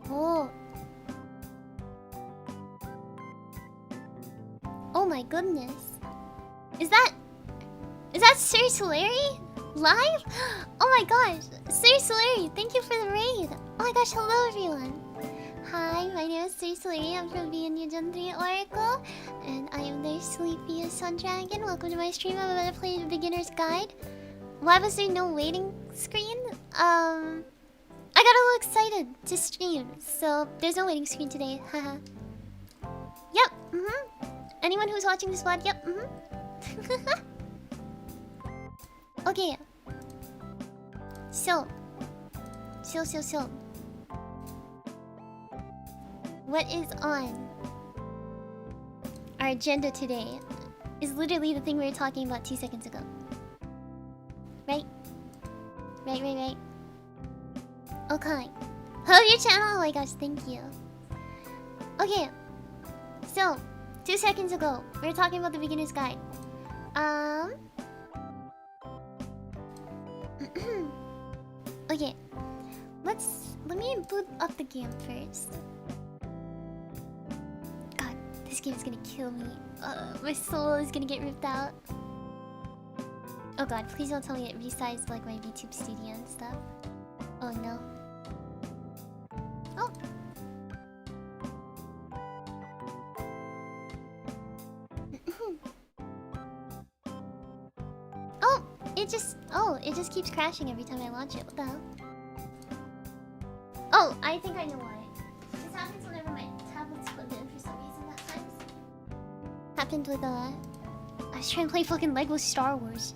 Oh. Oh my goodness. Is that Suri Solari live? Oh my gosh. Suri Solari, thank you for the raid. Oh my gosh, hello everyone. Hi, my name is Suri Solari. I'm from VNU Gen 3 Oracle. And I am their sleepy Sun Dragon. Welcome to my stream. I'm about to play the beginner's guide. Why was there no waiting screen? I got a little excited to stream, so there's no waiting screen today. Haha. Yep. Anyone who's watching this VOD, yep. Okay. So. What is on our agenda today is literally the thing we were talking about 2 seconds ago. Right? Right. Okay. Love your channel! Oh my gosh, thank you. Okay. So, 2 seconds ago, we were talking about the beginner's guide. Okay. Let me boot up the game first. God, this game is gonna kill me. My soul is gonna get ripped out. Oh god, please don't tell me it resized like my VTube studio and stuff. Oh no. Oh. It just keeps crashing every time I launch it. What the hell? Oh, I think I know why. This happens whenever my tablet's plugged in for some reason at times. Happened with I was trying to play fucking Lego Star Wars.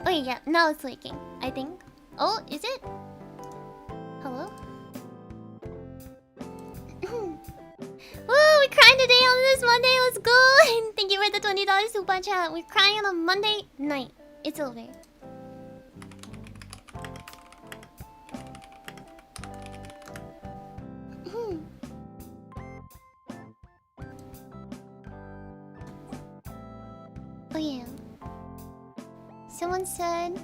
Oh yeah, now it's leaking, I think. Oh, is it? Hello? Woo, we're crying today on this Monday, let's go! Thank you for the $20 super chat. We're crying on a Monday night. It's over. Oh yeah. Someone said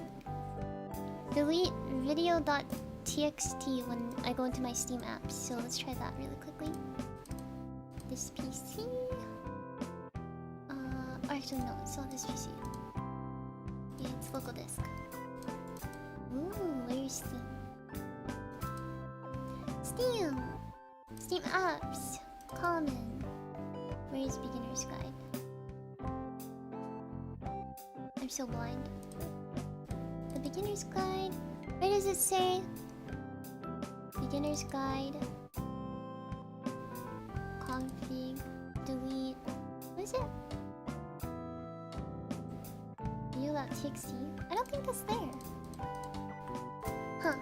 delete video.txt when I go into my Steam apps. So let's try that really quickly. This PC. Actually no, it's not this PC. Yeah, it's local disk. Ooh, where's Steam? Steam apps. Common. Where is beginner's guide? I'm so blind. The beginner's guide. Where does it say? Beginner's guide. Config. Delete. What is it? View.txt. I don't think that's there. Huh.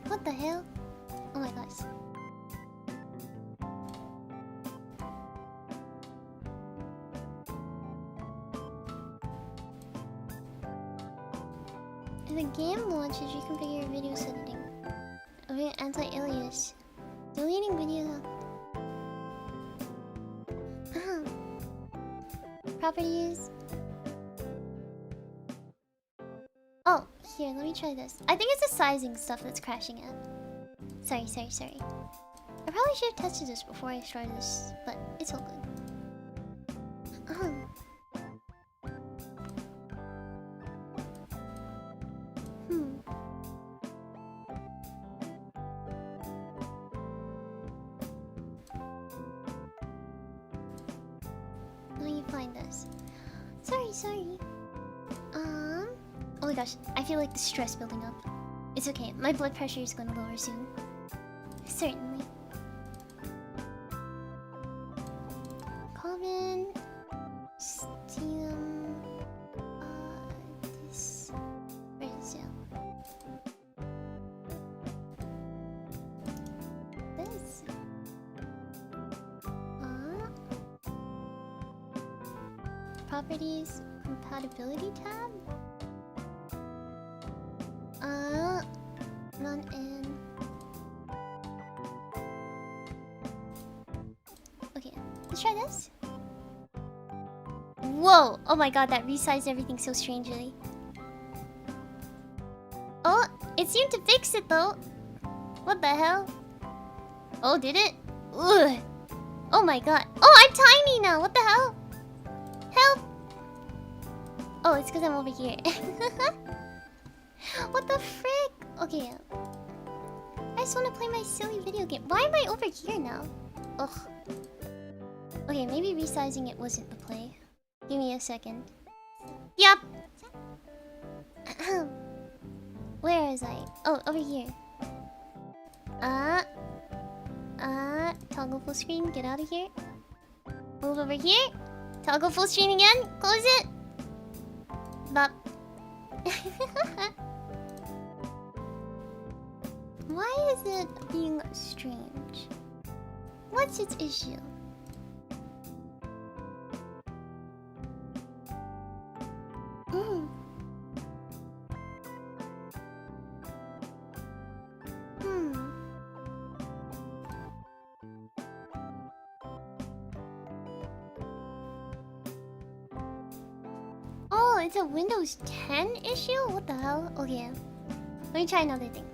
What the hell? Oh my gosh. If the game launches, reconfigure your video setting. Okay, anti-alias. Deleting video. Properties. Oh, here, let me try this. I think it's the sizing stuff that's crashing it. Sorry. I probably should have tested this before I started this, but it's all good. Let me find this. Sorry. Oh my gosh, I feel like the stress building up. It's okay, my blood pressure is gonna lower soon. Certainly. Common. Steam. This. Where is it? This. Properties. Compatibility tab? None in. Okay. Let's try this. Whoa! Oh my god, that resized everything so strangely. Oh, it seemed to fix it though. What the hell? Oh, did it? Ugh. Oh my god. Oh, I'm tiny now. What the hell? Help! Oh, it's because I'm over here. What the frick? Okay. I just want to play my silly video game. Why am I over here now? Ugh. Okay, maybe resizing it wasn't the play. Give me a second. Yup! Where is I? Oh, over here. Toggle full screen, get out of here. Move over here. Toggle full screen again. Close it. Bop. Why is it being strange? What's its issue? Oh, it's a Windows 10 issue? What the hell? Okay. Let me try another thing.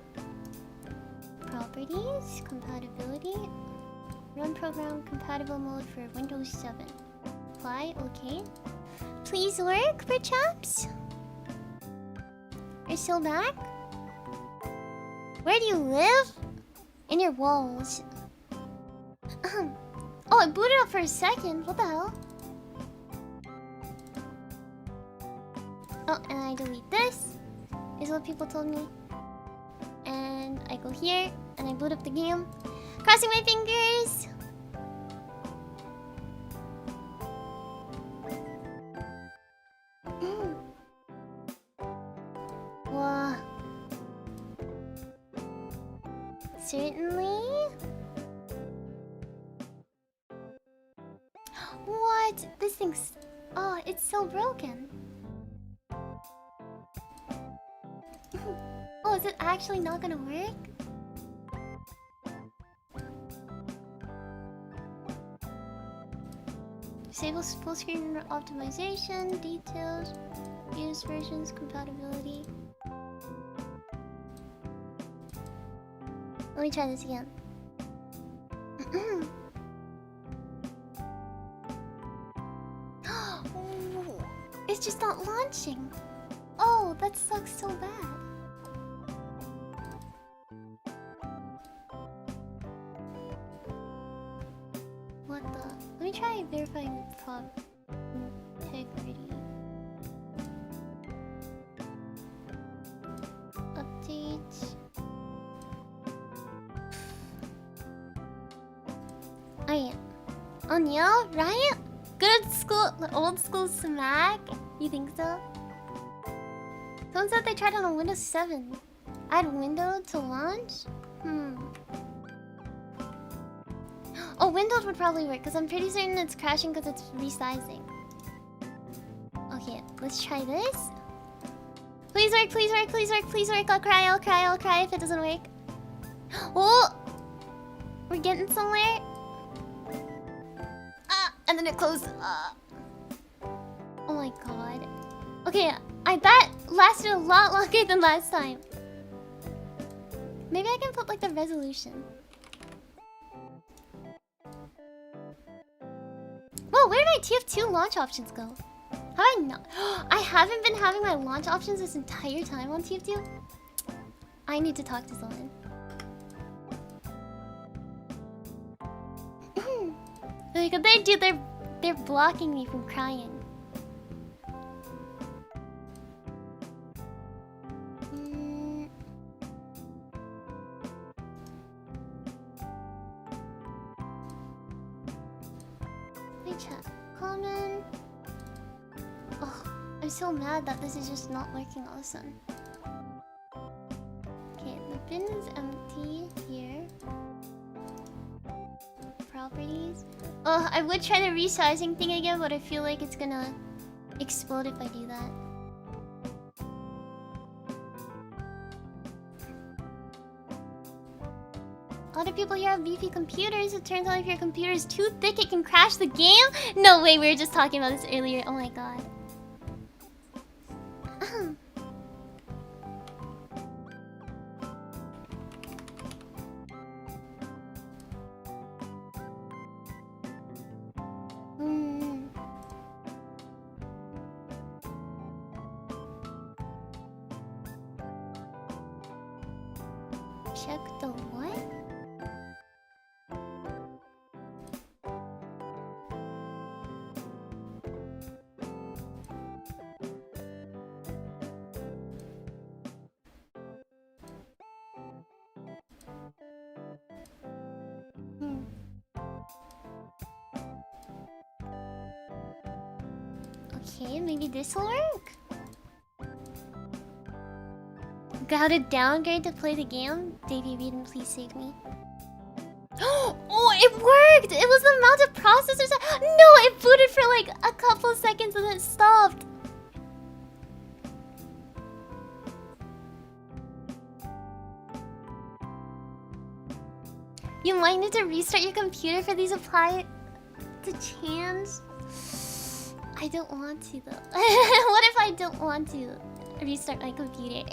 Properties, compatibility. Run program compatible mode for Windows 7. Apply, okay. Please work, perhaps? Are you still back? Where do you live? In your walls. Oh, it booted up for a second. What the hell? Oh, and I delete this. Is what people told me. And I go here, and I boot up the game. Crossing my fingers! Wow. Certainly? What? This thing's... Oh, it's so broken. Oh, is it actually not gonna work? Disable full screen optimization, details, use versions, compatibility. Let me try this again. It's just not launching. Oh, that sucks so bad. What the? Let me try verifying fog integrity. Update. Oh yeah. Oh no, right? Good school, old school smack. You think so? Someone said they tried it on Windows 7. Add window to launch? Oh, Windows would probably work because I'm pretty certain it's crashing because it's resizing. Okay, let's try this. Please work, please work, please work, please work. I'll cry, I'll cry, I'll cry if it doesn't work. Oh! We're getting somewhere. And then it closed. Oh my god. Okay, that lasted a lot longer than last time. Maybe I can put like the resolution. Whoa, where did my TF2 launch options go? Have I not? I haven't been having my launch options this entire time on TF2? I need to talk to someone. Like, they're blocking me from crying. Chat. Comment. Oh, I'm so mad that this is just not working all of a sudden. Okay, the bin is empty here. Properties. Oh, I would try the resizing thing again, but I feel like it's gonna explode if I do that. A lot of people here have beefy computers. It turns out if your computer is too thick, it can crash the game. No way, we were just talking about this earlier. Oh my god. Check the what? Okay, maybe this will work. Got a downgrade to play the game? Davey, Wreden, please save me. Oh, it worked! It was the amount of processors. No, it booted for like a couple seconds and then it stopped. You might need to restart your computer for these apply to change. I don't want to though. What if I don't want to restart my computer?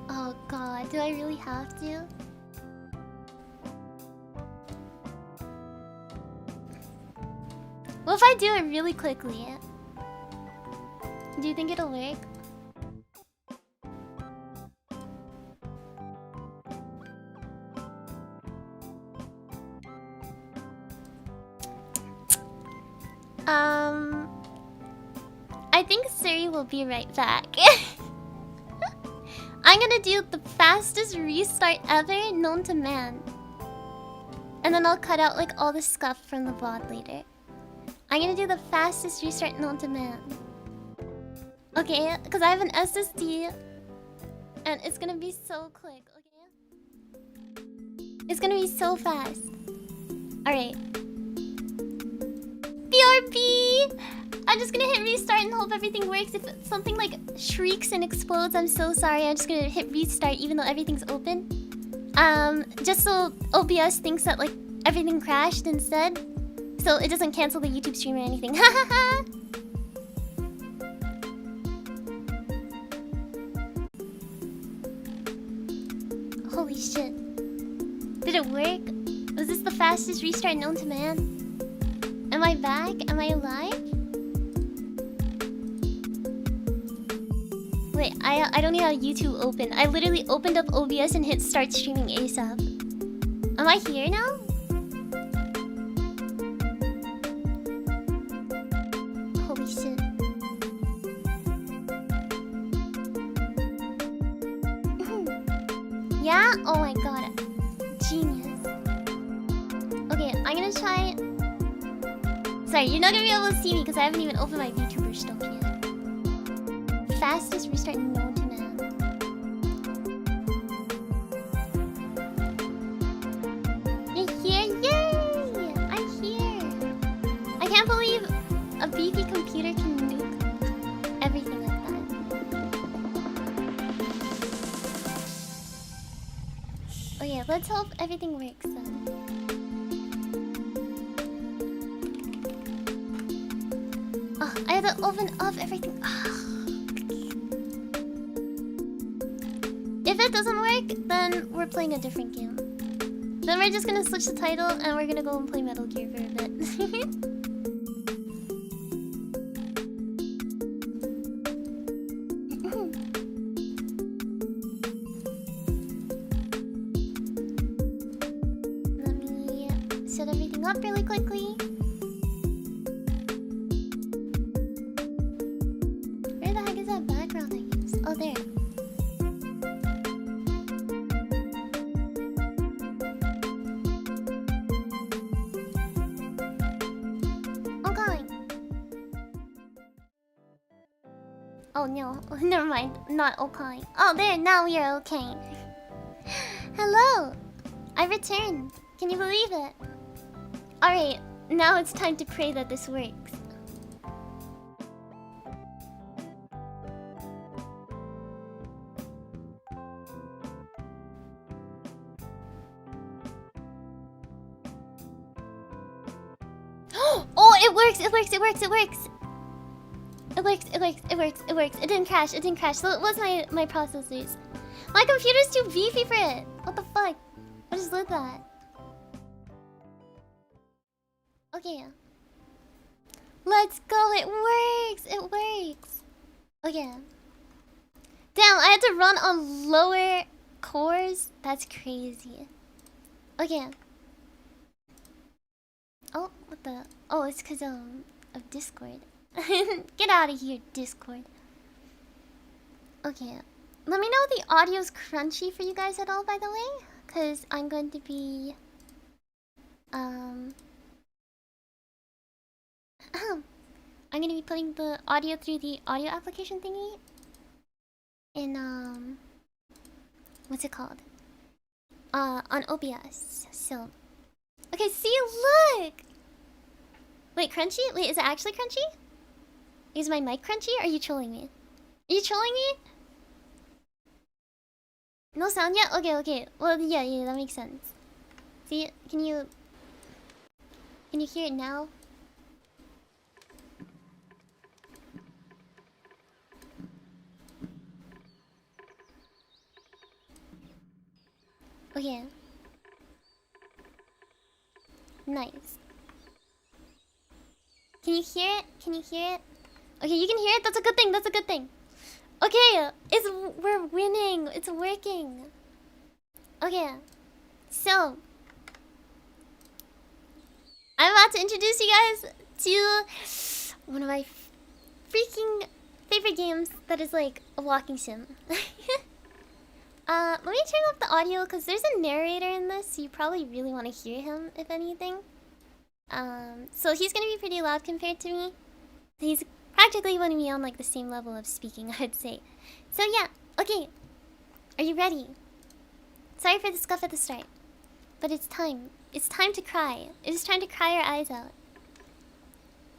Oh god, do I really have to? What if I do it really quickly? Do you think it'll work? I think Suri will be right back. I'm gonna do the fastest restart ever known to man. And then I'll cut out like all the scuff from the VOD later. I'm gonna do the fastest restart known to man. Okay, because I have an SSD. And it's gonna be so quick, okay? It's gonna be so fast. Alright. BRB! I'm just gonna hit restart and hope everything works. If something like shrieks and explodes, I'm so sorry. I'm just gonna hit restart even though everything's open. Just so OBS thinks that like everything crashed instead. So it doesn't cancel the YouTube stream or anything. Holy shit. Did it work? Was this the fastest restart known to man? Am I back? Am I alive? Wait, I don't need a YouTube open. I literally opened up OBS and hit start streaming ASAP. Am I here now? Holy shit. Yeah? Oh my god. Genius. Okay, I'm gonna try... Sorry, you're not gonna be able to see me because I haven't even opened my VTuber stuff yet. Fastest restart known to man. You're here? Yay! I'm here! I can't believe a beefy computer can nuke everything like that. Oh yeah, let's hope everything works then. Oh, I had to open up everything. If it doesn't work, then we're playing a different game. Then we're just gonna switch the title and we're gonna go and play Metal Gear for a bit. Let me set everything up really quickly. Where the heck is that background I used? Oh, there. Oh no, never mind, not okay. Oh there, now we are okay. Hello! I returned. Can you believe it? Alright, now it's time to pray that this works. It works, it works, it works, it works. It works, it works, it works, it works. It didn't crash, it didn't crash. So it was my processors. My computer's too beefy for it. What the fuck? What is with that? Okay. Let's go, it works, it works. Okay. Damn, I had to run on lower cores? That's crazy. Okay. Oh, what the? Oh, it's because of Discord. Get out of here, Discord. Okay. Let me know if the audio's crunchy for you guys at all, by the way. Because I'm going to be... I'm going to be putting the audio through the audio application thingy. In, what's it called? On OBS. So... Okay, see, look! Wait, crunchy? Wait, is it actually crunchy? Is my mic crunchy? Or are you trolling me? Are you trolling me? No sound yet? Okay, okay. Well, yeah, that makes sense. See, can you hear it now? Okay. Nice. Can you hear it? Can you hear it? Okay, you can hear it? That's a good thing, that's a good thing. Okay, we're winning. It's working. Okay. So I'm about to introduce you guys to one of my freaking favorite games that is like a walking sim. Let me turn off the audio because there's a narrator in this, so you probably really want to hear him, if anything. So he's gonna be pretty loud compared to me. He's practically going to be on like the same level of speaking, I'd say. So yeah, okay. Are you ready? Sorry for the scuff at the start. But it's time. It's time to cry. It is time to cry our eyes out.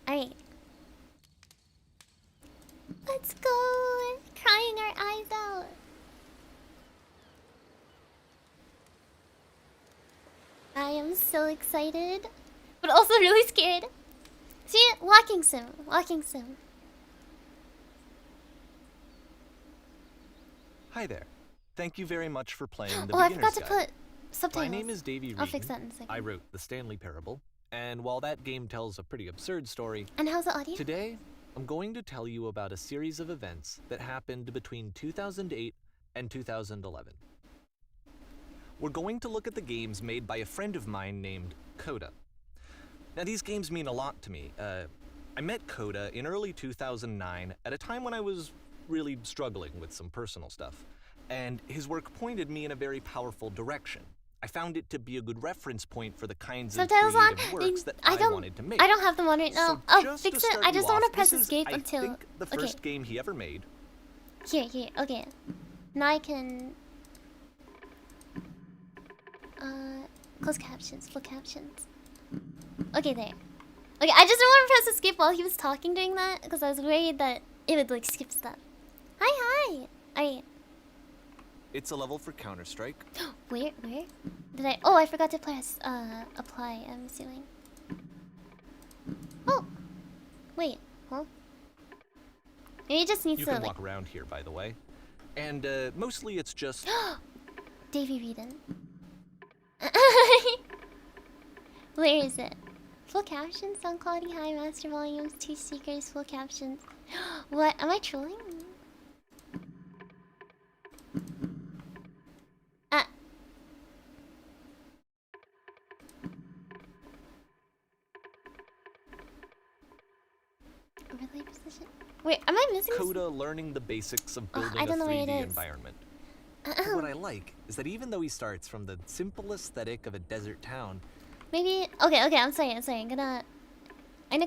Alright. Let's go! Crying our eyes out. I am so excited. But also really scared. See? Walking sim. Walking sim. Hi there. Thank you very much for playing the Oh, I beginner's forgot to guide. put subtitles. My name is Davey. I'll fix that in a second. I wrote the Stanley Parable, and while that game tells a pretty absurd story, And how's the audio? today I'm going to tell you about a series of events that happened between 2008 and 2011. We're going to look at the games made by a friend of mine named Coda. Now, these games mean a lot to me. I met Coda in early 2009 at a time when I was really struggling with some personal stuff, and his work pointed me in a very powerful direction. I found it to be a good reference point for the kinds of creative works that I wanted to make. I don't have them on right now. So I'll fix it. I just don't want to press escape I until... think the first game he ever made. Here, okay. Now I can... closed captions, full captions. Okay, there. Okay, I just didn't want to press escape while he was talking during that, because I was worried that it would, like, skip stuff. Hi! Alright. It's a level for Counter-Strike. Where? Did I... Oh, I forgot to press, apply, I'm assuming. Oh! Wait, huh? Maybe it just needs to, You can walk around here, by the way. And, mostly it's just... Davey Wreden. Where is it? Full captions, sound quality high, master volumes, 2 speakers, full captions. What? Am I trolling? Overlay position? Wait, am I missing Coda learning the basics of building I don't a know where 3D it is. environment. What I like is that even though he starts from the simple aesthetic of a desert town... Maybe... Okay, I'm sorry. I'm gonna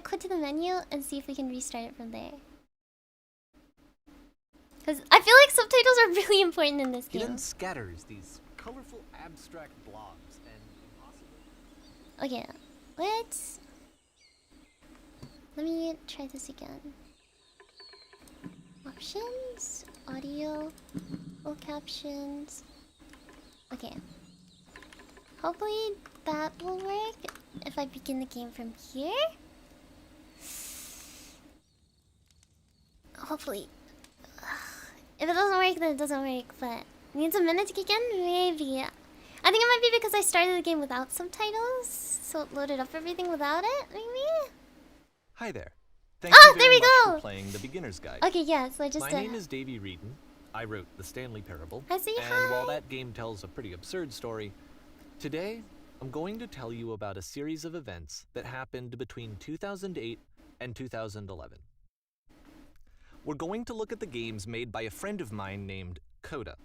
quit to the menu and see if we can restart it from there. Because I feel like subtitles are really important in this game. He then scatters these colorful abstract blobs and impossible... Okay, let me try this again. Options, audio, full captions. Okay. Hopefully that will work if I begin the game from here. hopefully. If it doesn't work, then it doesn't work, but needs a minute to kick in? Maybe. I think it might be because I started the game without subtitles, so it loaded up everything without it, maybe? Hi there. Thank you there very we much go! for playing the beginner's guide. Okay, yeah, so I just... My name is Davey Wreden. I wrote the Stanley Parable. I see, and while that game tells a pretty absurd story, today I'm going to tell you about a series of events that happened between 2008 and 2011. We're going to look at the games made by a friend of mine named Coda.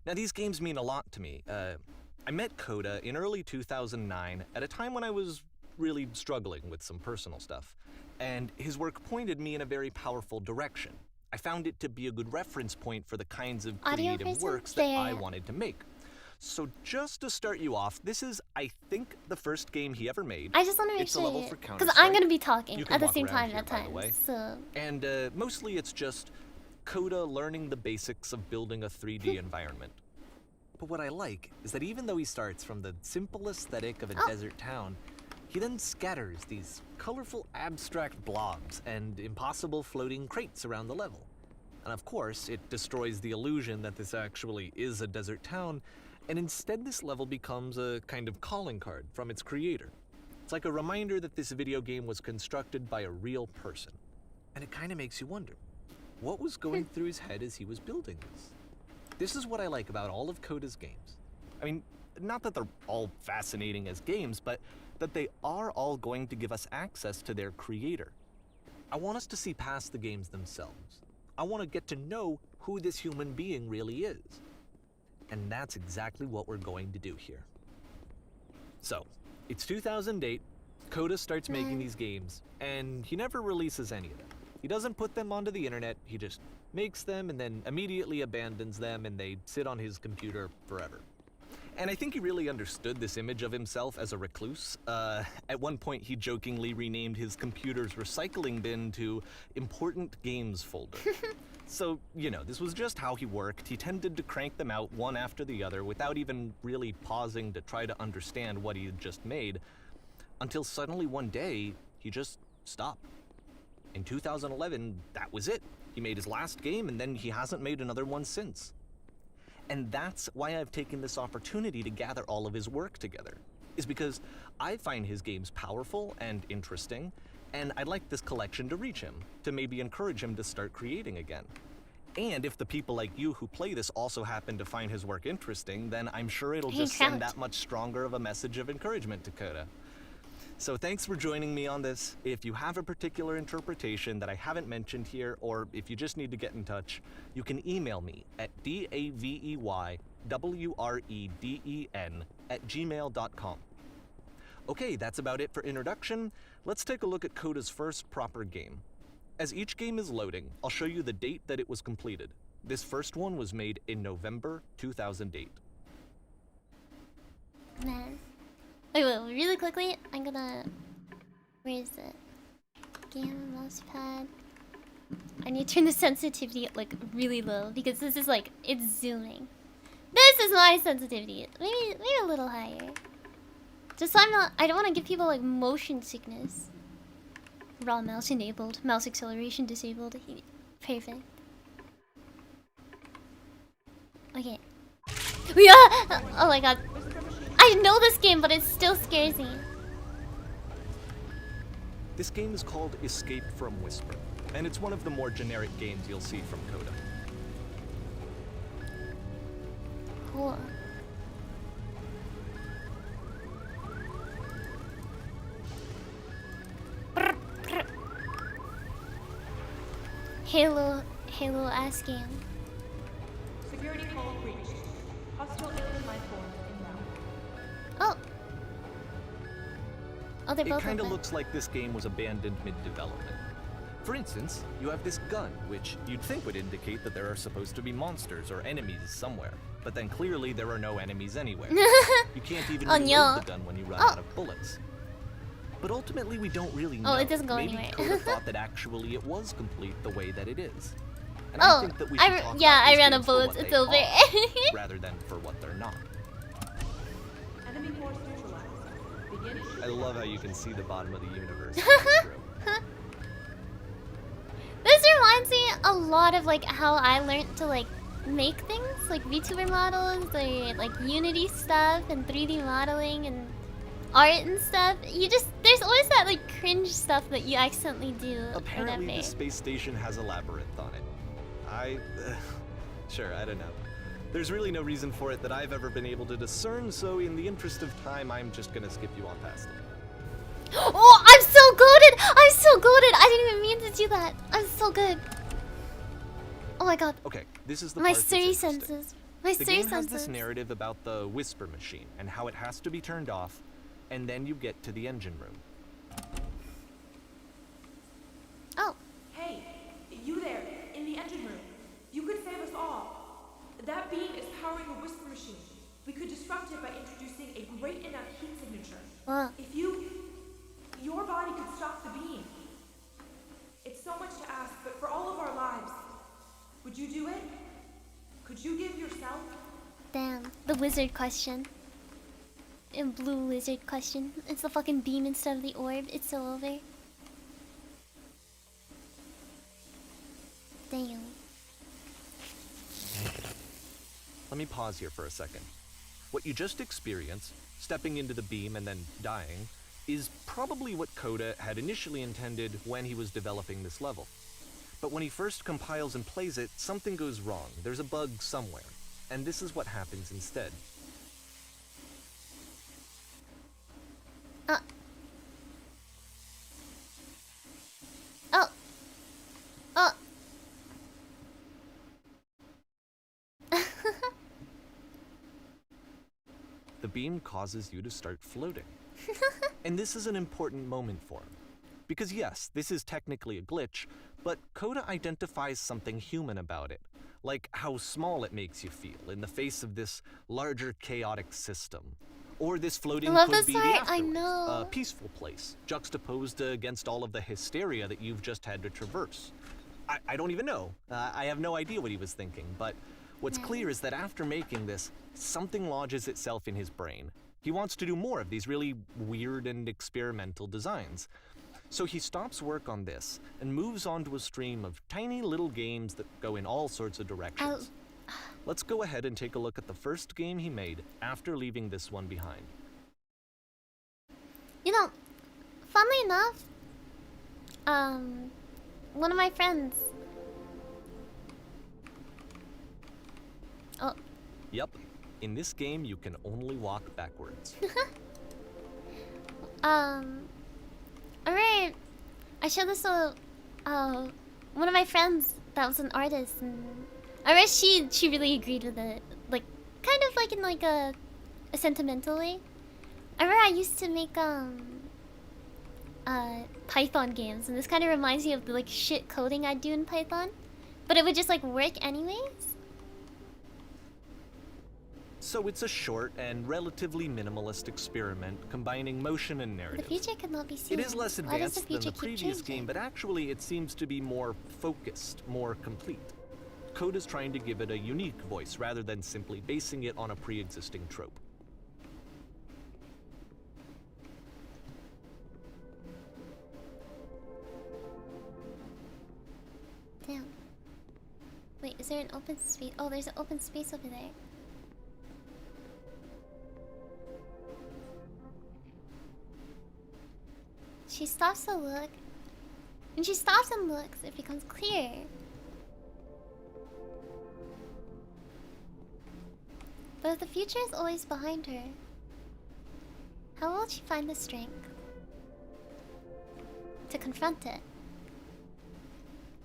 Now, these games mean a lot to me. I met Coda in early 2009 at a time when I was really struggling with some personal stuff, and his work pointed me in a very powerful direction. I found it to be a good reference point for the kinds of creative works that I wanted to make. So just to start you off, this is, I think, the first game he ever made. I just want to make sure, because I'm going to be talking at the same time at times, so... And mostly it's just Coda learning the basics of building a 3D environment. But what I like is that even though he starts from the simple aesthetic of a desert town, he then scatters these colorful abstract blobs and impossible floating crates around the level. And of course, it destroys the illusion that this actually is a desert town, and instead this level becomes a kind of calling card from its creator. It's like a reminder that this video game was constructed by a real person. And it kind of makes you wonder, what was going through his head as he was building this? This is what I like about all of Coda's games. I mean, not that they're all fascinating as games, but that they are all going to give us access to their creator. I want us to see past the games themselves. I want to get to know who this human being really is. And that's exactly what we're going to do here. So, it's 2008, Coda starts making these games, and he never releases any of them. He doesn't put them onto the internet, he just makes them and then immediately abandons them, and they sit on his computer forever. And I think he really understood this image of himself as a recluse. At one point, he jokingly renamed his computer's recycling bin to Important Games Folder. So, you know, this was just how he worked. He tended to crank them out one after the other without even really pausing to try to understand what he had just made, until suddenly one day, he just stopped. In 2011, that was it. He made his last game, and then he hasn't made another one since. And that's why I've taken this opportunity to gather all of his work together, is because I find his games powerful and interesting, and I'd like this collection to reach him, to maybe encourage him to start creating again. And if the people like you who play this also happen to find his work interesting, then I'm sure it'll just send that much stronger of a message of encouragement to Coda. So thanks for joining me on this. If you have a particular interpretation that I haven't mentioned here, or if you just need to get in touch, you can email me at daveyWreden@gmail.com. Okay, that's about it for introduction. Let's take a look at Coda's first proper game. As each game is loading, I'll show you the date that it was completed. This first one was made in November 2008. Man. Wait, really quickly, I'm gonna... Where is it? Game, mouse pad... I need to turn the sensitivity like really low because this is like, it's zooming. This is my sensitivity. Maybe a little higher. Just so I don't want to give people like motion sickness. Raw mouse enabled, mouse acceleration disabled. Perfect. Okay. Yeah! Oh my god. I know this game, but it still scares me. This game is called Escape from Whisper, and it's one of the more generic games you'll see from Coda. Cool. Halo ass game. Security call breached. Hostile alien life form inbound. Oh, they're both It kind of open. looks like this game was abandoned mid-development. For instance, you have this gun, which you'd think would indicate that there are supposed to be monsters or enemies somewhere, but then clearly there are no enemies anywhere. You can't even reload the gun when you run out of bullets. But ultimately, we don't really know. Oh, it doesn't go Maybe anywhere. Coda thought that actually it was complete the way that it is. And I think that we should talk about I these ran out games of for bullets. what It's they over. are, rather than for what they're not. Enemy force neutralized. Begin. I love how you can see the bottom of the universe. This reminds reminds me a lot of like how I learned to like make things, like VTuber models, like Unity stuff and 3D modeling and art and stuff. There's always that like cringe stuff that you accidentally do. Apparently the space station has a labyrinth on it. Sure, I don't know. There's really no reason for it that I've ever been able to discern, so in the interest of time, I'm just gonna skip you on past it. Oh, I'm so goated! I'm so goated! I didn't even mean to do that. I'm so good. Oh my god. Okay, this is the My part that's Suri interesting. senses. My The Suri game has senses. this narrative about the whisper machine and how it has to be turned off, and then you get to the engine room. Oh. Hey, you there, in the engine room. You could save us all. That beam is powering a whisper machine. We could disrupt it by introducing a great enough heat signature. If your body could stop the beam. It's so much to ask, but for all of our lives, would you do it? Could you give yourself? Damn. The wizard question. In blue lizard question. It's the fucking beam instead of the orb. It's so over. Damn. Let me pause here for a second. What you just experienced, stepping into the beam and then dying, is probably what Coda had initially intended when he was developing this level. But when he first compiles and plays it, something goes wrong. There's a bug somewhere. And this is what happens instead. Oh. Oh. The beam causes you to start floating. And this is an important moment for him. Because yes, this is technically a glitch, but Coda identifies something human about it. Like how small it makes you feel in the face of this larger chaotic system. Or this floating could be the afterlife, a peaceful place, juxtaposed against all of the hysteria that you've just had to traverse. I don't even know. I have no idea what he was thinking, but what's clear is that after making this, something lodges itself in his brain. He wants to do more of these really weird and experimental designs. So he stops work on this and moves on to a stream of tiny little games that go in all sorts of directions. Let's go ahead and take a look at the first game he made after leaving this one behind. You know, funnily enough, one of my friends. Oh. Yep. In this game, you can only walk backwards. Alright. I showed this to one of my friends that was an artist, and I guess she really agreed with it. Like, kind of like in like a sentimental way. I remember I used to make Python games, and this kind of reminds me of the like shit coding I'd do in Python, but it would just like work anyways. So it's a short and relatively minimalist experiment combining motion and narrative. The future cannot be seen. It is less advanced than the previous game, but actually it seems to be more focused, more complete. Coda's trying to give it a unique voice rather than simply basing it on a pre-existing trope. Damn. Wait, is there an open space? Oh, there's an open space over there. She stops to look. When she stops and looks, it becomes clear. But if the future is always behind her, how will she find the strength to confront it?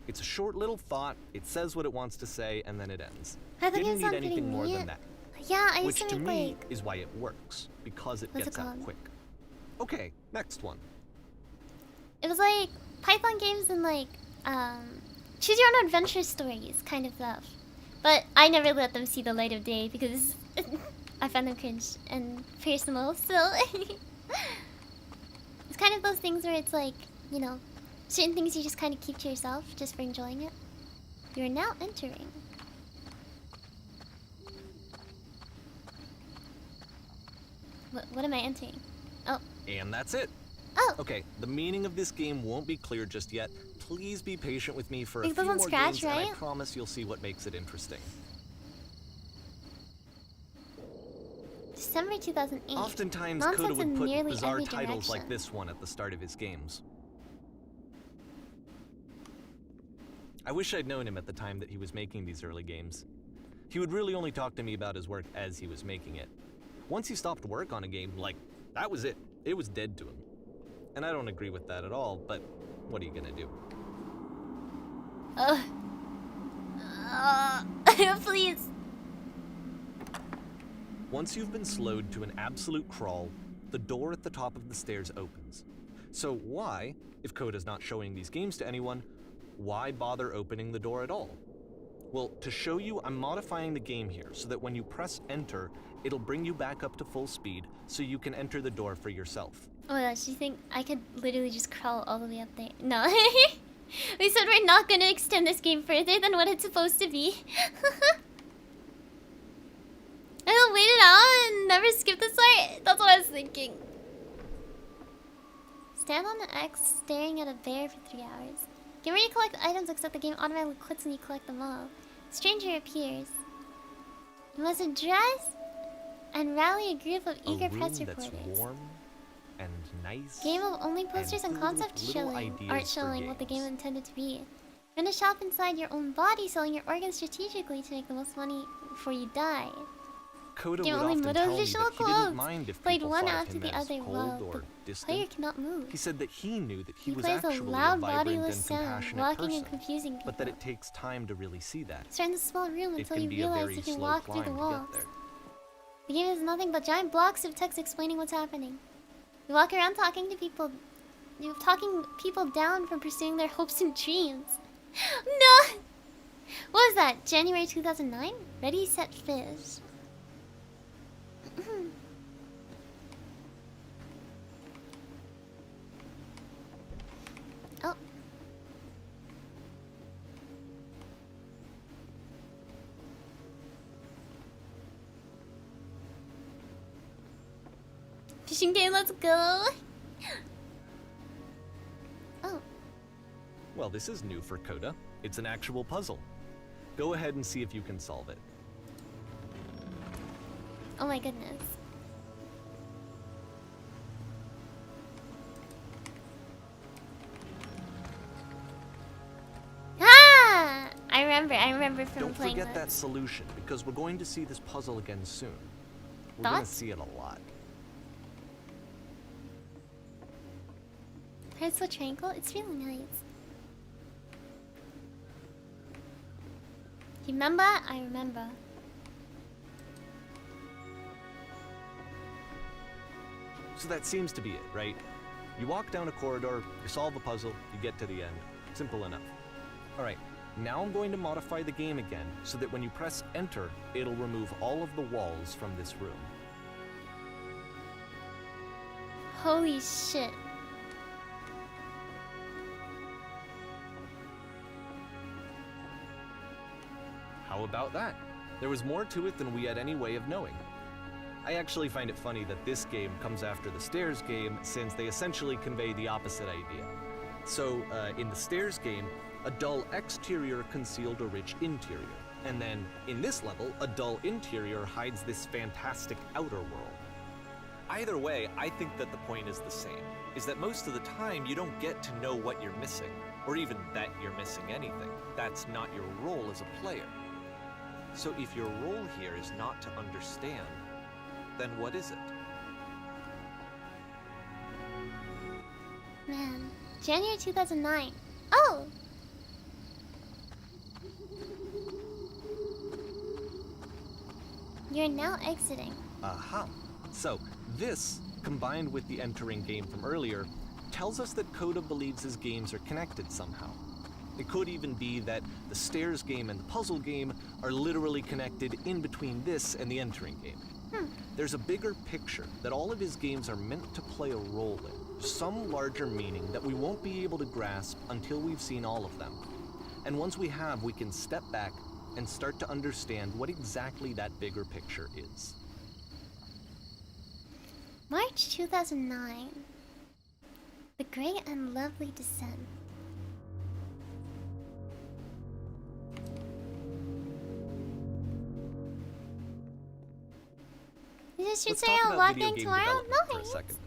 It's a short little thought, it says what it wants to say, and then it ends. Didn't need anything more than that. Yeah, I used Which to to make me like... is why it works, because it What's gets it out called? quick. Okay, next one. It was like Python games and like choose your own adventure stories kind of stuff. But I never let them see the light of day because I find them cringe and personal. So it's kind of those things where it's like, you know, certain things you just kind of keep to yourself just for enjoying it. You're now entering. What am I entering? Oh. And that's it. Oh. Okay, the meaning of this game won't be clear just yet. please be patient with me for a It few doesn't more scratch, games, and I right? promise you'll see what makes it interesting. December 2008. Oftentimes, Nonsense Coda would in put nearly bizarre every titles direction. like this one at the start of his games. I wish I'd known him at the time that he was making these early games. He would really only talk to me about his work as he was making it. Once he stopped work on a game, like, that was it. It was dead to him. And I don't agree with that at all, but what are you gonna do? Please. Once you've been slowed to an absolute crawl, the door at the top of the stairs opens. So why, if Coda's not showing these games to anyone, why bother opening the door at all? Well, to show you, I'm modifying the game here so that when you press enter, it'll bring you back up to full speed so you can enter the door for yourself. Oh my gosh, you think I could literally just crawl all the way up there? No. We said we're not gonna extend this game further than what it's supposed to be. I'll wait it out and never skip this part. That's what I was thinking. Stand on the X staring at a bear for 3 hours. Get ready to collect items except the game automatically quits when you collect them all. Stranger appears. You must address and rally a group of eager press reporters. That's warm and nice. Game of only posters and concept showing, art showing what the game intended to be. You're gonna shop inside your own body, selling your organs strategically to make the most money before you die. Coda Game would only often tell me motivational that he quotes. didn't mind if Played people one thought after him the as other. cold Well, or the distant. player cannot move. He said that he knew that he was plays a actually loud, a vibrant bodiless and sound, compassionate walking person, and confusing people. but that it takes time to really see that. Start in a small room It until can you be a realize very you can slow walk through climb the to walls. get there. The game is nothing but giant blocks of text explaining what's happening. You walk around talking to people. You're talking people down from pursuing their hopes and dreams. No! What was that? January 2009? Ready, set, fish. Oh. Fishing game, let's go. Oh. Well, this is new for Coda. It's an actual puzzle. Go ahead and see if you can solve it. Oh my goodness. Ah! I remember from Don't playing forget this. that solution, because we're going to see this puzzle again soon. We're going to Thoughts? see it a lot. Heart's so tranquil. It's really nice. Remember? I remember. So that seems to be it, right? You walk down a corridor, you solve a puzzle, you get to the end. Simple enough. Alright, now I'm going to modify the game again, so that when you press enter, it'll remove all of the walls from this room. Holy shit. How about that? There was more to it than we had any way of knowing. I actually find it funny that this game comes after the Stairs game, since they essentially convey the opposite idea. So, in the Stairs game, a dull exterior concealed a rich interior. And then, in this level, a dull interior hides this fantastic outer world. Either way, I think that the point is the same, is that most of the time you don't get to know what you're missing, or even that you're missing anything. That's not your role as a player. So if your role here is not to understand, then what is it? Man. January 2009. Oh! You're now exiting. Aha. So, this, combined with the entering game from earlier, tells us that Coda believes his games are connected somehow. It could even be that the Stairs game and the puzzle game are literally connected in between this and the entering game. There's a bigger picture that all of his games are meant to play a role in, some larger meaning that we won't be able to grasp until we've seen all of them. And once we have, we can step back and start to understand what exactly that bigger picture is. March 2009. The Great and Lovely Descent. You just should Let's say talk I'll about walk video in game tomorrow? development for a Nice. second.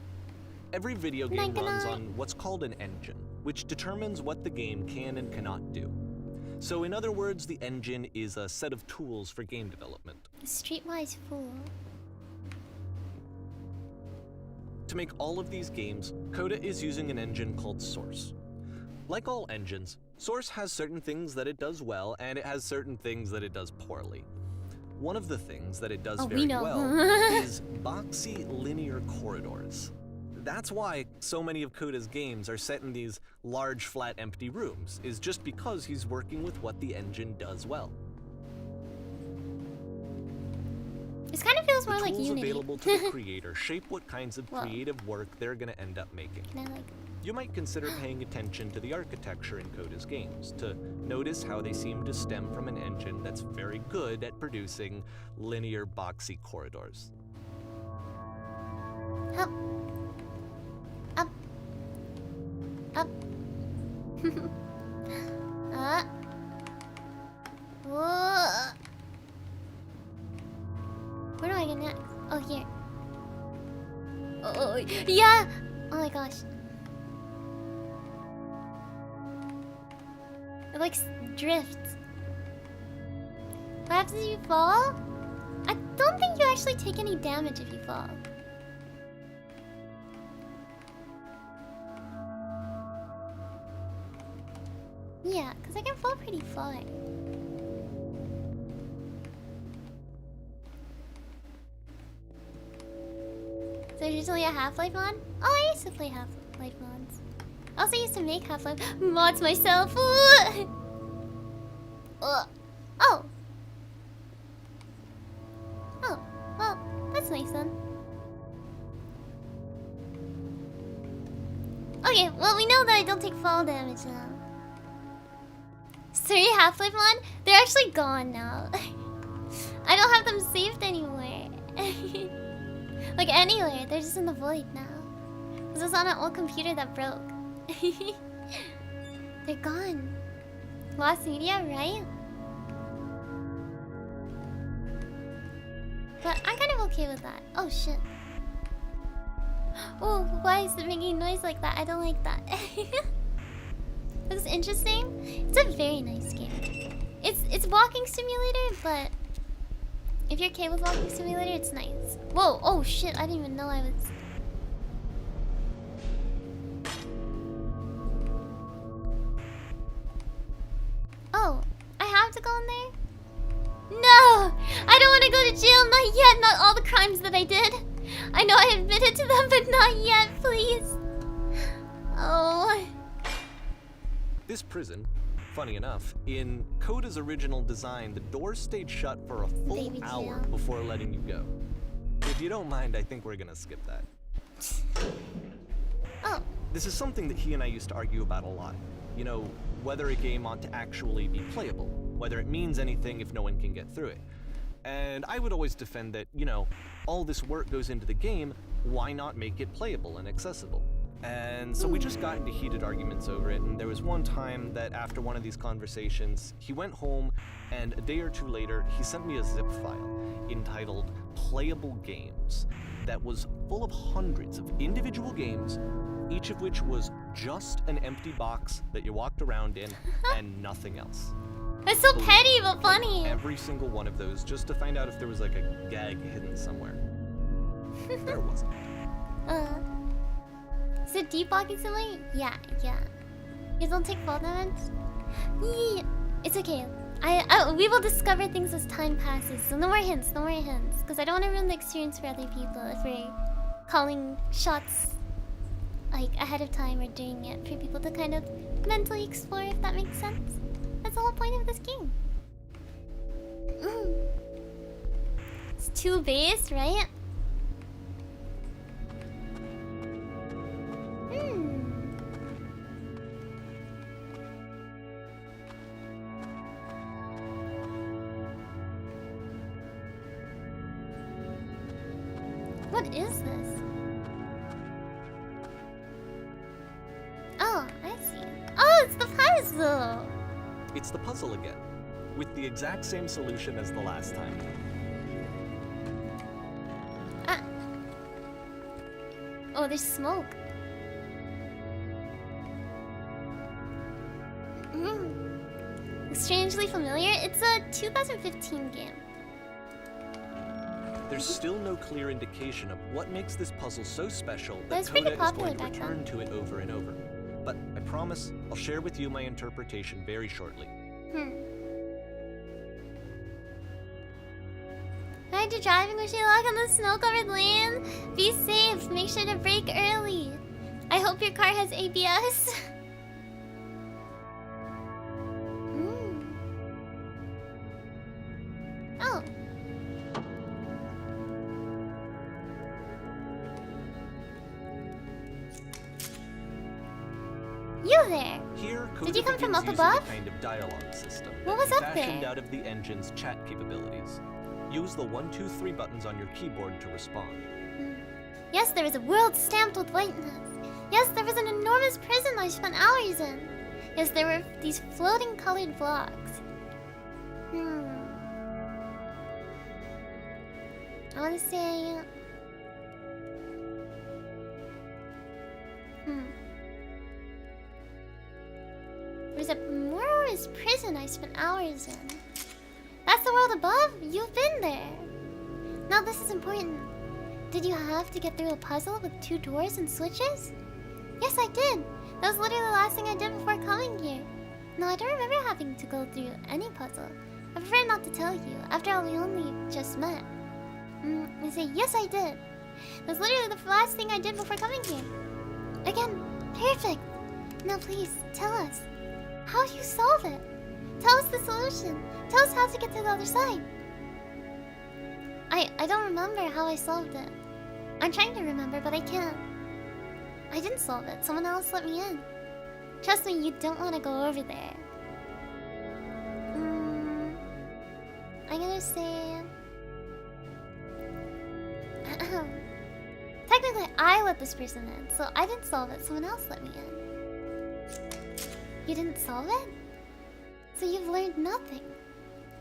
Every video game runs on what's called an engine, which determines what the game can and cannot do. So in other words, the engine is a set of tools for game development. Streetwise fool. To make all of these games, Coda is using an engine called Source. Like all engines, Source has certain things that it does well, and it has certain things that it does poorly. One of the things that it does very well is boxy linear corridors. That's why so many of Coda's games are set in these large, flat, empty rooms, is just because he's working with what the engine does well. This kind of feels more like tools Unity. available to the creator shape what kinds of creative work they're going to end up making. Can I, like... You might consider paying attention to the architecture in Coda's games to notice how they seem to stem from an engine that's very good at producing linear, boxy corridors. Up. Up. Up. Whoa. Where do I get next? Oh, here. Oh, yeah! Oh my gosh. It like drifts. What happens if you fall? I don't think you actually take any damage if you fall. Yeah, because I can fall pretty far. So there's usually a Half-Life mod? Oh, I used to play Half-Life mods. I also used to make Half-Life mods myself. Oh! Oh, well, that's nice then. Okay, well, we know that I don't take fall damage now. Suri Half-Life mod? They're actually gone now. I don't have them saved anywhere. Like anywhere, they're just in the void now. This was on an old computer that broke. They're gone. Lost media, right? But I'm kind of okay with that. Oh shit. Oh, why is it making noise like that? I don't like that. Looks interesting. It's a very nice game. It's walking simulator, but if you're okay with walking simulator, it's nice. Whoa! Oh shit! I didn't even know I was. Oh, I have to go in there? No! I don't want to go to jail. Not yet. Not all the crimes that I did. I know I admitted to them, but not yet. Please. Oh. This prison, funny enough, in Coda's original design, the doors stayed shut for a full hour before letting you go. If you don't mind, I think we're gonna skip that. Oh. This is something that he and I used to argue about a lot. You know, whether a game ought to actually be playable, whether it means anything if no one can get through it. And I would always defend that, you know, all this work goes into the game, why not make it playable and accessible? And so we just got into heated arguments over it, and there was one time that after one of these conversations, he went home, and a day or two later, he sent me a zip file entitled Playable Games that was full of hundreds of individual games, each of which was just an empty box that you walked around in and nothing else. That's so petty but funny. Every single one of those, just to find out if there was like a gag hidden somewhere. There wasn't. Is it deep walking simulator? Yeah. You don't take fall damage? Yeah. It's okay. We will discover things as time passes. So no more hints. Because I don't want to ruin the experience for other people if we're calling shots like ahead of time or during it for people to kind of mentally explore, if that makes sense. That's the whole point of this game. It's 2 base, right? What is this? Oh, I see. Oh, it's the puzzle! It's the puzzle again, with the exact same solution as the last time. Oh, there's smoke. Strangely familiar. It's a 2015 game. There's still no clear indication of what makes this puzzle so special that was pretty Coda is popular going to back return then. to it over and over. But I promise I'll share with you my interpretation very shortly. Ride to driving, wish you luck on the snow-covered lane. Be safe, make sure to brake early. I hope your car has ABS. Oh. You there? Here, Coda Did you come from begins up using above? a kind of dialogue system What that was he up fashioned there? out of the engine's chat capabilities. Use the 1, 2, 3 buttons on your keyboard to respond. Yes, there is a world stamped with whiteness. Yes, there was an enormous prison I spent hours in. Yes, there were these floating colored blocks. I want to say... There's a murderous prison I spent hours in. That's the world above? You've been there. Now this is important. Did you have to get through a puzzle with 2 doors and switches? Yes, I did. That was literally the last thing I did before coming here. No, I don't remember having to go through any puzzle. I prefer not to tell you. After all, we only just met. I say, yes, I did. That was literally the last thing I did before coming here. Again, perfect. Now please, tell us. How do you solve it? Tell us the solution. Tell us how to get to the other side. I don't remember how I solved it. I'm trying to remember, but I can't. I didn't solve it. Someone else let me in. Trust me, you don't want to go over there. I'm gonna say... Technically, I let this person in, so I didn't solve it. Someone else let me in. You didn't solve it? So you've learned nothing.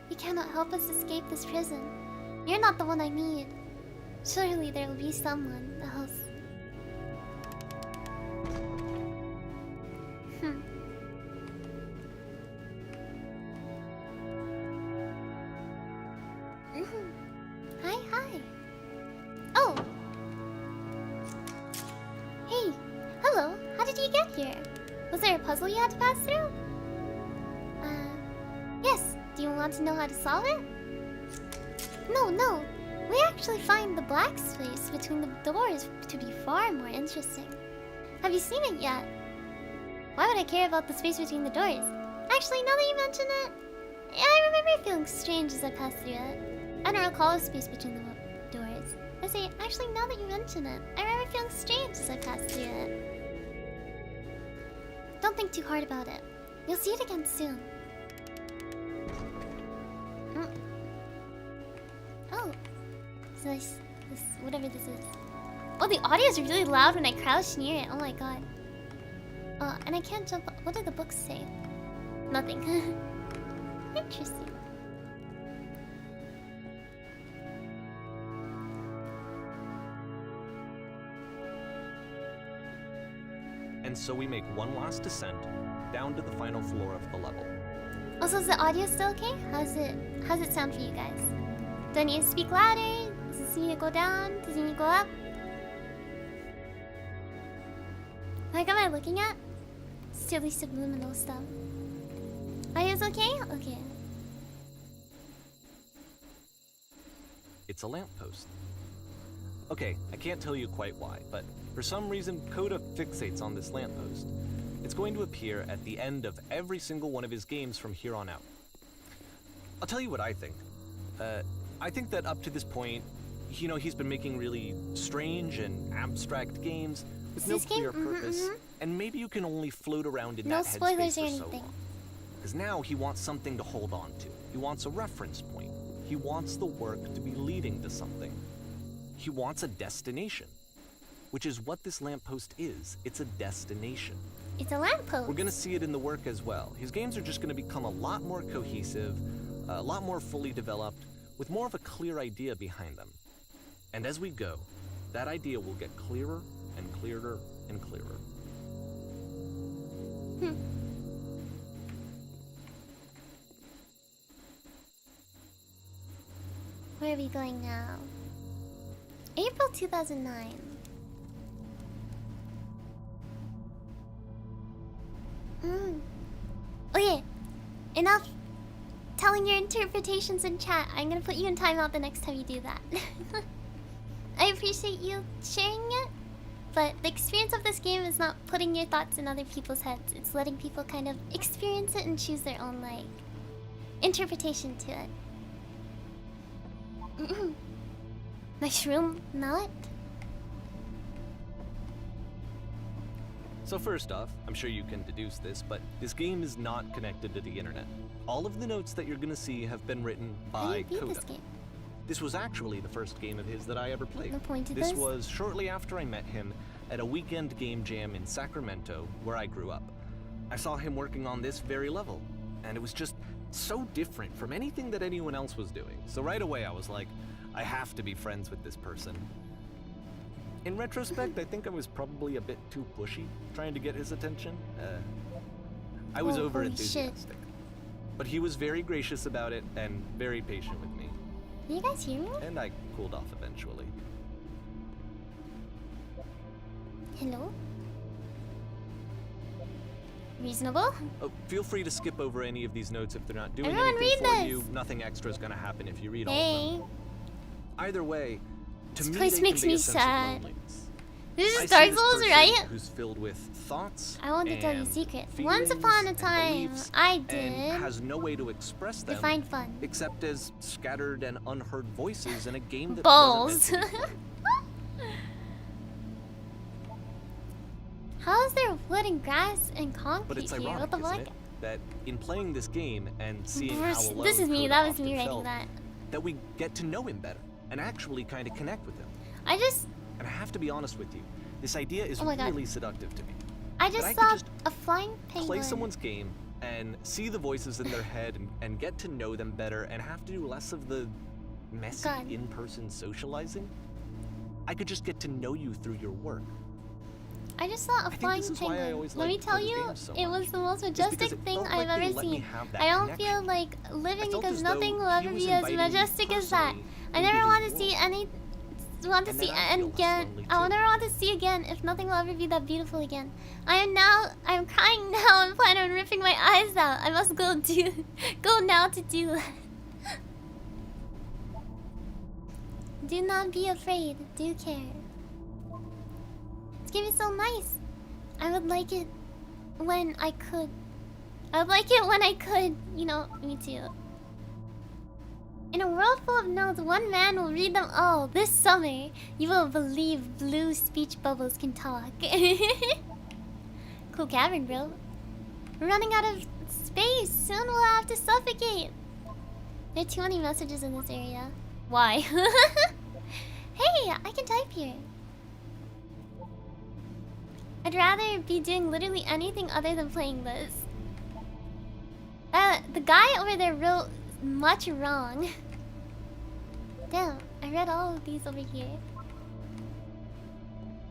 You cannot help us escape this prison. You're not the one I need. Surely there will be someone else. Hi. Oh. Hey. Hello. How did you get here? Was there a puzzle you had to pass through? Yes. Do you want to know how to solve it? No. We actually find the black space between the doors to be far more interesting. Have you seen it yet? Why would I care about the space between the doors? Actually, now that you mention it, I remember feeling strange as I passed through it. I don't recall a space between the doors. I say, actually, now that you mention it, I remember feeling strange as I passed through it. Don't think too hard about it. You'll see it again soon. Oh. So this whatever this is. Oh, the audio is really loud when I crouch near it. Oh my god. And I can't jump. What do the books say? Nothing. Interesting. And so we make one last descent down to the final floor of the level. Also, is the audio still okay? How's it sound for you guys? Do I need to speak louder? Does this need to go down? Does it need to go up? Like, am I looking at? Silly subliminal stuff. Audio's okay? Okay. It's a lamppost. Okay, I can't tell you quite why, but for some reason Coda fixates on this lamppost. It's going to appear at the end of every single one of his games from here on out. I'll tell you what I think. I think that up to this point, you know, he's been making really strange and abstract games with no clear purpose, and maybe you can only float around in that headspace for so long. Because now he wants something to hold on to. He wants a reference point. He wants the work to be leading to something. He wants a destination, which is what this lamppost is. It's a destination. It's a lamppost. We're gonna see it in the work as well. His games are just gonna become a lot more cohesive, a lot more fully developed, with more of a clear idea behind them. And as we go, that idea will get clearer and clearer and clearer. Where are we going now? April 2009. Okay, enough telling your interpretations in chat. I'm gonna put you in timeout the next time you do that. I appreciate you sharing it, but the experience of this game is not putting your thoughts in other people's heads. It's letting people kind of experience it and choose their own, like, interpretation to it. Mushroom nut? So first off, I'm sure you can deduce this, but this game is not connected to the internet. All of the notes that you're gonna see have been written by Coda. This was actually the first game of his that I ever played. No point to this was shortly after I met him at a weekend game jam in Sacramento, where I grew up. I saw him working on this very level, and it was just so different from anything that anyone else was doing. So right away I was like, I have to be friends with this person. In retrospect, I think I was probably a bit too pushy, trying to get his attention. I was over-enthusiastic. But he was very gracious about it and very patient with me. Can you guys hear me? And I cooled off eventually. Hello? Reasonable? Oh, feel free to skip over any of these notes if they're not doing Everyone anything read for this. you. Nothing extra is going to happen if you read all of them. Either way, to This me, place they makes convey me a sense of sad. loneliness. This I is see Dark this Souls, person right? Who's filled with thoughts. I want to tell you a and secret. feelings Once upon a and time, beliefs, I and did has no way to express them find fun. except as scattered and unheard voices in a game that Balls. wasn't meant to be played. How is there wood and grass and But concrete it's here? ironic, What the isn't fuck? it, that in playing this game and seeing how alone This is me. Coda That was often me writing felt, that. that we get to know him better and actually kind of connect with him. I just And I have to be honest with you, this idea is Oh my God. really seductive to me. I But just I could saw just a flying penguin. Play someone's game and see the voices in their head and get to know them better and have to do less of the messy God. in-person socializing. I could just get to know you through your work. I just saw a think flying this is why I penguin. always Let me liked tell Coda's you, games so it was much. the most Just majestic because it thing felt I've like they ever let me seen. have that I don't connection. feel like living I felt because as though nothing will he ever was be as inviting me majestic as that. personally I into never his want to world. see any. Want to And see then I feel less again. lonely I will too. never want to see again if nothing will ever be that beautiful again. I'm crying now and plan on ripping my eyes out. I must go now to do that. Do not be afraid. Do care. This game is so nice. I would like it when I could. I would like it when I could. You know, me too. In a world full of notes, one man will read them all. This summer, you will believe blue speech bubbles can talk. Cool cavern, bro. We're running out of space. Soon we'll have to suffocate. There are too many messages in this area. Why? Hey, I can type here. I'd rather be doing literally anything other than playing this. The guy over there wrote much wrong. Damn, I read all of these over here.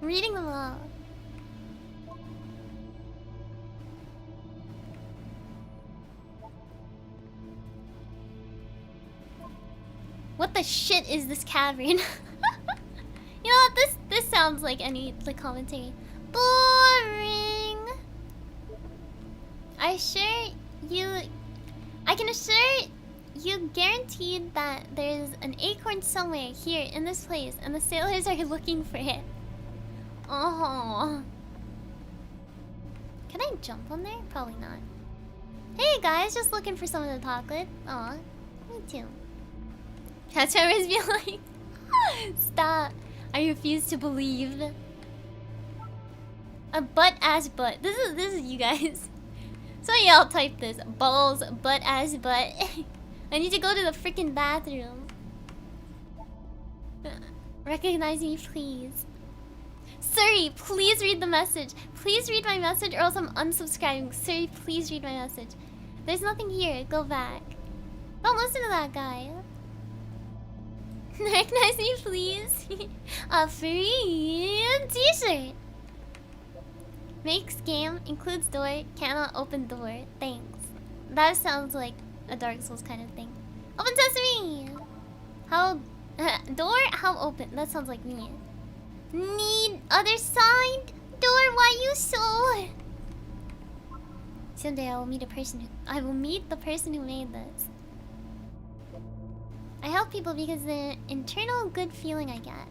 I'm reading them all. What the shit is this cavern? You know what? This sounds like any commentary. Boring. I can assure you guaranteed that there's an acorn somewhere here in this place, and the sailors are looking for it. Oh. Can I jump on there? Probably not. Hey guys, just looking for someone to talk with. Aw, me too. That's what I was being like. Stop. I refuse to believe. A butt-ass butt. This is you guys. So y'all type this. Balls, butt-ass butt. I need to go to the freaking bathroom. Recognize me, please. Suri, please read the message. Please read my message or else I'm unsubscribing. Suri, please read my message. There's nothing here. Go back. Don't listen to that guy. Recognize me, please. A free t-shirt. Makes game, includes door, cannot open door. Thanks. That sounds like a Dark Souls kind of thing. Open sesame! How... door? How open? That sounds like me. Need other side? Door, why you so... Someday I will meet the person who made this. I help people because the internal good feeling I get.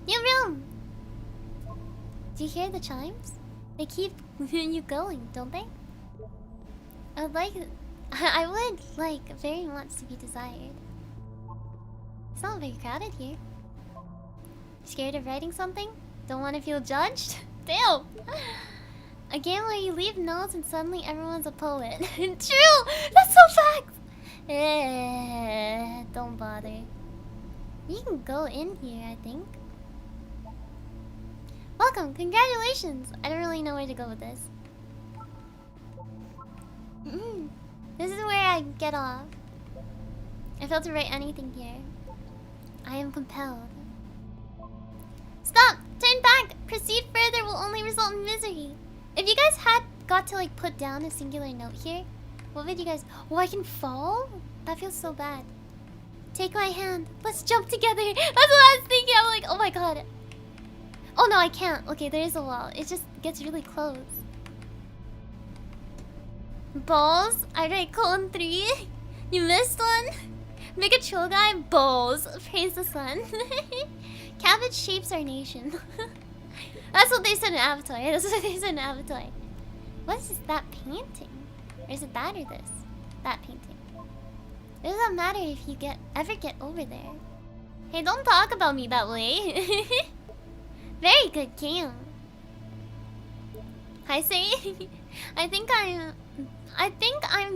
New room! Do you hear the chimes? They keep you going, don't they? I would like very much to be desired. It's not very crowded here. Scared of writing something? Don't want to feel judged? Damn! A game where you leave notes and suddenly everyone's a poet. True! That's so fact! Don't bother. You can go in here, I think. Welcome, congratulations! I don't really know where to go with this. This is where I get off. I failed to write anything here. I am compelled. Stop! Turn back! Proceed further will only result in misery. If you guys had got to like put down a singular note here, what would you guys... Oh, I can fall? That feels so bad. Take my hand. Let's jump together. That's what I was thinking. I'm like, oh my god. Oh no, I can't. Okay, there is a wall. It just gets really close. Balls. Alright, colon 3. You missed one. Make a troll guy. Balls. Praise the sun. Cabbage shapes our nation. That's what they said in Avatar. That's what they said in Avatar. What is that painting? Or is it that or this? That painting. It doesn't matter if you ever get over there. Hey, don't talk about me that way. Very good game. Hi, Suri. I think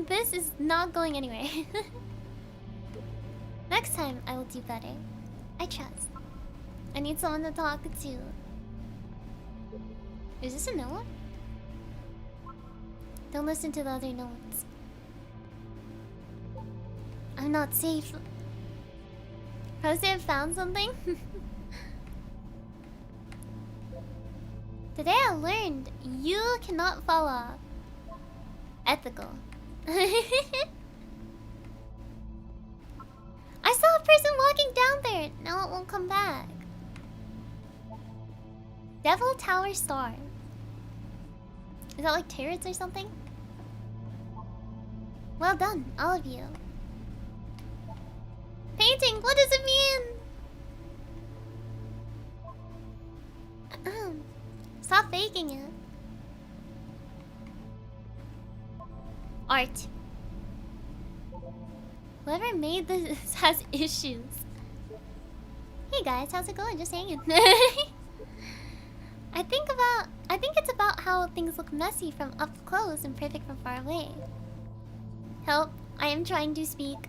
this is not going anywhere. Next time I will do better. I trust. I need someone to talk to. Is this a note? Don't listen to the other notes. I'm not safe. Jose found something? Today I learned you cannot fall off. Ethical. I saw a person walking down there. Now it won't come back. Devil Tower Star. Is that like turrets or something? Well done, all of you. Painting, what does it mean? Stop faking it. Art. Whoever made this has issues. Hey guys, how's it going? Just hanging. I think it's about how things look messy from up close and perfect from far away. Help, I am trying to speak.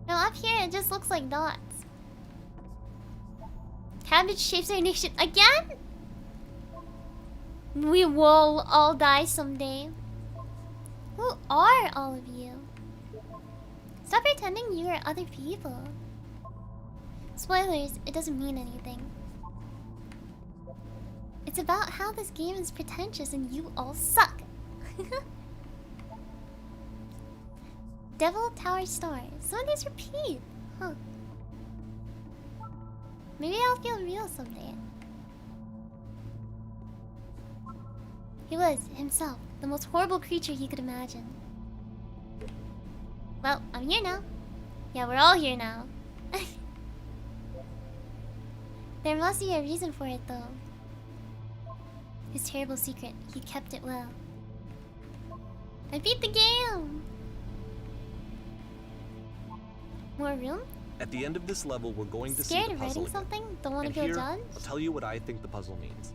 No, up here it just looks like dots. Cabbage shapes our nation again? We will all die someday. Who are all of you? Stop pretending you are other people. Spoilers, it doesn't mean anything. It's about how this game is pretentious and you all suck. Devil Tower Star. Some of these repeat. Huh. Maybe I'll feel real someday. He was, himself, the most horrible creature he could imagine. Well, I'm here now. Yeah, we're all here now. There must be a reason for it, though. His terrible secret, he kept it well. I beat the game! More room? At the end of this level, we're going to see Scared the of puzzle writing again. something? Don't want to feel here, judged? I'll tell you what I think the puzzle means.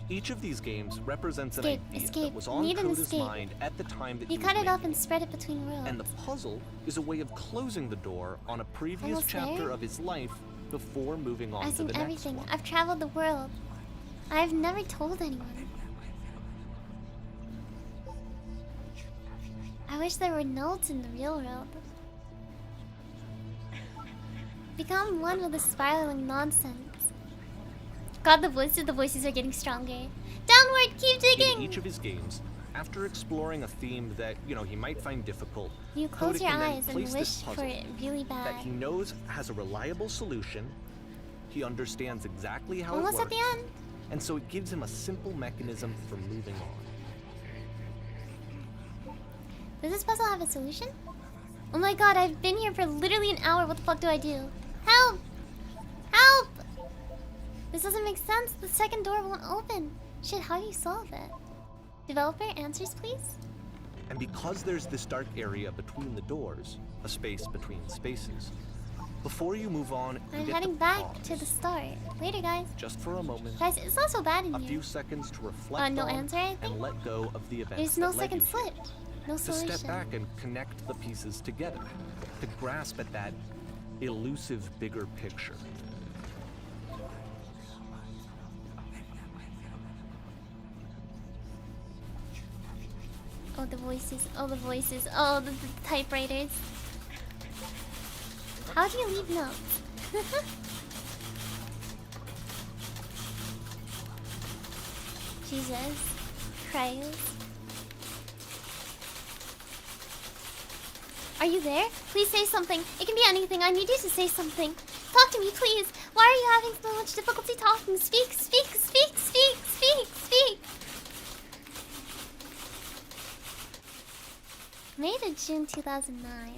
Each of these games represents Escape, an idea escape. that was on Need an Coda's escape. mind at the time that You he cut was it off making and spread it between worlds. And the puzzle is a way of closing the door on a previous Almost chapter there? of his life before moving on I've to the seen next everything. one. I've traveled the world. I've never told anyone. I wish there were notes in the real world. Become one with the spiraling nonsense. God, the voices are getting stronger. Downward, keep digging! In each of his games, after exploring a theme that, he might find difficult, you close Koda your can then eyes and place wish this for puzzle it really bad. that he knows has a reliable solution, he understands exactly how Almost it works, at the end. and so it gives him a simple mechanism for moving on. Does this puzzle have a solution? Oh my god, I've been here for literally an hour. What the fuck do I do? Help! Help! This doesn't make sense. The second door won't open. Shit, how do you solve it? Developer, answers please? And because there's this dark area between the doors, a space between spaces, before you move on, you I'm get heading to back pause, to the start. Later, guys. just for a moment, Guys, it's not so bad in a here. few seconds to reflect No on answer, I think? and let go of the events There's no that led second you here. slip. No To solution. step back and connect the pieces together, to grasp at that elusive bigger picture. Oh, the voices. Oh, the voices. Oh, the typewriters. How do you leave notes? Jesus Christ. Are you there? Please say something. It can be anything. I need you to say something. Talk to me, please. Why are you having so much difficulty talking? Speak, speak, speak, speak, speak, speak. May to June 2009.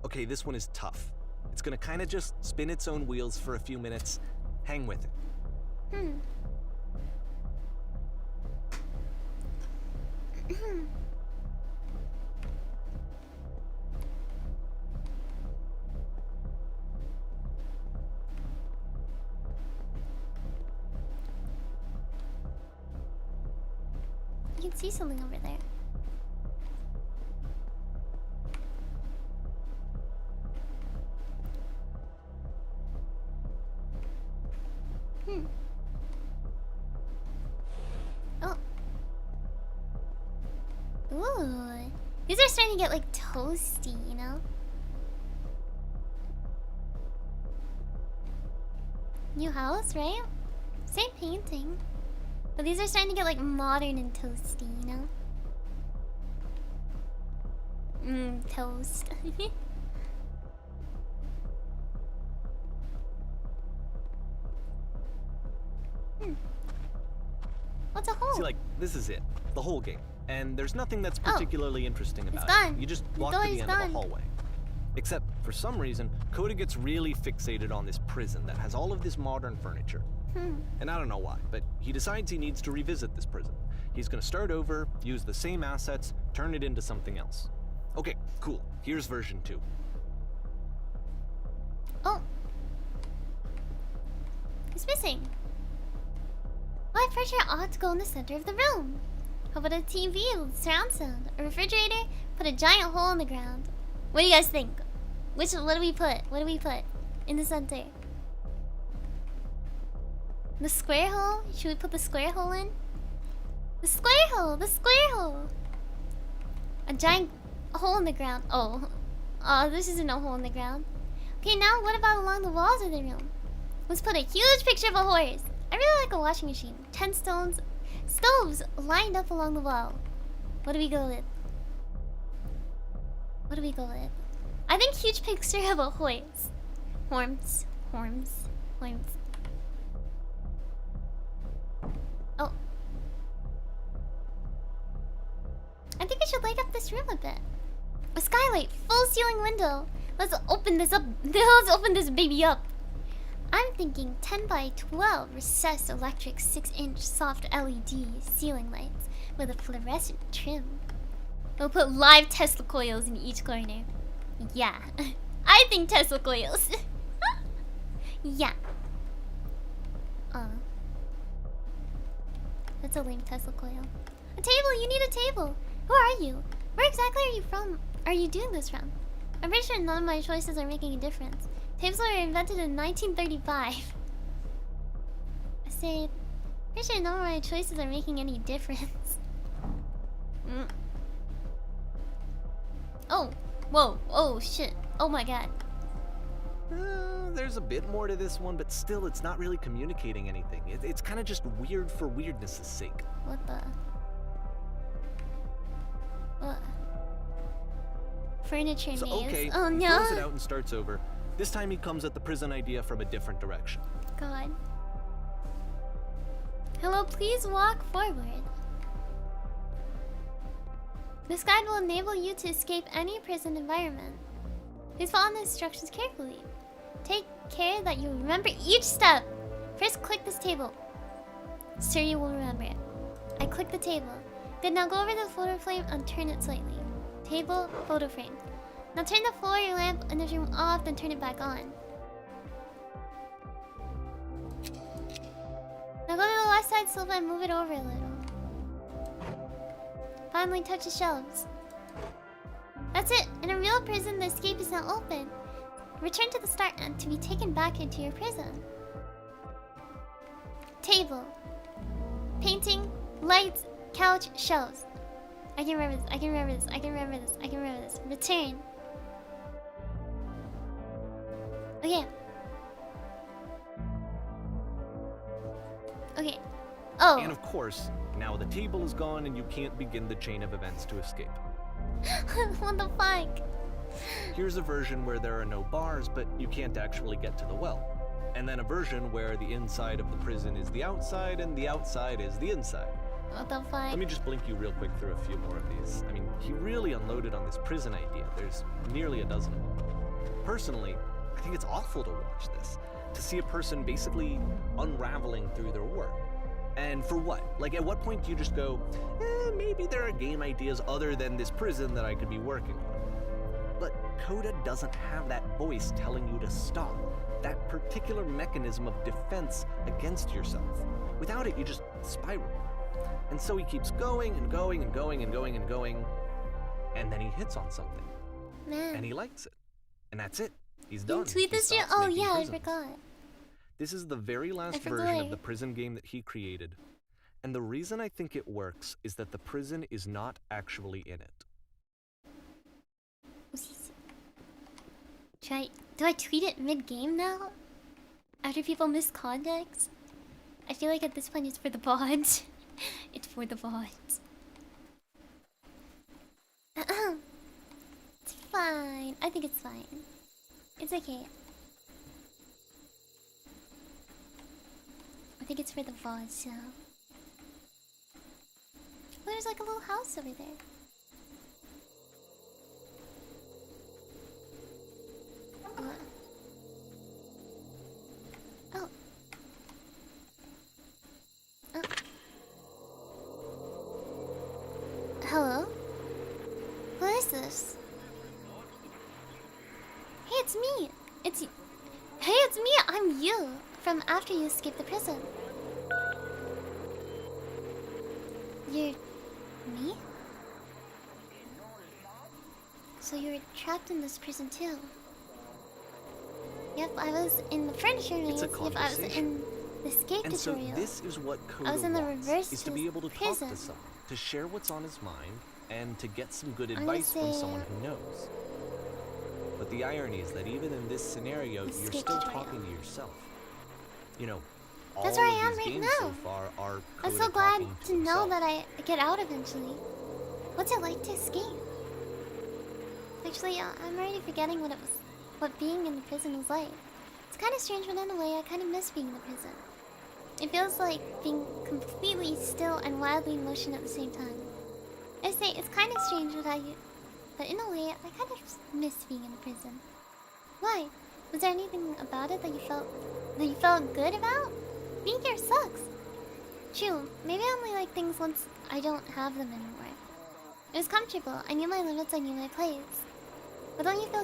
Okay, this one is tough. It's gonna kind of just spin its own wheels for a few minutes. Hang with it. You can see something over there. Oh. Ooh. These are starting to get like toasty, you know? New house, right? Same painting. But these are starting to get like modern and toasty, you know? Toast. What's a hole? See, like, this is it. The whole game. And there's nothing that's particularly interesting about gone. it. You just The walk door to the is end of gone. the hallway. Except, for some reason, Koda gets really fixated on this prison that has all of this modern furniture. And I don't know why, but he decides he needs to revisit this prison. He's gonna start over, use the same assets, turn it into something else. Okay, cool. Here's version 2. Oh. It's missing. My furniture ought to go in the center of the room. How about a TV with surround sound? A refrigerator? Put a giant hole in the ground. What do you guys think? What do we put? What do we put in the center? The square hole? Should we put the square hole in? The square hole! The square hole! A giant hole in the ground. Oh. Oh, this isn't a hole in the ground. Okay, now what about along the walls of the room? Let's put a huge picture of a horse. I really like a washing machine. 10 stoves lined up along the wall. What do we go with? What do we go with? I think huge picture of a horse. Horns. Oh. I think I should light up this room a bit. A skylight, full ceiling window. Let's open this up. Let's open this baby up. I'm thinking 10 by 12 recessed electric 6-inch soft LED ceiling lights with a fluorescent trim. We'll put live Tesla coils in each corner. Yeah. I think Tesla coils. Yeah. That's a lame Tesla coil. A table! You need a table! Who are you? Where exactly are you from? Are you doing this from? I'm pretty sure none of my choices are making a difference. Tables were invented in 1935. I said, pretty sure none of my choices are making any difference. Whoa, oh shit. Oh my god. There's a bit more to this one, but still, it's not really communicating anything. It's kind of just weird for weirdness' sake. What the? What? Furniture So, maze. okay, Oh he no. throws it out and starts over. This time he comes at the prison idea from a different direction. God. Hello, please walk forward. This guide will enable you to escape any prison environment. Please follow the instructions carefully. Take care that you remember each step. First, click this table. Suri will remember it. I click the table. Good, now go over the photo frame and turn it slightly. Table, photo frame. Now turn the floor lamp in this room off, then turn it back on. Now go to the left side sofa and move it over a little. Finally, touch the shelves. That's it! In a real prison, the escape is now open. Return to the start and to be taken back into your prison. Table. Painting, lights, couch, shelves. I can remember this, I can remember this, I can remember this, I can remember this. Return. Okay. Okay. Oh. And of course, now the table is gone and you can't begin the chain of events to escape. What the fuck? Here's a version where there are no bars, but you can't actually get to the well. And then a version where the inside of the prison is the outside and the outside is the inside. What the fuck? Let me just blink you real quick through a few more of these. I mean, he really unloaded on this prison idea. There's nearly a dozen of them. Personally, I think it's awful to watch this. To see a person basically unraveling through their work. And for what? Like, at what point do you just go, maybe there are game ideas other than this prison that I could be working on? But Coda doesn't have that voice telling you to stop. That particular mechanism of defense against yourself. Without it, you just spiral. And so he keeps going and going and going and going and going. And then he hits on something. Man. And he likes it. And that's it. He's done. Tweet He this year? stops Oh making yeah, prisons. I forgot. This is the very last version of the prison game that he created. And the reason I think it works is that the prison is not actually in it. Do I tweet it mid-game now? After people miss context? I feel like at this point it's for the VODs. It's for the VODs. It's fine. I think it's fine. It's okay. I think it's for the VODs, so... Oh, there's like a little house over there. Oh. Oh. Hello? Who is this? Hey, it's me! Hey, it's me! I'm you! From after you escaped the prison. You're... me? So you were trapped in this prison too? Yep, I was in the furniture maze. Yep, I was in the escape and tutorial. so this is what Coda I was in the wants, reverse is to be able to prison. talk to someone, to share what's on his mind, and to get some good advice from someone who knows. But the irony is that even in this scenario, you're still talking to yourself. You know, all That's where I of am these right games now. so far are Coda I'm so glad talking to know himself. that I get out eventually. What's it like to escape? Actually, I'm already forgetting what being in the prison was like. It's kind of strange, but in a way, I kind of miss being in the prison. It feels like being completely still and wildly in motion at the same time. I say it's kind of strange, but in a way, I kind of miss being in the prison. Why? Was there anything about it that you felt good about? Being here sucks. True, maybe I only like things once I don't have them anymore. It was comfortable. I knew my limits. I knew my place. But don't you feel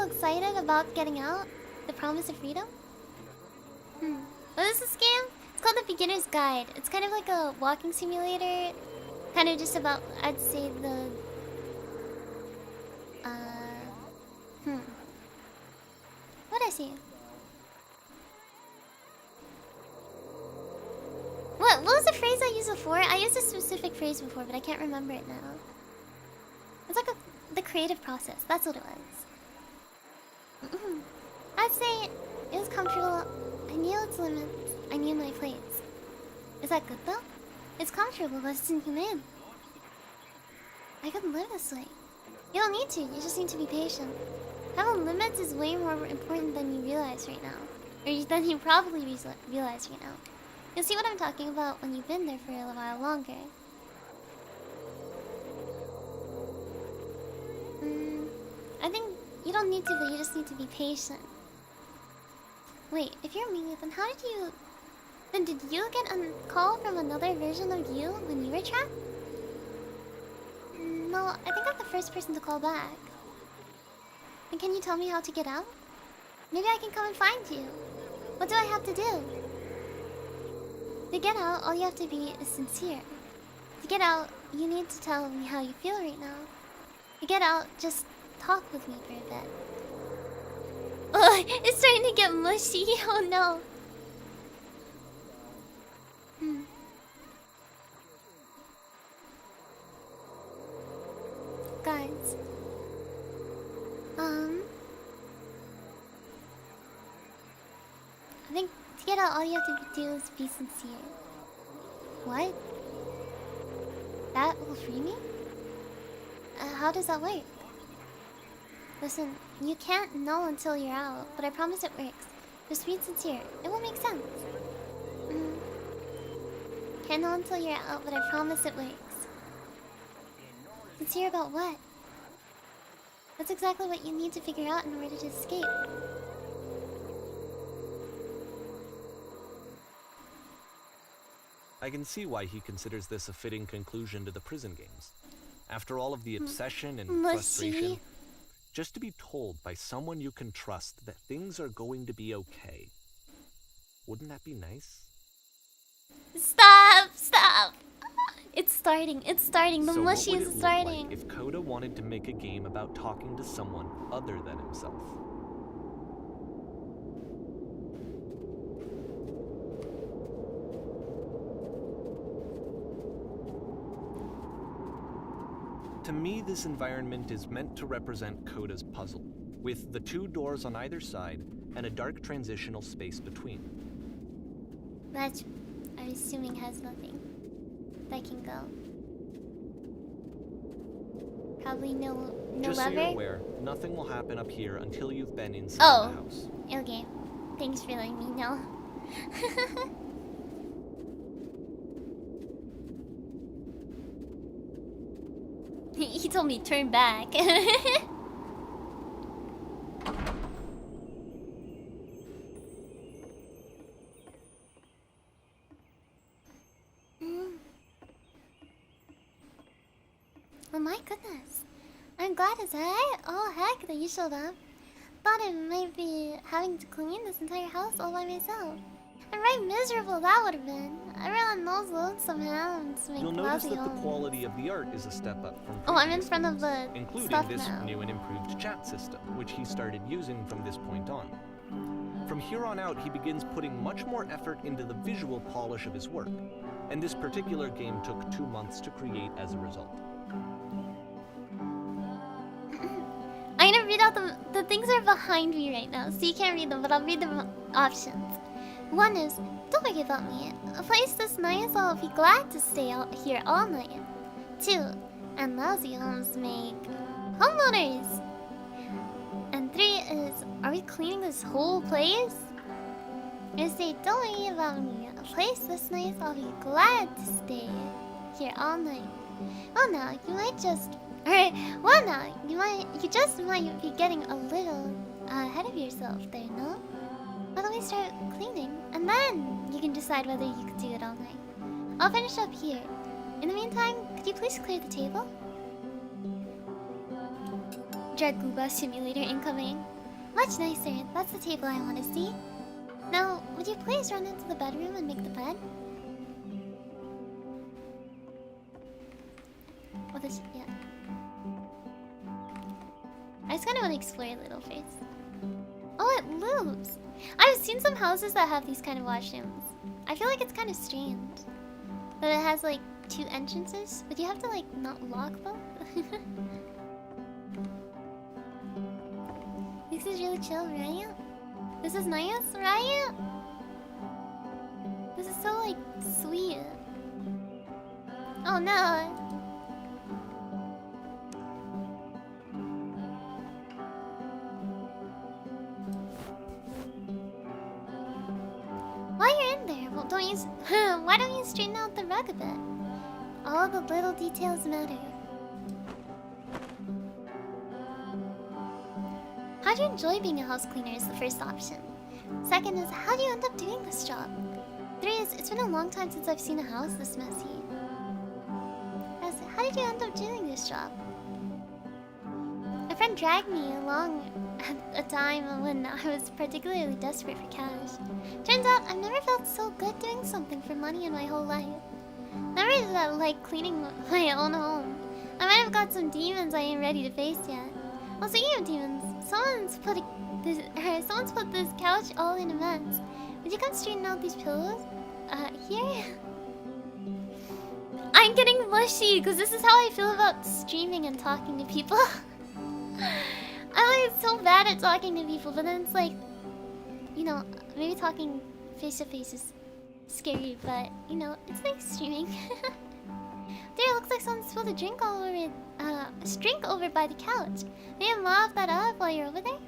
excited about getting out? The promise of freedom? What is this game? It's called The Beginner's Guide. It's kind of like a walking simulator. Kind of just about, I'd say, the... What'd I say? What was the phrase I used before? I used a specific phrase before, but I can't remember it now. It's like the creative process. That's what it was. I'd say it was comfortable. I knew its limits. I knew my place. Is that good though? It's comfortable, but it's inhumane. I couldn't live this way. You don't need to. You just need to be patient. Having limits is way more important than you realize right now. Or than you probably realize right now. You'll see what I'm talking about when you've been there for a while longer. I think you don't need to, but you just need to be patient. Wait, if you're me, then how did you... Then did you get a call from another version of you when you were trapped? No, I think I'm the first person to call back. And can you tell me how to get out? Maybe I can come and find you. What do I have to do? To get out, all you have to be is sincere. To get out, you need to tell me how you feel right now. To get out, just talk with me for a bit. Oh, it's starting to get mushy. Oh no. Guys. I think to get out, all you have to do is be sincere. What? That will free me? How does that work? Listen, you can't know until you're out, but I promise it works. Just be sincere. It will make sense. Can't know until you're out, but I promise it works. Sincere about what? That's exactly what you need to figure out in order to escape. I can see why he considers this a fitting conclusion to the prison games. After all of the obsession and frustration, just to be told by someone you can trust that things are going to be okay. Wouldn't that be nice? Stop! Stop! It's starting. It's starting. The So mushy what would is it starting. look like if Coda wanted to make a game about talking to someone other than himself? To me, this environment is meant to represent Coda's puzzle, with the two doors on either side and a dark transitional space between. That, I'm assuming, has nothing that can go. Probably no Just so lever. you're aware, nothing will happen up here until you've been inside the house. Okay. Thanks for letting me know. He told me turn back. Oh my goodness. I'm glad it's alright. Oh heck that you showed up. Thought I might be having to clean this entire house all by myself. I'm right miserable that would have been. Everyone knows lonesome hands make You'll notice lousy that the homes. quality of the art is a step up from Oh, I'm in previous front of games, the including stuff this now. new and improved chat system, which he started using from this point on. From here on out, he begins putting much more effort into the visual polish of his work, and this particular game took 2 months to create as a result. I'm gonna read out the things are behind me right now, so you can't read them, but I'll read the options. One is, don't worry about me. A place this nice, I'll be glad to stay out here all night. 2, and lousy homes make homeowners. And 3 is, are we cleaning this whole place? And say, don't worry about me. A place this nice, I'll be glad to stay here all night. Well now, you might just... Alright, well now, you just might be getting a little ahead of yourself there, no? Why don't we start cleaning? And then you can decide whether you could do it all night. I'll finish up here. In the meantime, could you please clear the table? Dragoober simulator incoming. Much nicer. That's the table I want to see. Now, would you please run into the bedroom and make the bed? What is it? Yeah. I just kind of want to explore a little first. Oh, it loops! I've seen some houses that have these kind of washrooms. I feel like it's kind of strange that it has like 2 entrances, but you have to like not lock both. This is really chill, right? This is nice, right? This is so, like, sweet. Oh no! While you're in there, well, don't you... why don't you straighten out the rug a bit? All the little details matter. How do you enjoy being a house cleaner is the first option. Second is, how do you end up doing this job? 3 is, it's been a long time since I've seen a house this messy. As, how did you end up doing this job? A friend dragged me along at a time when I was particularly desperate for cash. Turns out, I've never felt so good doing something for money in my whole life. Never is that like cleaning my own home. I might have got some demons I ain't ready to face yet. Well, speaking of demons, someone's put this couch all in a mess. Would you come straighten out these pillows? Here? I'm getting mushy because this is how I feel about streaming and talking to people. I'm like so bad at talking to people, but then it's like, you know, maybe talking face to face is scary, but you know, it's like streaming. Dude, it looks like someone spilled a drink all over it. A drink over by the couch. Maybe mop that up while you're over there.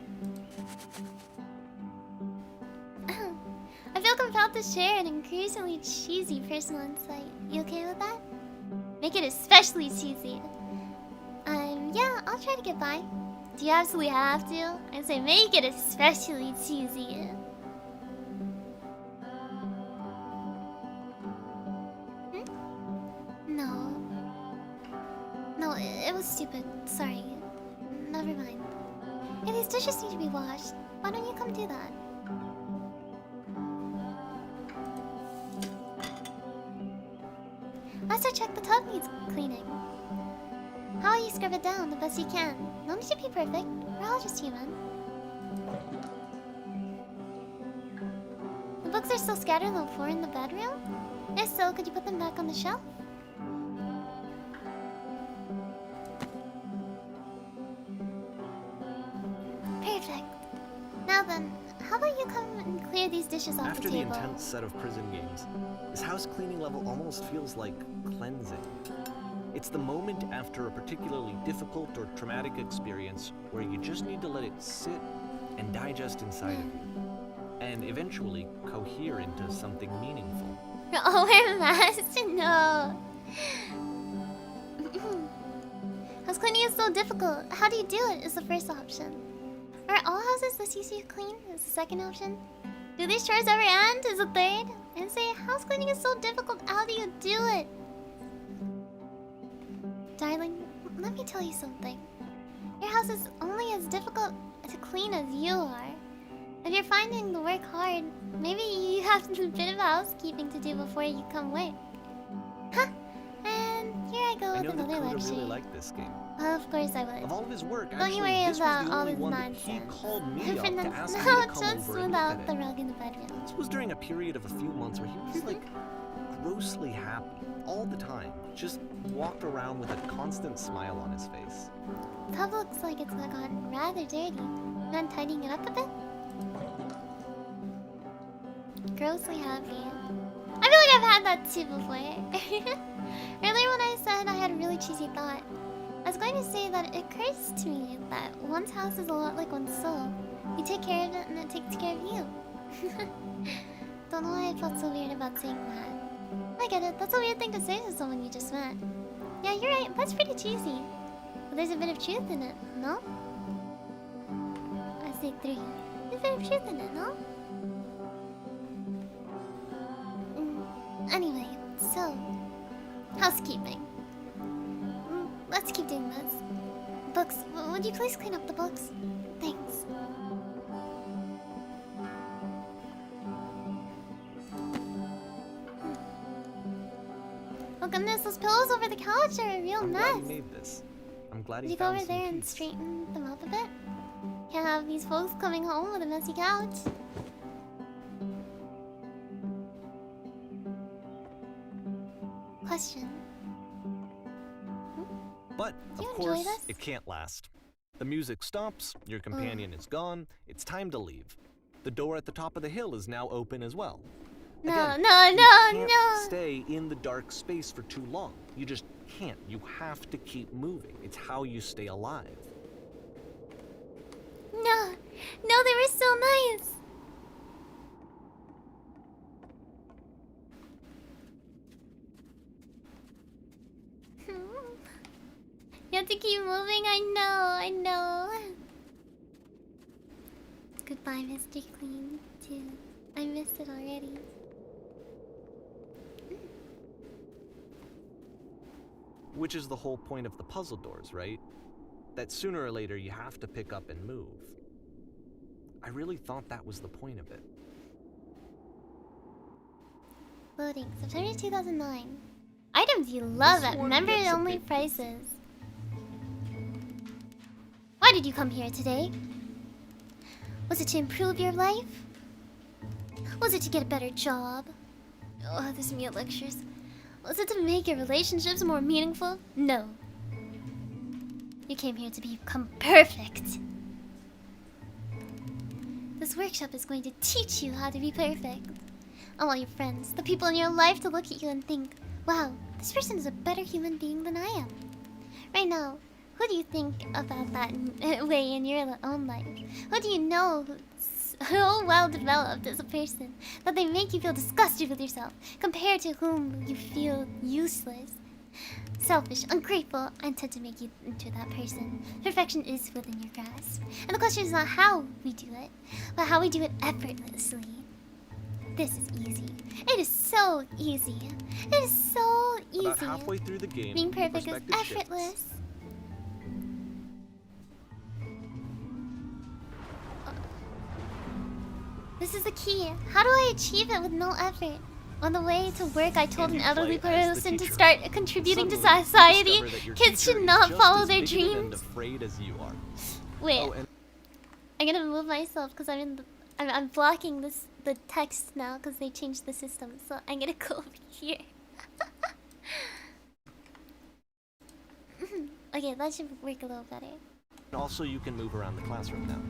I feel compelled to share an increasingly cheesy personal insight. You okay with that? Make it especially cheesy. Yeah, I'll try to get by. Do you absolutely have to? I say make it especially cheesy. No. No, it was stupid. Sorry. Never mind. Hey, these dishes need to be washed. Why don't you come do that? Last I checked, the tub needs cleaning. How will you scrub it down the best you can? No need to be perfect. We're all just human. The books are still scattered on the floor in the bedroom? If so, could you put them back on the shelf? Perfect. Now then, how about you come and clear these dishes off After the table? the intense set of prison games, this house cleaning level almost feels like cleansing. It's the moment after a particularly difficult or traumatic experience where you just need to let it sit and digest inside of you, and eventually cohere into something meaningful. Oh, we're masks? No. House cleaning is so difficult. How do you do it is the first option. Are all houses this easy to clean is the second option. Do these chores ever end is the third. And say, house cleaning is so difficult. How do you do it? Darling, let me tell you something. Your house is only as difficult to clean as you are. If you're finding the work hard, maybe you have a bit of housekeeping to do before you come work. Huh? And here I go with another lecture. Really liked this game. Of course I would. Of all of his work, Don't you worry this was about the all only this one that he nonsense. called me up to ask me No, to come just over and look without at the it. rug in the bedroom. This was during a period of a few months where he was like grossly happy all the time. Just walked around with a constant smile on his face. The tub looks like it's gotten rather dirty. Not tidying it up a bit? Grossly happy. I feel like I've had that too before. Earlier when I said I had a really cheesy thought, I was going to say that it occurs to me that one's house is a lot like one's soul. You take care of it and it takes care of you. Don't know why I felt so weird about saying that. I get it, that's a weird thing to say to someone you just met. Yeah, you're right, that's pretty cheesy. But there's a bit of truth in it, no? I say 3. There's a bit of truth in it, no? Anyway, so... housekeeping. Let's keep doing this. Books, would you please clean up the books? Thanks. Oh goodness, those pillows over the couch are a real mess. I'm glad he made this. I'm glad he Did you go found over some there and peace. straighten them up a bit? Can't have these folks coming home with a messy couch. Question. But, Do you of enjoy course, this? it can't last. The music stops, your companion is gone, it's time to leave. The door at the top of the hill is now open as well. No, Again, no, you no, can't no. stay in the dark space for too long. You just can't. You have to keep moving. It's how you stay alive. No, no, they were so nice. You have to keep moving, I know. Goodbye, Mr. Clean, too. I missed it already. Which is the whole point of the puzzle doors, right? That sooner or later you have to pick up and move. I really thought that was the point of it. Loading, September 2009. Items you love at member-only prices. Why did you come here today? Was it to improve your life? Was it to get a better job? Oh, these meal lectures. Was it to make your relationships more meaningful? No. You came here to become perfect. This workshop is going to teach you how to be perfect. I want your friends, the people in your life, to look at you and think, wow, this person is a better human being than I am. Right now, who do you think about that way in your own life? Who do you know who's so well developed as a person that they make you feel disgusted with yourself, compared to whom you feel useless? Selfish, ungrateful, and tend to make you into that person. Perfection is within your grasp. And the question is not how we do it, but how we do it effortlessly. This is easy. It is so easy. It is so easy. About halfway through the game, being perfect is perspective shifts. effortless. This is the key. How do I achieve it with no effort? On the way to work, I told an elderly person to start contributing to society. Kids should not follow their dreams. Afraid as you are. Wait, Oh, and I'm gonna move myself because I'm blocking the text now because they changed the system. So I'm gonna go over here. Okay, that should work a little better. also, you can move around the classroom now.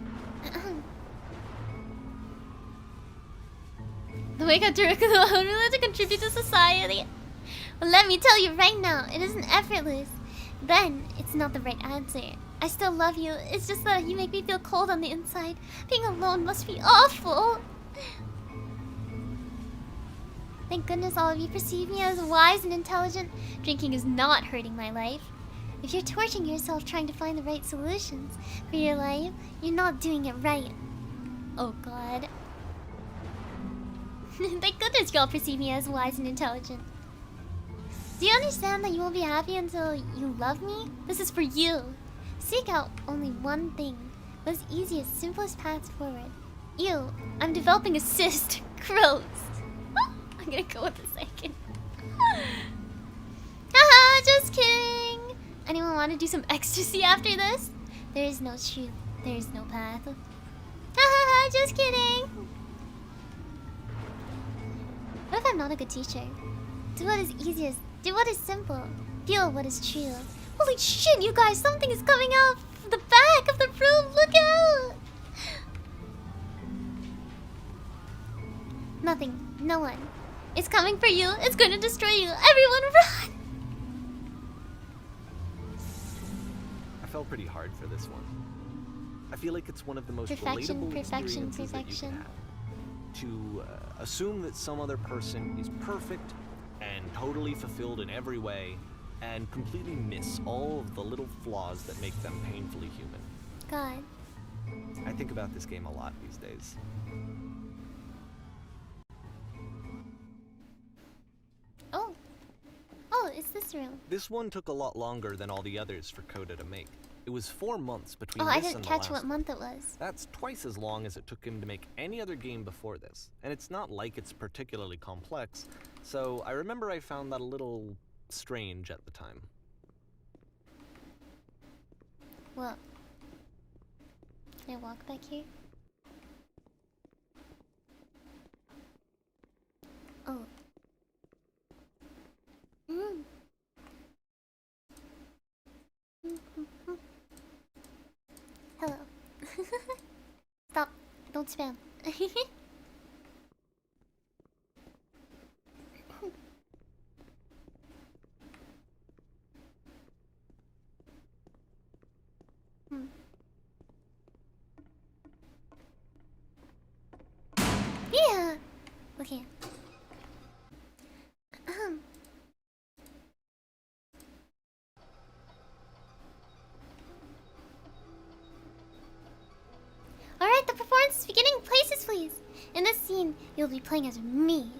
The way I to contribute to society. Well, let me tell you right now, it isn't effortless. Then it's not the right answer. I still love you. It's just that you make me feel cold on the inside. Being alone must be awful. Thank goodness all of you perceive me as wise and intelligent. Drinking is not hurting my life. If you're torturing yourself trying to find the right solutions for your life, you're not doing it right. Oh God. Thank goodness y'all perceive me as wise and intelligent. Do you understand that you won't be happy until you love me? This is for you. Seek out only one thing. What's easiest, simplest path forward. Ew, I'm developing a cyst. Gross. I'm gonna go with the second. Haha, just kidding. Anyone want to do some ecstasy after this? There is no truth. There is no path. Haha, just kidding. What if I'm not a good teacher? Do what is easiest. Do what is simple. Feel what is true. Holy shit, you guys! Something is coming out the back of the room. Look out! Nothing. No one. It's coming for you. It's going to destroy you. Everyone run! I felt pretty hard for this one. I feel like it's one of the most relatable experiences that you can have. To assume that some other person is perfect and totally fulfilled in every way, and completely miss all of the little flaws that make them painfully human. God. I think about this game a lot these days. Oh. Oh, it's this room. This one took a lot longer than all the others for Coda to make. It was 4 months between Oh, this I didn't and catch the last what month it was. That's twice as long as it took him to make any other game before this. And it's not like it's particularly complex, so I remember I found that a little strange at the time. Well, can I walk back here? Oh. Stop. Don't spam. Yeah. Okay. Alright, the performance is beginning. Places, please. In this scene, you'll be playing as me.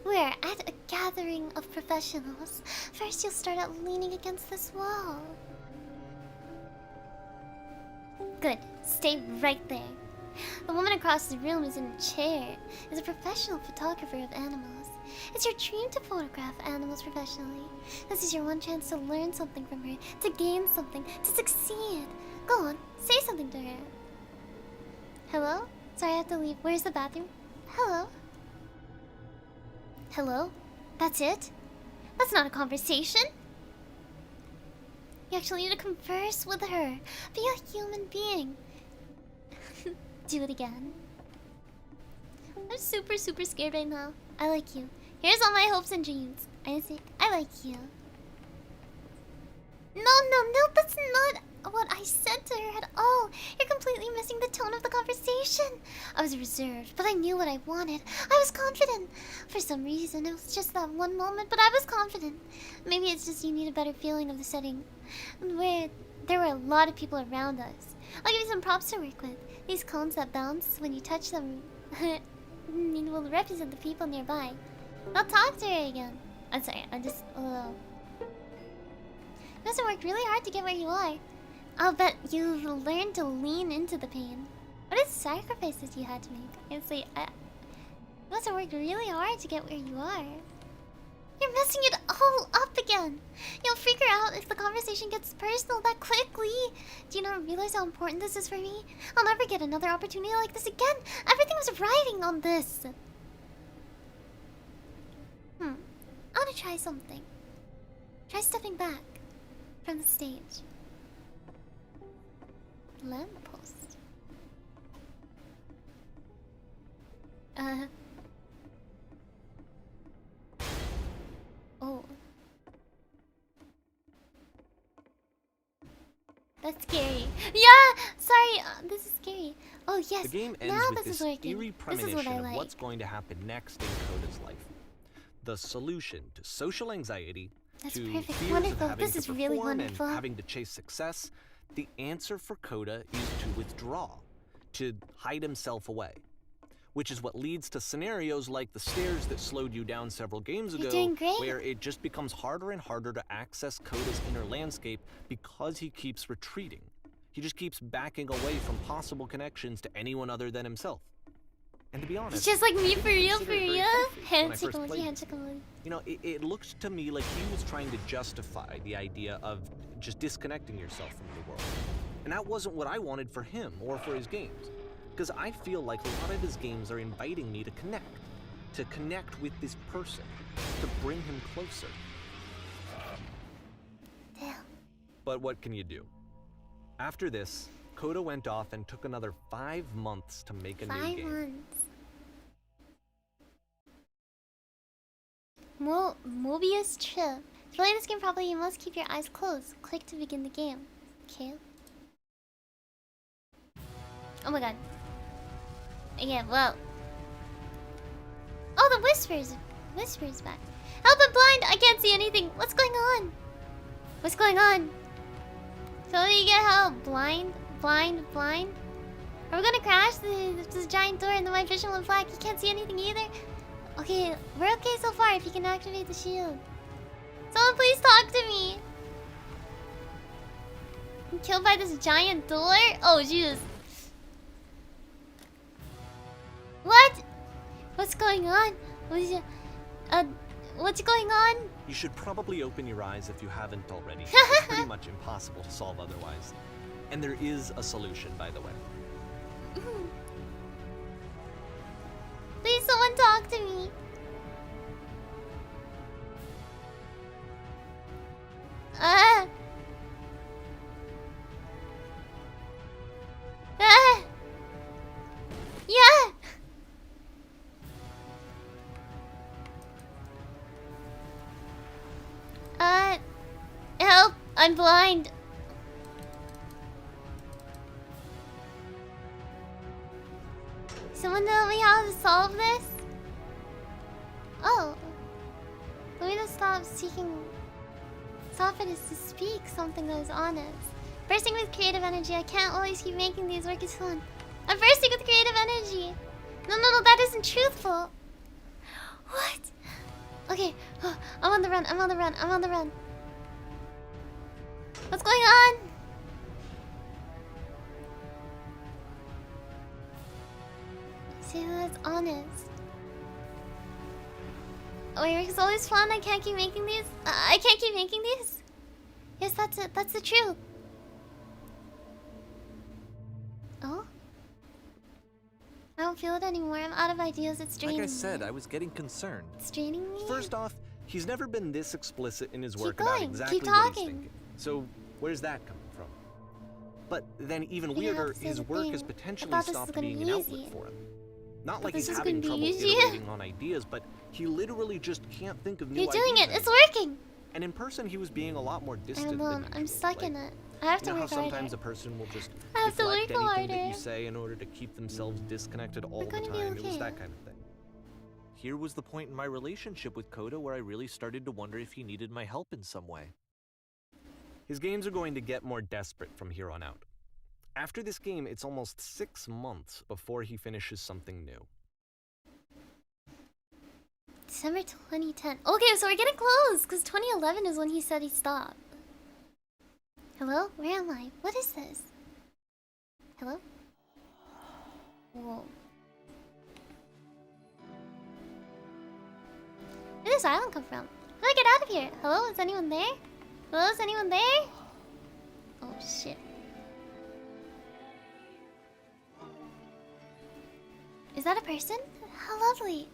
We're at a gathering of professionals. First, you'll start out leaning against this wall. Good. Stay right there. The woman across the room is in a chair. Is a professional photographer of animals. It's your dream to photograph animals professionally. This is your one chance to learn something from her, to gain something, to succeed. Go on, say something to her. Hello? Sorry, I have to leave. Where's the bathroom? Hello? Hello? That's it? That's not a conversation. You actually need to converse with her. Be a human being. Do it again. I'm super scared right now. I like you. Here's all my hopes and dreams. Isaac, I like you. No, that's not what I said to her at all. You're completely missing the tone of the conversation. I was reserved, but I knew what I wanted. I was confident. For some reason, it was just that one moment, but I was confident. Maybe it's just you need a better feeling of the setting, where there were a lot of people around us. I'll give you some props to work with. These cones that bounce when you touch them will represent the people nearby. I'll talk to her again. I'm sorry, I'm just a little... You must have worked really hard to get where you are. I'll bet you've learned to lean into the pain. What are the sacrifices you had to make? Honestly, you must have worked really hard to get where you are. You're messing it all up again. You'll figure out if the conversation gets personal that quickly. Do you not realize how important this is for me? I'll never get another opportunity like this again. Everything was riding on this. I want to try something. Try stepping back from the stage. Lamppost. Oh. That's scary. Yeah! Sorry, this is scary. Oh, yes. The game ends now with this this is working. eerie This is what premonition I of like. what's going to happen next in Coda's life. The solution to social anxiety, That's to perfect. fears Wonderful. of having This to is really perform wonderful. and having to chase success, the answer for Coda is to withdraw, to hide himself away. Which is what leads to scenarios like the stairs that slowed you down several games ago, doing great. where it just becomes harder and harder to access Coda's inner landscape because he keeps retreating. He just keeps backing away from possible connections to anyone other than himself. And to be honest, It's just like me, for real, I for consider it very real. healthy when I Handshake first emoji, played handshake this game. emoji. You know, it looked to me like he was trying to justify the idea of just disconnecting yourself from the world. And that wasn't what I wanted for him or for his games. Because I feel like a lot of his games are inviting me to connect with this person, to bring him closer. Damn. But what can you do? After this, Coda went off and took another 5 months to make a new 5 game. months. Mobius trip. To play this game properly, you must keep your eyes closed. Click to begin the game. Okay. Oh my god. Yeah, well. Oh, the whispers. Whispers back. Help, I'm blind. I can't see anything. What's going on? What's going on? So you get help. Blind. Are we gonna crash this giant door and the white vision went black? You can't see anything either? Okay, we're okay so far if you can activate the shield. Someone please talk to me. I'm killed by this giant door? Oh, Jesus. What? What's going on? What's going on? You should probably open your eyes if you haven't already. It's pretty much impossible to solve otherwise. And there is a solution, by the way. Please, someone talk to me. Ah! I'm blind. Someone tell me how to solve this? Oh. The way to stop seeking... Stop it is to speak something that is honest. Bursting with creative energy. I can't always keep making these work is fun. I'm bursting with creative energy. No, that isn't truthful. What? Okay, I'm on the run. What's going on? See, that's honest. Oh, work is always fun. I can't keep making these. I can't keep making these. Yes, that's it. That's the truth. Oh? I don't feel it anymore. I'm out of ideas. It's draining me. Like I said, I was getting concerned. It's draining me? First off, he's never been this explicit in his work Keep going. about exactly Keep what he's talking. thinking. So, where's that coming from? But then even weirder, his work has potentially stopped being an outlet for him. Not like he's having trouble iterating on ideas, but he literally just can't think of new ideas. You're doing it. It's working. And in person, he was being a lot more distant than usual. I'm stuck in it. I have to work harder. Sometimes a person will just deflect anything that you say in order to keep themselves disconnected all the time. It was that kind of thing. Here was the point in my relationship with Koda where I really started to wonder if he needed my help in some way. His games are going to get more desperate from here on out. After this game, it's almost 6 months before he finishes something new. December 2010. Okay, so we're getting close, because 2011 is when he said he stopped. Hello? Where am I? What is this? Hello? Whoa. Where did this island come from? How do I get out of here? Hello? Is anyone there? Hello? Is anyone there? Oh, shit. Is that a person? How lovely.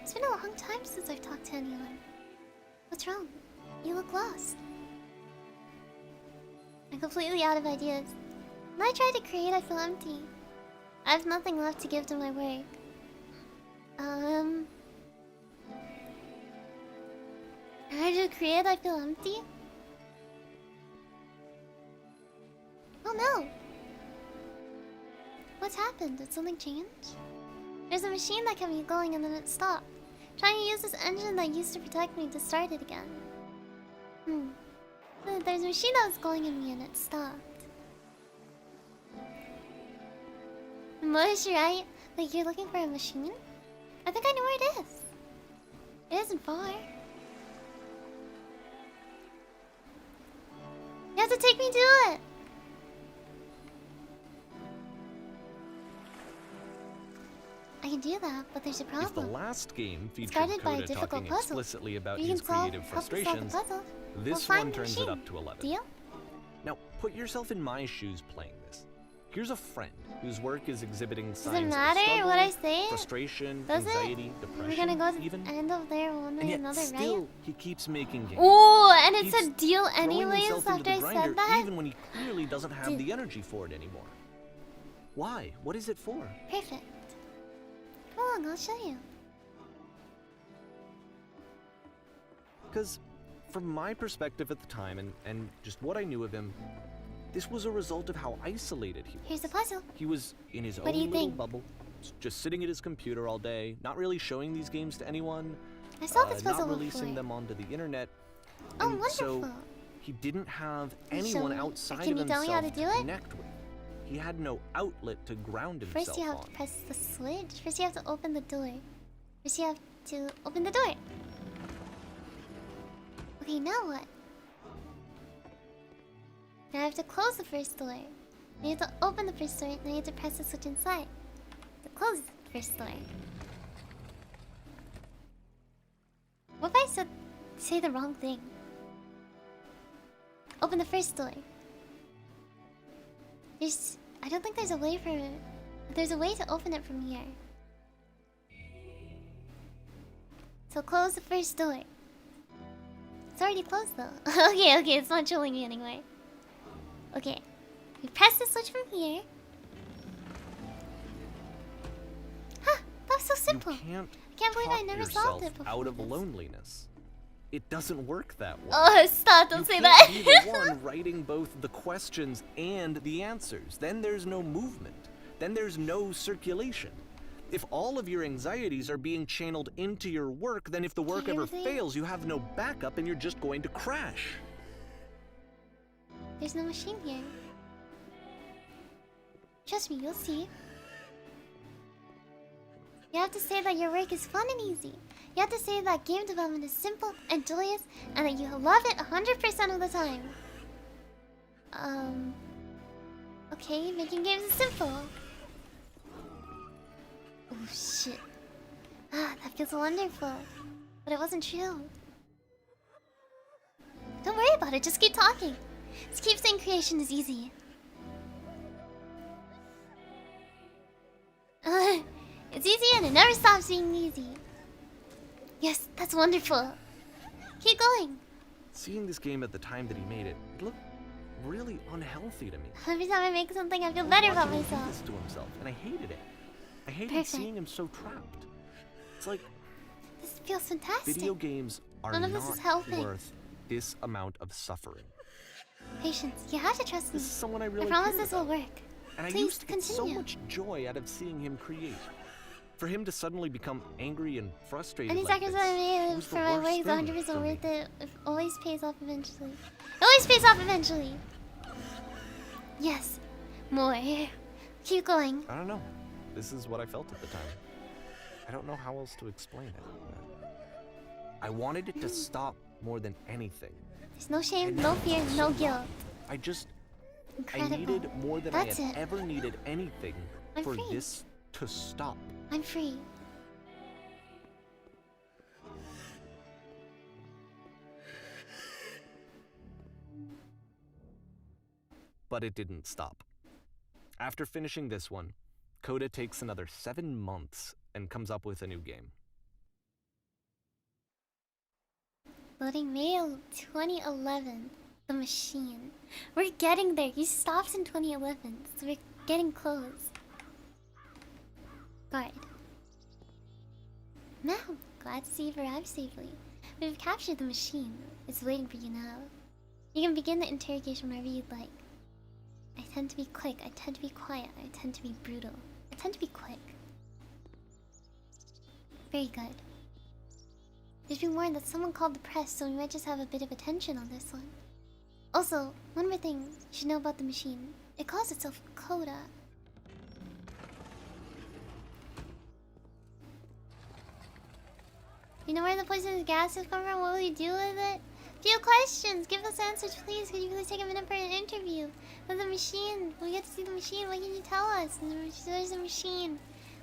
It's been a long time since I've talked to anyone. What's wrong? You look lost. I'm completely out of ideas. When I try to create, I feel empty. I have nothing left to give to my work. When I try to create, I feel empty? Oh no! What's happened? Did something change? There's a machine that kept me going and then it stopped. Trying to use this engine that used to protect me to start it again. There's a machine that was going in me and it stopped. Mush, right? Like you're looking for a machine? I think I know where it is. It isn't far. You have to take me to it. I can do that, but there's a problem. If the last game featured Koda talking explicitly about his creative frustrations, this one turns it up to 11. Deal? Now, put yourself in my shoes playing this. Here's a friend whose work is exhibiting signs of struggle, what I say? frustration, anxiety, depression, We're gonna go to the end of there one way or another, right? Still, he keeps making games. Ooh, and it's a deal anyways after I said that? Even when he clearly doesn't have the energy for it anymore. Why? What is it for? Perfect. Come along, I'll show you. Because from my perspective at the time and just what I knew of him, this was a result of how isolated he was. Here's the puzzle. He was in his own little bubble, just sitting at his computer all day, not really showing these games to anyone. I saw this puzzle not releasing them onto the internet. Oh, wonderful. So he didn't have anyone outside of himself to connect with. He had no outlet to ground himself on. First you have to press the switch. First you have to open the door. First you have to open the door. Okay, now what? Now I have to close the first door. Then you have to open the first door. Then you have to press the switch inside. To close the first door. What if I say the wrong thing? Open the first door. I don't think there's a way for it. There's a way to open it from here. So close the first door. It's already closed though. okay, it's not showing me anyway. Okay. We press the switch from here. Huh, that was so simple. You can't I can't believe I never solved it before. Out of loneliness. it doesn't work that way. Oh, stop, don't say that. You can't be the one writing both the questions and the answers. Then there's no movement. Then there's no circulation. If all of your anxieties are being channeled into your work, then if the work ever fails, you have no backup and you're just going to crash. There's no machine here. Trust me, you'll see. You have to say that your work is fun and easy. You have to say that game development is simple and joyous and that you love it 100% of the time. Okay, making games is simple. Oh shit. Ah, that feels wonderful. But it wasn't true. Don't worry about it, just keep talking. Just keep saying creation is easy. It's easy and it never stops being easy. Yes, that's wonderful. Keep going. Seeing this game at the time that he made it, it looked really unhealthy to me. Every time I make something, I feel better about Watching him do myself. this to himself, and I hated it. I hated Perfect. seeing him so trapped. It's like This feels fantastic. video games are None of this is not helping. worth this amount of suffering. Patience, you have to trust me. This is someone I really I promise cared this will about. work. And I Please used to get so continue. much joy out of seeing him create. For him to suddenly become angry and frustrated Any like sacrifice this, I it made was for the my worst work is thing 100% for me. worth it. It always pays off eventually. It always pays off eventually. Yes. More. Keep going. I don't know. This is what I felt at the time. I don't know how else to explain it. I wanted it to stop more than anything. There's no shame, And no now fear, it's no so guilt. I Incredible. needed more than That's I it. had ever needed anything I'm for free. this to stop. I'm free. But it didn't stop. After finishing this one, Coda takes another 7 months and comes up with a new game. Loading May of 2011. The machine. We're getting there. He stops in 2011, so we're getting close. Guard. Now, glad to see you've arrived safely. We've captured the machine. It's waiting for you now. You can begin the interrogation whenever you'd like. I tend to be quick. I tend to be quiet. I tend to be brutal. I tend to be quick. Very good. There's been warned that someone called the press, so we might just have a bit of attention on this one. Also, one more thing you should know about the machine. It calls itself Coda. You know where the poisonous gases come from? What will you do with it? Few questions! Give us answers, please. Could you please take a minute for an interview? With the machine. We get to see the machine. What can you tell us? There's a machine.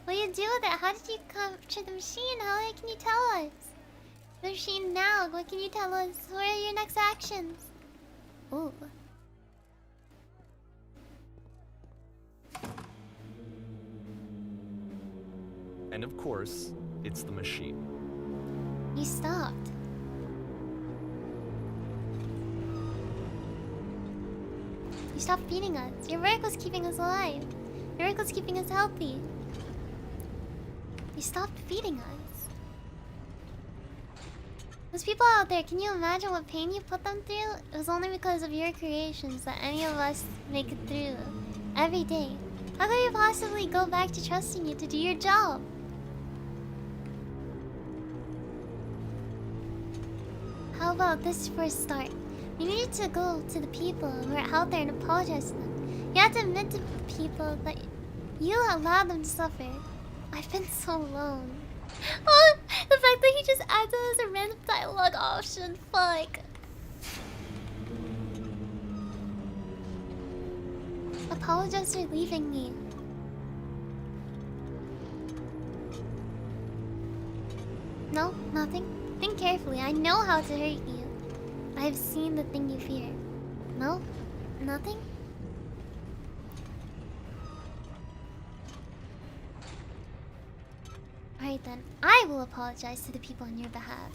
What do you do with it? How did you capture the machine? How can you tell us? The machine now. What can you tell us? What are your next actions? Ooh. And of course, it's the machine. You stopped. You stopped feeding us. Your work was keeping us alive. Your work was keeping us healthy. You stopped feeding us. Those people out there, can you imagine what pain you put them through? It was only because of your creations that any of us make it through every day. How could we possibly go back to trusting you to do your job? How about this for a start? You need to go to the people who are out there and apologize to them. You have to admit to the people that you allowed them to suffer. I've been so alone. Oh, the fact that he just adds it as a random dialogue option. Fuck. Apologize for leaving me. No, nothing. Think carefully. I know how to hurt you. I've seen the thing you fear. No, nothing. Alright then, I will apologize to the people on your behalf.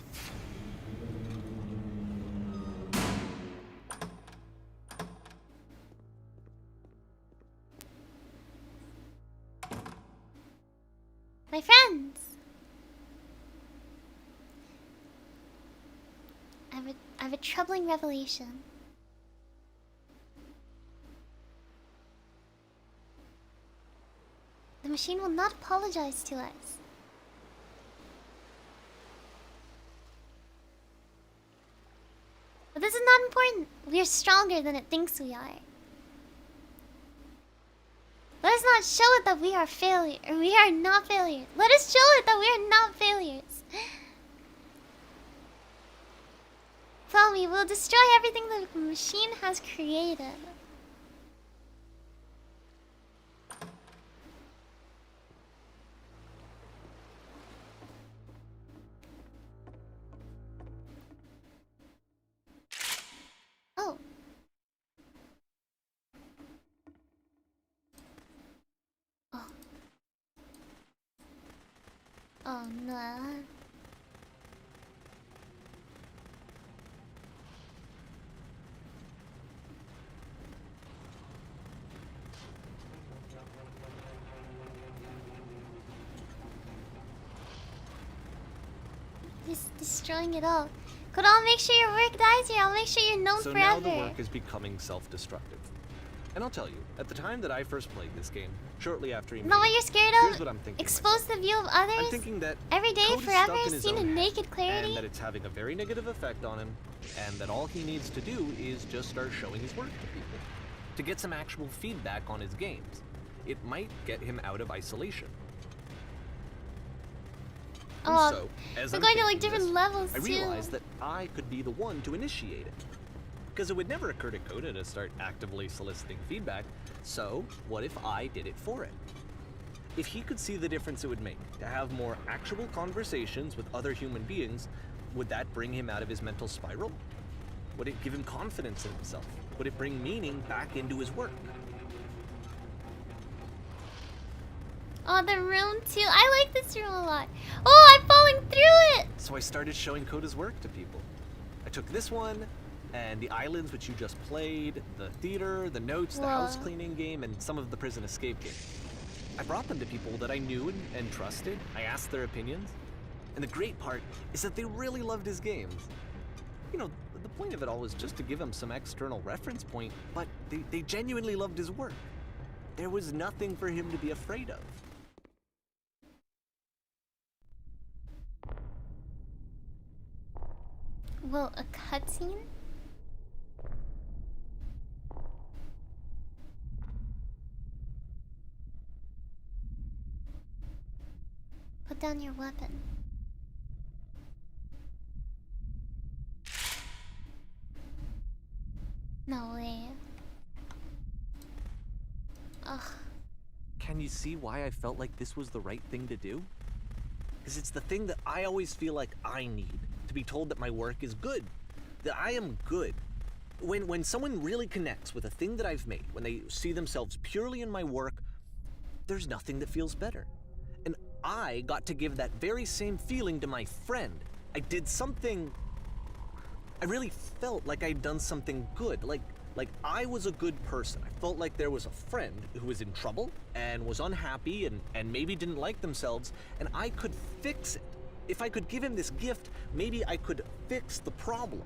My friends! I have a troubling revelation. The machine will not apologize to us. But this is not important. We are stronger than it thinks we are. Let us not show it that we are failure, or we are not failures. Let us show it that we are not failures. Follow me, we'll destroy everything the machine has created. Oh. Oh. Oh no. Just destroying it all. Could I'll make sure your work dies here. I'll make sure you're known So forever. now the work is becoming self-destructive. And I'll tell you, at the time that I first played this game, shortly after he Know what you're scared of? here's what I'm thinking. Expose the view of others. I'm thinking that every day, Cody's forever, stuck in his seen own in head, naked clarity. and that it's having a very negative effect on him, and that all he needs to do is just start showing his work to people, to get some actual feedback on his games. It might get him out of isolation. Oh, so, as we're I'm going to like thinking different this, levels I too. realized that I could be the one to initiate it. Because it would never occur to Coda to start actively soliciting feedback, so what if I did it for it? If he could see the difference it would make to have more actual conversations with other human beings, would that bring him out of his mental spiral? Would it give him confidence in himself? Would it bring meaning back into his work? Oh, the room too. I like this room a lot. Oh, I'm falling through it. So I started showing Coda's work to people. I took this one, and the islands which you just played, the theater, the notes, the house cleaning game, and some of the prison escape games. I brought them to people that I knew and trusted. I asked their opinions. And the great part is that they really loved his games. You know, the point of it all was just to give him some external reference point, but they genuinely loved his work. There was nothing for him to be afraid of. Whoa, a cutscene? Put down your weapon. No way. Ugh. Can you see why I felt like this was the right thing to do? Because it's the thing that I always feel like I need. To be told that my work is good, that I am good. When someone really connects with a thing that I've made, when they see themselves purely in my work, there's nothing that feels better. And I got to give that very same feeling to my friend. I did something, I really felt like I'd done something good, like I was a good person. I felt like there was a friend who was in trouble and was unhappy and maybe didn't like themselves, and I could fix it. If I could give him this gift, maybe I could fix the problem.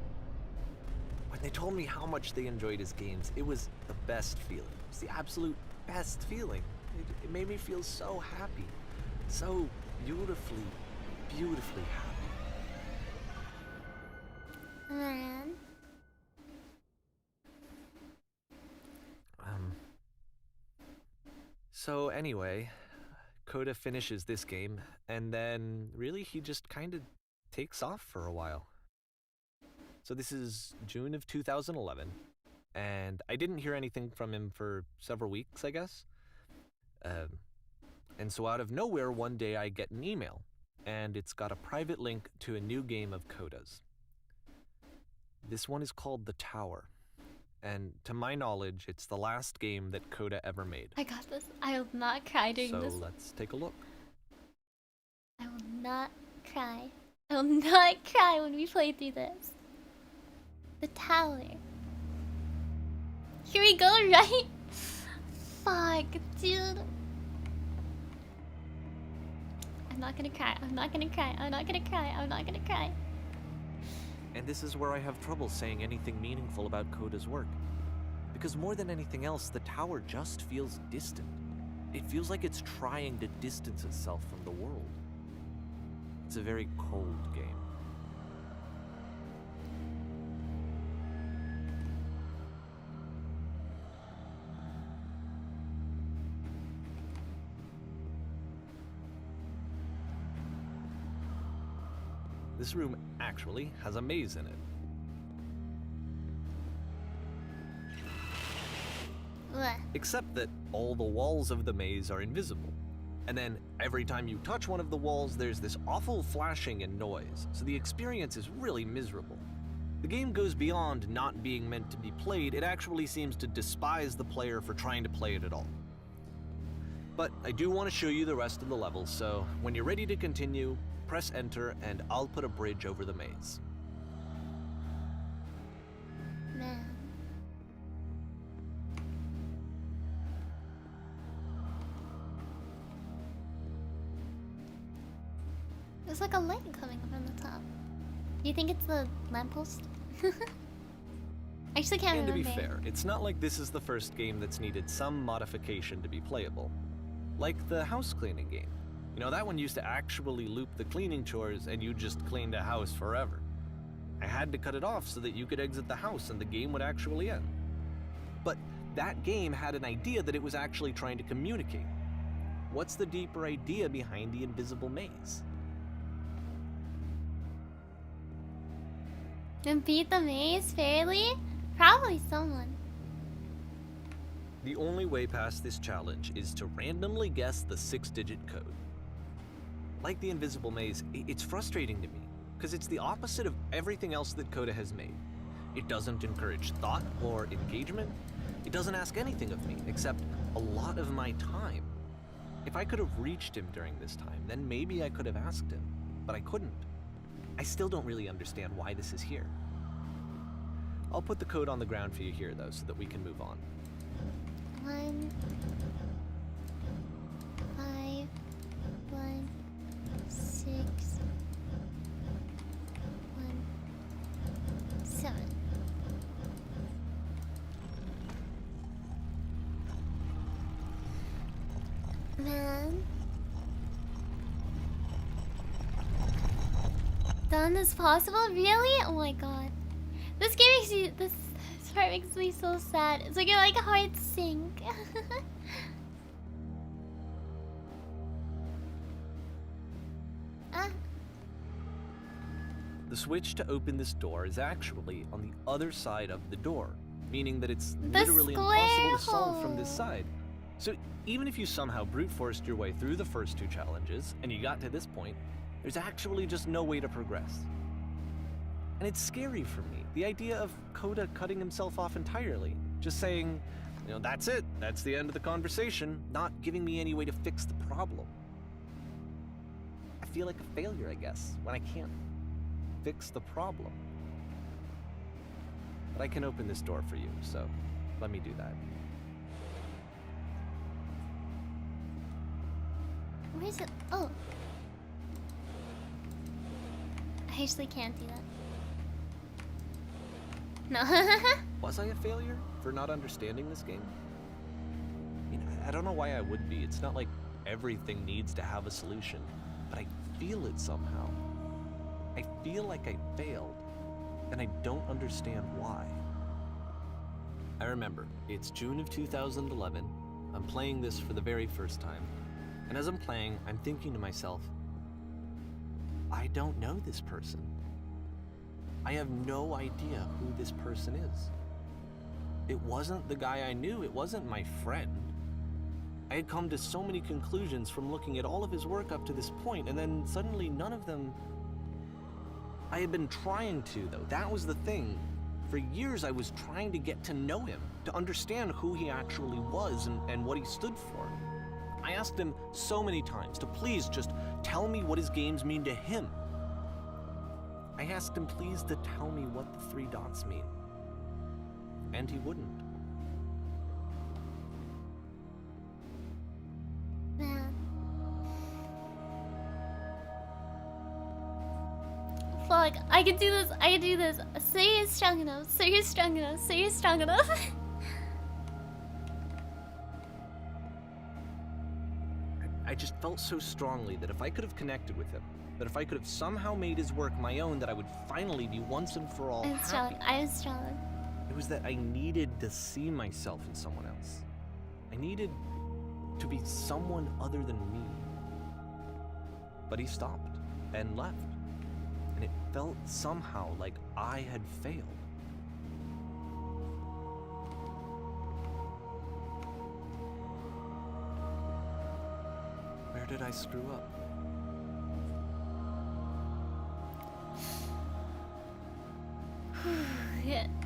When they told me how much they enjoyed his games, it was the best feeling. It was the absolute best feeling. It made me feel so happy. So beautifully, beautifully happy. Man. So anyway, Coda finishes this game, and then really he just kind of takes off for a while. So this is June of 2011, and I didn't hear anything from him for several weeks, I guess. And so out of nowhere, one day I get an email, and it's got a private link to a new game of Coda's. This one is called The Tower. And to my knowledge, it's the last game that Coda ever made. I got this. I will not cry during this. So let's take a look. I will not cry. I will not cry when we play through this. The tower. Here we go, right? Fuck, dude. I'm not gonna cry. I'm not gonna cry. I'm not gonna cry. I'm not gonna cry. And this is where I have trouble saying anything meaningful about Coda's work. Because more than anything else, the tower just feels distant. It feels like it's trying to distance itself from the world. It's a very cold game. This room actually has a maze in it. Ugh. Except that all the walls of the maze are invisible. And then every time you touch one of the walls, there's this awful flashing and noise, so the experience is really miserable. The game goes beyond not being meant to be played, it actually seems to despise the player for trying to play it at all. But I do want to show you the rest of the levels, so when you're ready to continue, press enter and I'll put a bridge over the maze. Man. There's like a light coming from the top. Do you think it's the lamppost? I actually can't remember. And to be fair, it's not like this is the first game that's needed some modification to be playable. Like the house cleaning game. You know, that one used to actually loop the cleaning chores and you just cleaned a house forever. I had to cut it off so that you could exit the house and the game would actually end. But that game had an idea that it was actually trying to communicate. What's the deeper idea behind the invisible maze? And beat the maze fairly? Probably someone. The only way past this challenge is to randomly guess the 6-digit code. Like the invisible maze, it's frustrating to me, because it's the opposite of everything else that Coda has made. It doesn't encourage thought or engagement. It doesn't ask anything of me, except a lot of my time. If I could have reached him during this time, then maybe I could have asked him, but I couldn't. I still don't really understand why this is here. I'll put the code on the ground for you here, though, so that we can move on. 1, 5, 1, 6, 1, 7. Man. Done as possible? Really? Oh my god. This game makes me, this part makes me so sad. It's like you're like a heart sink. The switch to open this door is actually on the other side of the door, meaning that it's The literally impossible to solve square from this hole. side. So even if you somehow brute forced your way through the first 2 challenges, and you got to this point, there's actually just no way to progress. And it's scary for me, the idea of Coda cutting himself off entirely, just saying, you know, that's it, that's the end of the conversation, not giving me any way to fix the problem. I feel like a failure, I guess, when I can't fix the problem. But I can open this door for you, so let me do that. Where is it? Oh. I actually can't do that. No. Was I a failure for not understanding this game? I mean, I don't know why I would be. It's not like everything needs to have a solution, but I feel it somehow. I feel like I failed, and I don't understand why. I remember, it's June of 2011. I'm playing this for the very first time, and as I'm playing, I'm thinking to myself, I don't know this person. I have no idea who this person is. It wasn't the guy I knew, it wasn't my friend. I had come to so many conclusions from looking at all of his work up to this point, and then suddenly none of them... I had been trying to, though. That was the thing. For years I was trying to get to know him, to understand who he actually was and what he stood for. I asked him so many times to please just tell me what his games mean to him. I asked him please to tell me what the 3 dots mean. And he wouldn't. Man. Fuck, I can do this, I can do this. Suri is strong enough, Suri is strong enough, Suri is strong enough. I just felt so strongly that if I could have connected with him, that if I could have somehow made his work my own, that I would finally be once and for all I'm strong, happy. I'm strong. It was that I needed to see myself in someone else. I needed to be someone other than me. But he stopped and left. And it felt somehow like I had failed. Where did I screw up?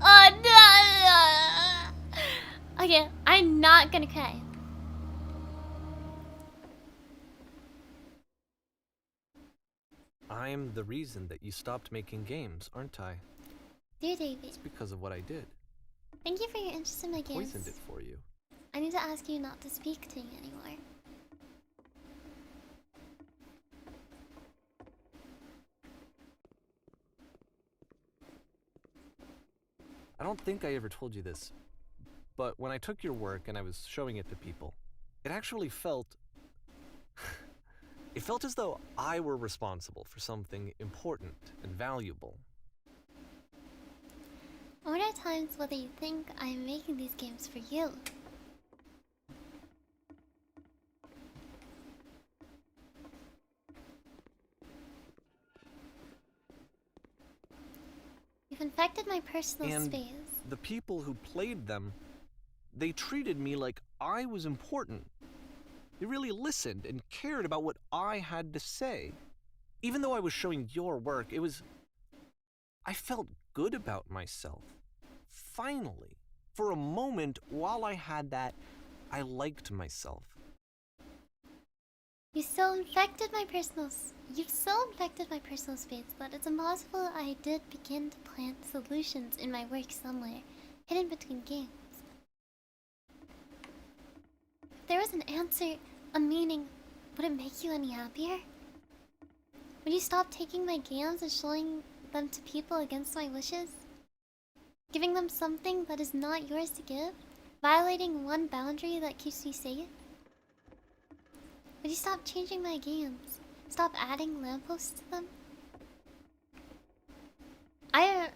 Oh no! Okay, I'm not gonna cry. I'm the reason that you stopped making games, aren't I? Dear Davey, It's because of what I did. thank you for your interest in my games. Poisoned it for you. I need to ask you not to speak to me anymore. I don't think I ever told you this, but when I took your work and I was showing it to people, it actually felt... it felt as though I were responsible for something important and valuable. What are times whether you think I'm making these games for you? You've infected my personal And space. the people who played them, they treated me like I was important. They really listened and cared about what I had to say. Even though I was showing your work, it was... I felt good about myself. Finally. For a moment, while I had that, I liked myself. You've so infected my personal space that it's impossible I did begin to plant solutions in my work somewhere, hidden between games. If there was an answer, a meaning, would it make you any happier? Would you stop taking my games and showing them to people against my wishes? Giving them something that is not yours to give? Violating one boundary that keeps me safe? Would you stop changing my games? Stop adding lampposts to them? I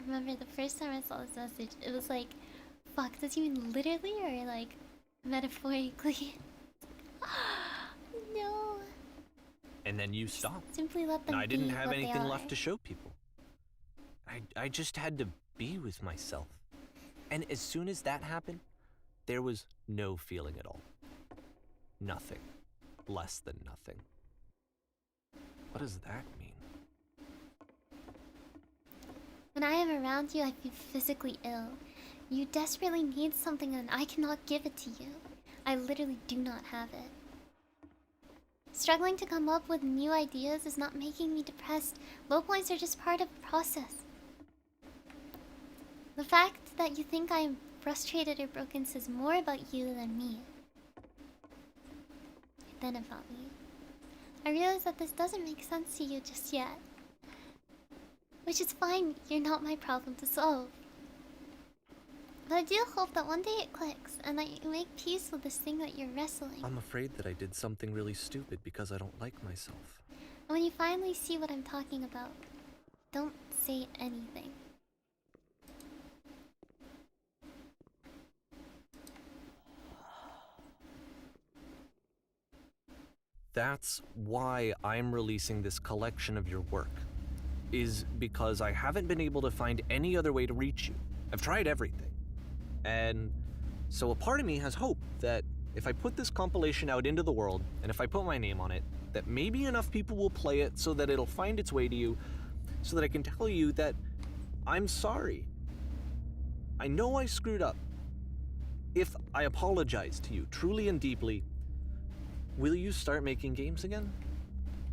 remember the first time I saw this message, it was like, fuck, does he mean literally or like metaphorically? No. And then you stopped. Simply let them And I didn't be have what they anything are. left to show people. I just had to be with myself. And as soon as that happened, there was no feeling at all. Nothing. Less than nothing. What does that mean? When I am around you, I feel physically ill. You desperately need something and I cannot give it to you. I literally do not have it. Struggling to come up with new ideas is not making me depressed. Low points are just part of the process. The fact that you think I am frustrated or broken says more about you than me. Than about me. I realize that this doesn't make sense to you just yet. Which is fine, you're not my problem to solve. But I do hope that one day it clicks and that you make peace with this thing that you're wrestling. I'm afraid that I did something really stupid because I don't like myself. And when you finally see what I'm talking about, don't say anything. That's why I'm releasing this collection of your work. Is because I haven't been able to find any other way to reach you. I've tried everything. And so a part of me has hope that if I put this compilation out into the world, and if I put my name on it, that maybe enough people will play it so that it'll find its way to you, so that I can tell you that I'm sorry. I know I screwed up. If I apologize to you truly and deeply, will you start making games again?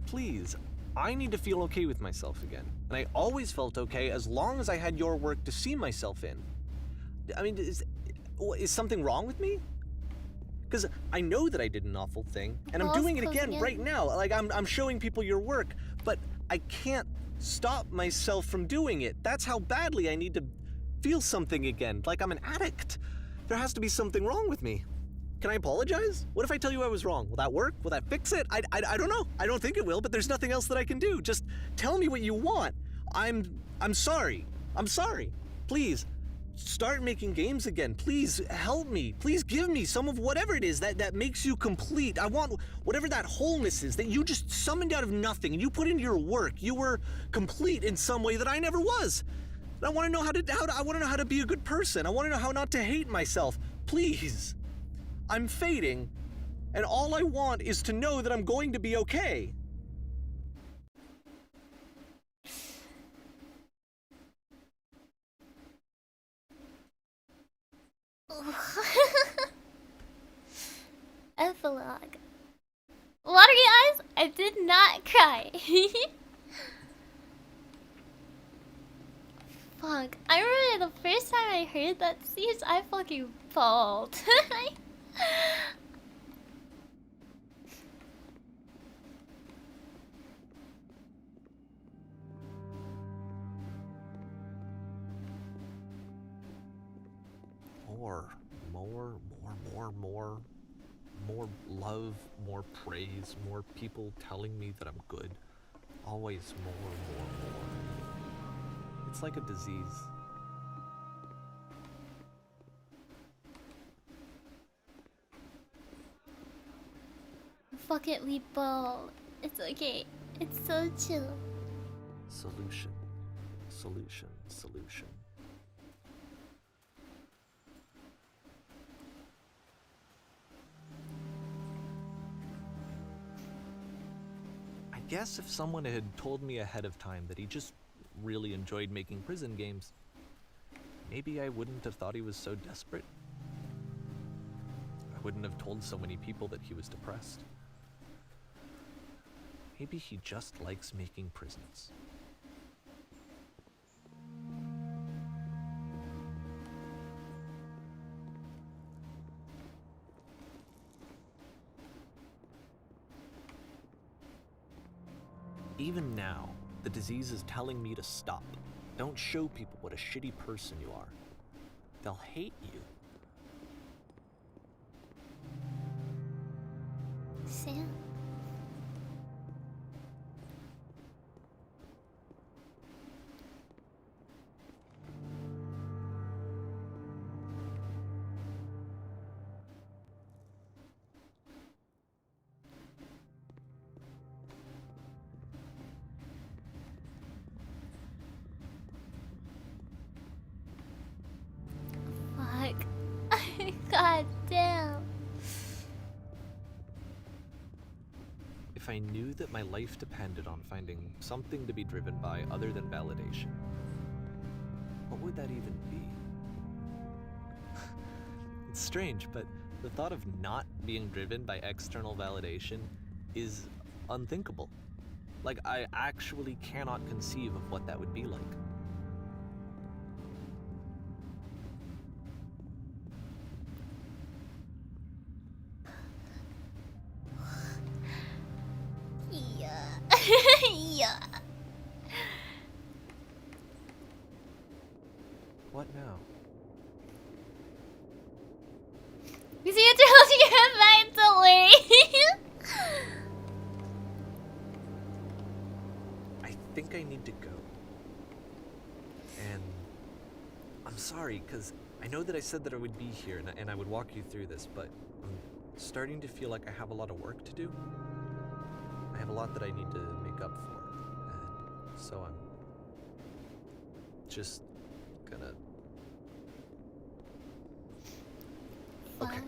Please, I need to feel okay with myself again. And I always felt okay as long as I had your work to see myself in. I mean, is something wrong with me? Because I know that I did an awful thing, and I'm doing it again right now. Like, I'm showing people your work, but I can't stop myself from doing it. That's how badly I need to feel something again, like I'm an addict. There has to be something wrong with me. Can I apologize? What if I tell you I was wrong? Will that work? Will that fix it? I don't know. I don't think it will, but there's nothing else that I can do. Just tell me what you want. I'm sorry. I'm sorry. Please, start making games again. Please help me. Please give me some of whatever it is that makes you complete. I want whatever that wholeness is that you just summoned out of nothing and you put into your work. You were complete in some way that I never was. I want to know I want to know how to be a good person. I want to know how not to hate myself. Please. I'm fading, and all I want is to know that I'm going to be okay. Epilogue. Watery eyes? I did not cry. Fuck. I remember the first time I heard that speech, I fucking bawled. More love, more praise, more people telling me that I'm good. Always more. It's like a disease. Fuck it, we ball. It's okay. It's so chill. Solution. I guess if someone had told me ahead of time that he just really enjoyed making prison games, maybe I wouldn't have thought he was so desperate. I wouldn't have told so many people that he was depressed. Maybe he just likes making prisons. Even now, the disease is telling me to stop. Don't show people what a shitty person you are. They'll hate you. Sam. God damn. If I knew that my life depended on finding something to be driven by other than validation, what would that even be? It's strange, but the thought of not being driven by external validation is unthinkable. Like, I actually cannot conceive of what that would be like. Yeah. What now? You see, you told you get back to Larry. I think I need to go. And I'm sorry, because I know that I said that I would be here and I would walk you through this, but I'm starting to feel like I have a lot of work to do. I have a lot that I need to make up for. And so I'm just gonna... Okay.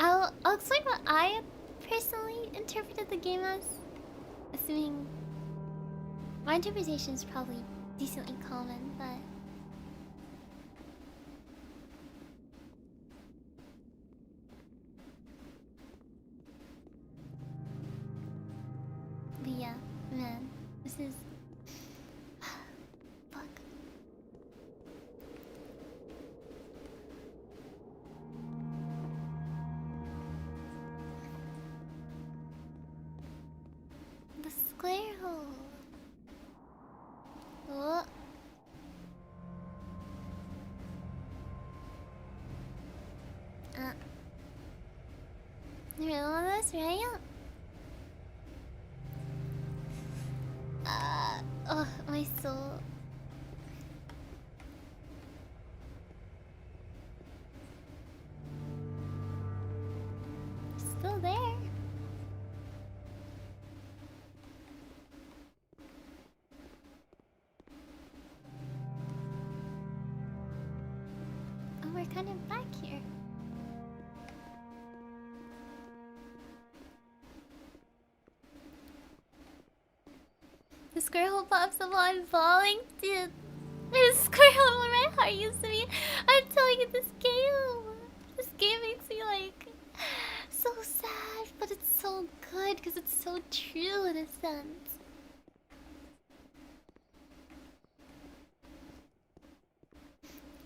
I'll explain what I personally interpreted the game as. Assuming my interpretation is probably decently common, but yeah, man, this is fuck. square hole. Oh. You know this, right? Oh, my soul. Still there. Oh, we're kind of back here. The square hole pops up while I'm falling. Dude, there's a square hole where my heart used to be. I'm telling you, this game makes me like so sad, but it's so good because it's so true in a sense.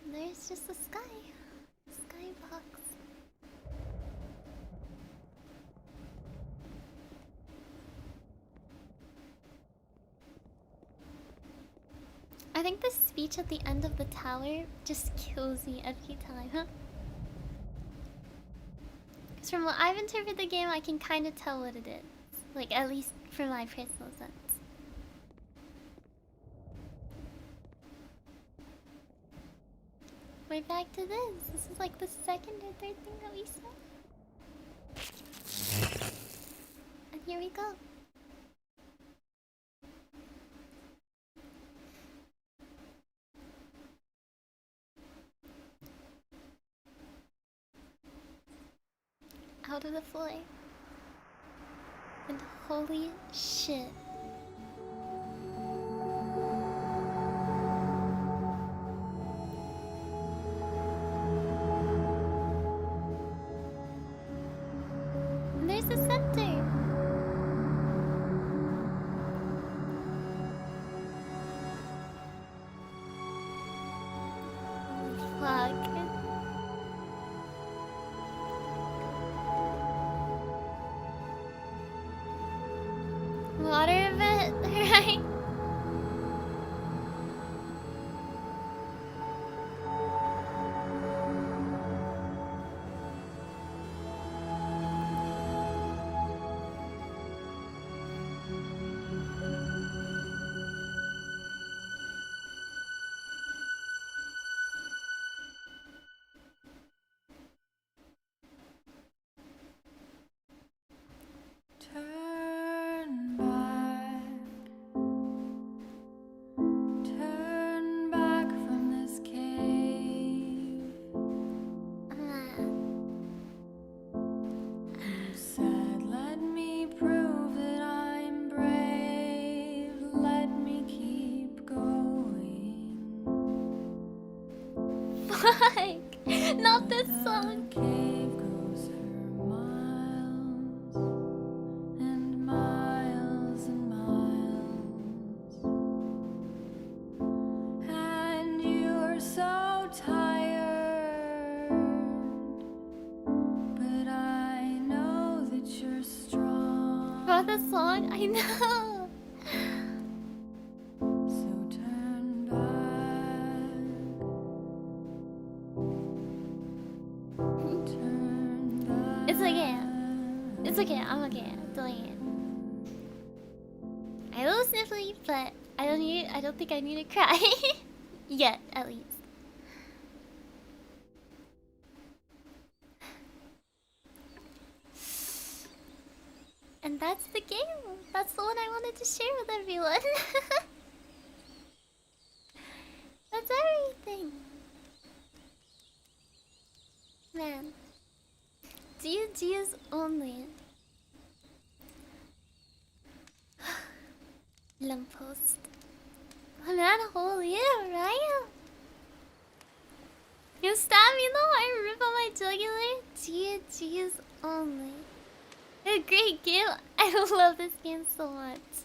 And there's just the skybox. I think the speech at the end of the tower just kills me every time, huh? Because from what I've interpreted the game, I can kind of tell what it is. Like, at least for my personal sense. We're back to this. This is like the second or third thing that we saw. And here we go. Out of the floor. And holy shit. And there's the center. Fuck. Water a bit, right? Turn back from this cave. You said, let me prove that I'm brave. Let me keep going. Fuck! Not this song! The cave goes for miles and miles and miles. And you're so tired, but I know that you're strong. About this song? I know! So turn back. Turn back. It's okay. It's okay, I'm okay. I'm doing it. I little sniffly, but I don't think I need to cry. Yet, at least. And that's the game. That's the one I wanted to share with everyone. That's everything. Man. GG's only. Lamppost. Oh man, holy yeah, right? You stab me though, I rip on my jugular. GG's only. A great game. I love this game so much.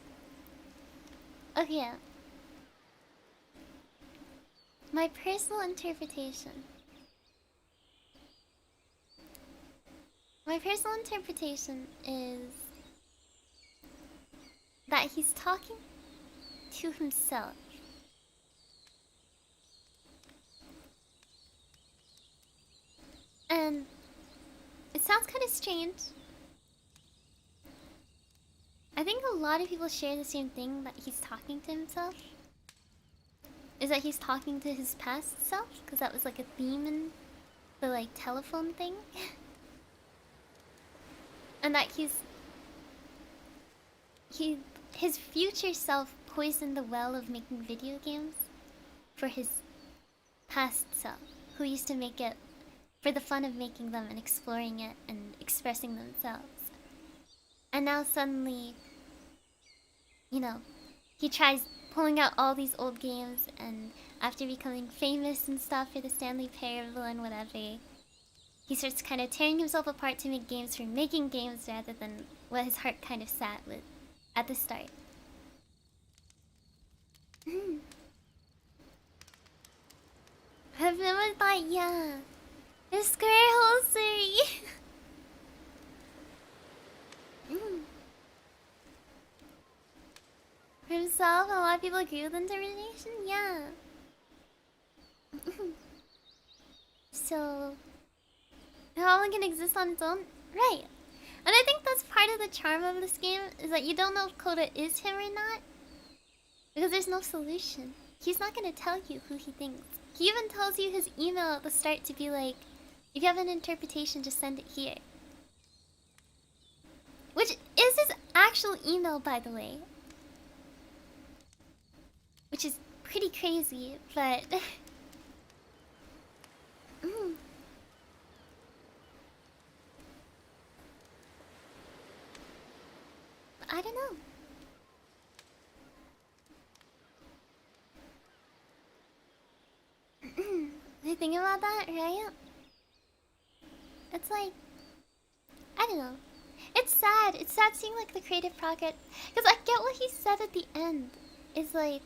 Okay. My personal interpretation. My personal interpretation is that he's talking to himself. And it sounds kind of strange. I think a lot of people share the same thing, that he's talking to himself. Is that he's talking to his past self? Because that was like a theme in the like telephone thing. And that his future self poisoned the well of making video games for his past self, who used to make it for the fun of making them and exploring it and expressing themselves. And now suddenly, you know, he tries pulling out all these old games, and after becoming famous and stuff for the Stanley Parable and whatever, he starts kind of tearing himself apart to make games for making games rather than what his heart kind of sat with at the start. I've never thought, yeah, a square hole Suri. For himself, a lot of people agree with interpretation, yeah. So, how one can exist on its own? Right. And I think that's part of the charm of this game, is that you don't know if Coda is him or not. Because there's no solution. He's not going to tell you who he thinks. He even tells you his email at the start to be like, if you have an interpretation, just send it here. Which is his actual email, by the way. Which is pretty crazy, but... I don't know. You think about that, right? It's like, I don't know. It's sad. It's sad seeing like the creative progress. Because I get what he said at the end. Is like,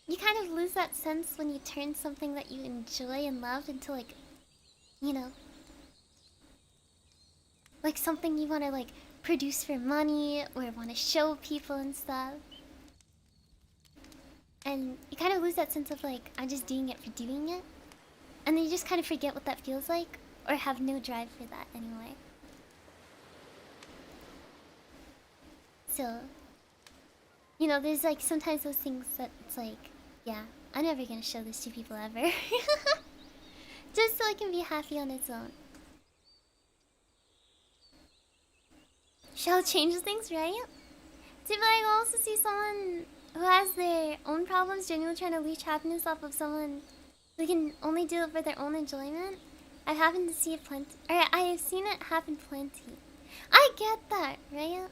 you kind of lose that sense when you turn something that you enjoy and love into like, you know, like something you want to like produce for money or want to show people and stuff. And you kind of lose that sense of like, I'm just doing it for doing it. And then you just kind of forget what that feels like, or have no drive for that anyway. So, you know, there's like sometimes those things that it's like, yeah, I'm never gonna show this to people ever. Just so I can be happy on its own. Shall change things, right? See, but I also see someone who has their own problems genuinely trying to leech happiness off of someone who can only do it for their own enjoyment. I've happened to see it plenty, or I have seen it happen plenty. I get that, right?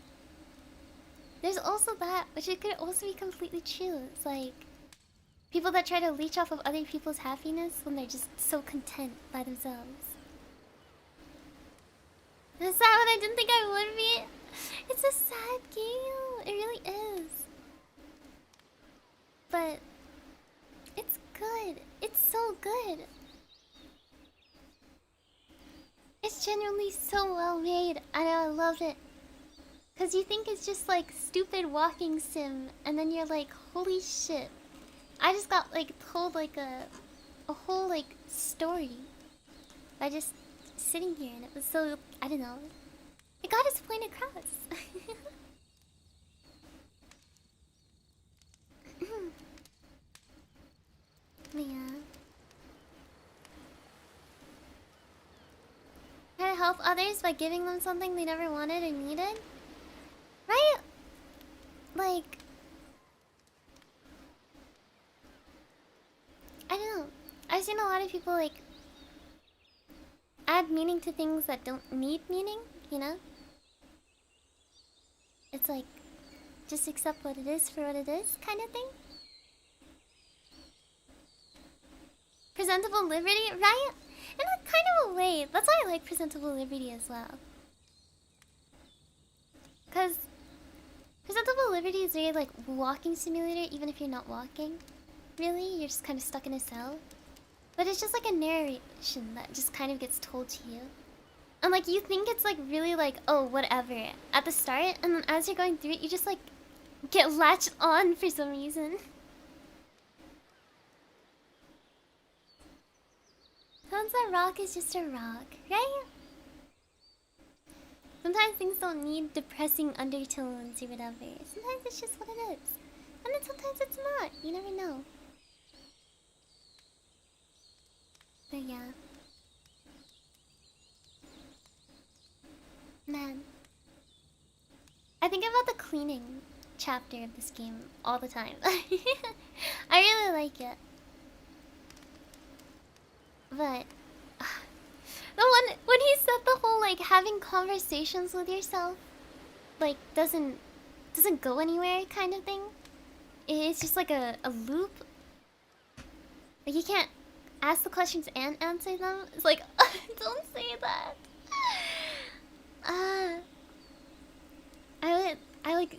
There's also that, which it could also be completely true. It's like people that try to leech off of other people's happiness when they're just so content by themselves. Is that what I didn't think I would be? It's a sad game. It really is. But it's good. It's so good. It's genuinely so well made, and I love it. Cause you think it's just like stupid walking sim, and then you're like, holy shit. I just got like told like a whole like story by just sitting here, and it was so, I don't know. It got its point across. Yeah. Try to help others by giving them something they never wanted or needed? Right? Like, I don't know. I've seen a lot of people like add meaning to things that don't need meaning, you know? It's like, just accept what it is for what it is kind of thing. Presentable liberty, right? In a kind of a way. That's why I like presentable liberty as well. Because presentable liberty is very like walking simulator, even if you're not walking. Really, you're just kind of stuck in a cell. But it's just like a narration that just kind of gets told to you. And like you think it's like really like, oh, whatever at the start, and then as you're going through it, you just like get latched on for some reason. Sometimes a rock is just a rock, right? Sometimes things don't need depressing undertones or whatever. Sometimes it's just what it is. And then sometimes it's not. You never know. But yeah. Man. I think about the cleaning chapter of this game all the time. I really like it. But the one when he said the whole like having conversations with yourself like doesn't go anywhere kind of thing. It's just like a loop. Like you can't ask the questions and answer them. It's like don't say that. I like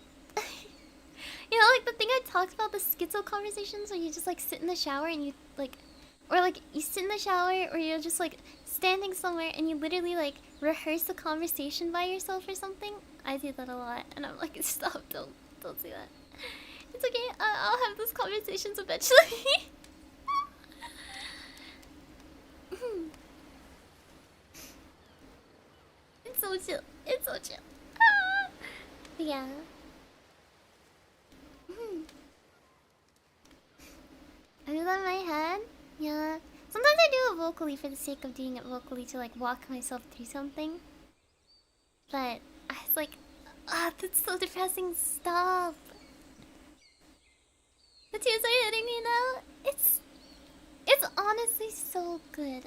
you know, like the thing I talked about, the schizo conversations where you just like sit in the shower and you like, or like you sit in the shower or you're just like standing somewhere and you literally like rehearse the conversation by yourself or something. I do that a lot and I'm like, stop, don't say that. It's okay, I'll have those conversations eventually. It's so chill, it's so chill. Yeah. I do that in my head. Yeah. Sometimes I do it vocally for the sake of doing it vocally to like walk myself through something. But it's like, that's so depressing. Stop. The tears are hitting me now. It's honestly so good.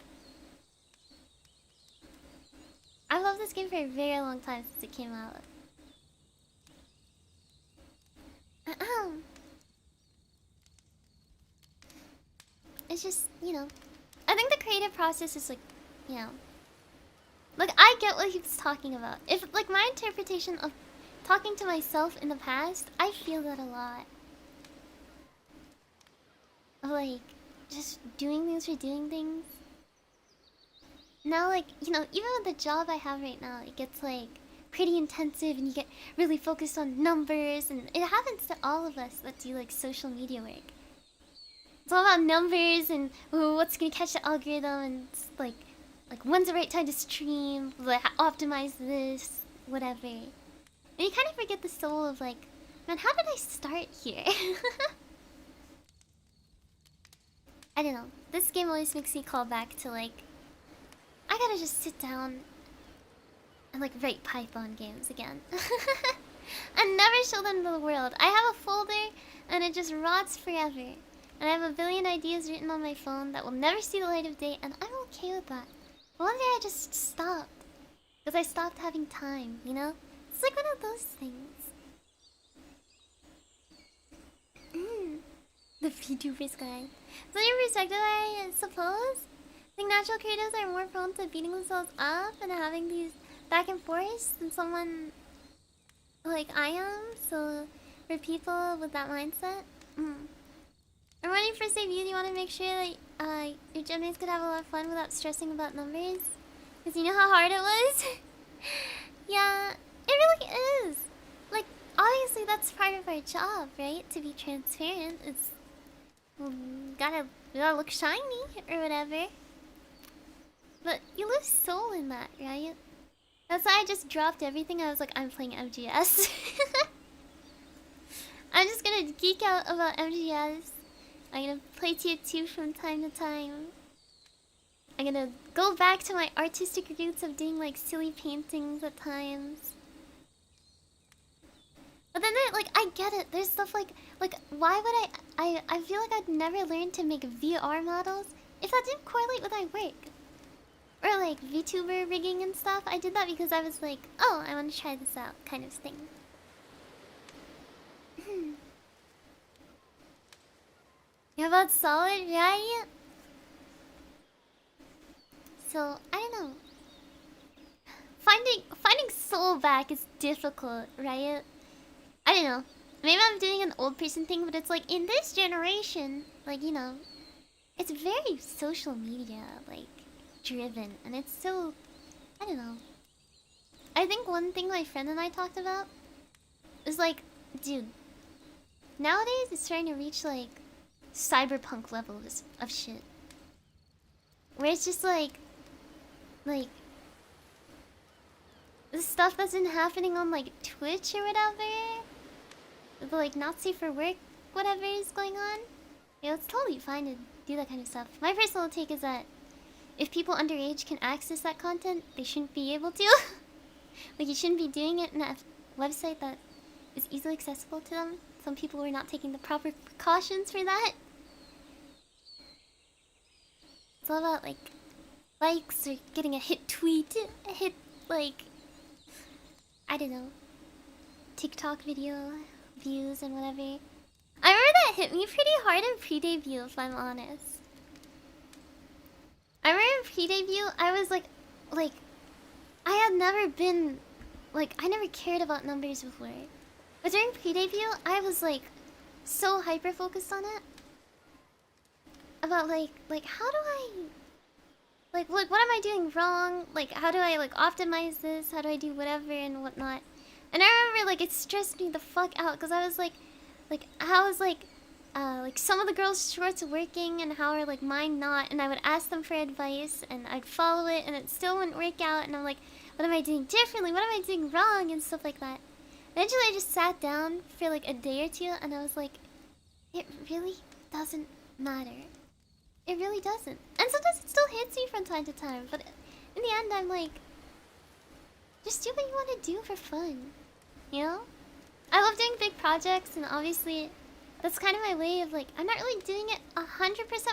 I loved this game for a very long time since it came out. It's just, you know, I think the creative process is like, you know, like I get what he was talking about. If like my interpretation of talking to myself in the past, I feel that a lot. Of like just doing things for doing things. Now, like, you know, even with the job I have right now, it gets like pretty intensive and you get really focused on numbers, and it happens to all of us that do like social media work. It's all about numbers and what's gonna catch the algorithm and like when's the right time to stream, like optimize this, whatever. And you kind of forget the soul of like, man, how did I start here? I don't know. This game always makes me call back to like, I gotta just sit down and like write Python games again. And never show them to the world. I have a folder and it just rots forever. And I have a billion ideas written on my phone that will never see the light of day, and I'm okay with that. But one day I just stopped. Because I stopped having time, you know? It's like one of those things. The vtubers guy. So your perspective, I suppose? I think natural creatives are more prone to beating themselves up and having these back and forths than someone like I am. So for people with that mindset, And when you first debut, you want to make sure that your gym mates could have a lot of fun without stressing about numbers. Because you know how hard it was? Yeah, it really is. Like, obviously that's part of our job, right? To be transparent. It's... we gotta look shiny or whatever. But you lose soul in that, right? That's why I just dropped everything. I was like, I'm playing MGS. I'm just gonna geek out about MGS. I'm gonna play tier 2 from time to time. I'm gonna go back to my artistic roots of doing like silly paintings at times. But then like I get it. There's stuff like why would I feel like I'd never learn to make VR models if that didn't correlate with my work. Or like VTuber rigging and stuff. I did that because I was like, oh, I want to try this out kind of thing. Yeah, about solid, right? So I don't know. Finding soul back is difficult, right? I don't know. Maybe I'm doing an old person thing, but it's like in this generation, like, you know, it's very social media like driven, and it's so, I don't know. I think one thing my friend and I talked about is like, dude, nowadays it's trying to reach like cyberpunk levels of shit. Where it's just like the stuff that's been happening on like Twitch or whatever. The like Nazi for work, whatever is going on. Yeah, it's totally fine to do that kind of stuff. My personal take is that if people underage can access that content, they shouldn't be able to. Like, you shouldn't be doing it in a website that is easily accessible to them. Some people were not taking the proper precautions for that. It's all about, like, likes or getting a hit tweet, a hit, like, I don't know, TikTok video views and whatever. I remember that hit me pretty hard in pre-debut, if I'm honest. I remember in pre-debut, I was like, I had never been, like, I never cared about numbers before. But during pre-debut, I was, like, so hyper-focused on it. About, like, how do I... Like, what am I doing wrong? Like, how do I, like, optimize this? How do I do whatever and whatnot? And I remember, like, it stressed me the fuck out. Because I was, like, how is, like, some of the girls' shorts working and how are, like, mine not? And I would ask them for advice and I'd follow it and it still wouldn't work out. And I'm like, what am I doing differently? What am I doing wrong? And stuff like that. Eventually, I just sat down for, like, a day or two and I was like, it really doesn't matter. It really doesn't. And sometimes it still hits me from time to time. But in the end, I'm like, just do what you want to do for fun. You know? I love doing big projects, and obviously that's kind of my way of, like, I'm not really doing it 100%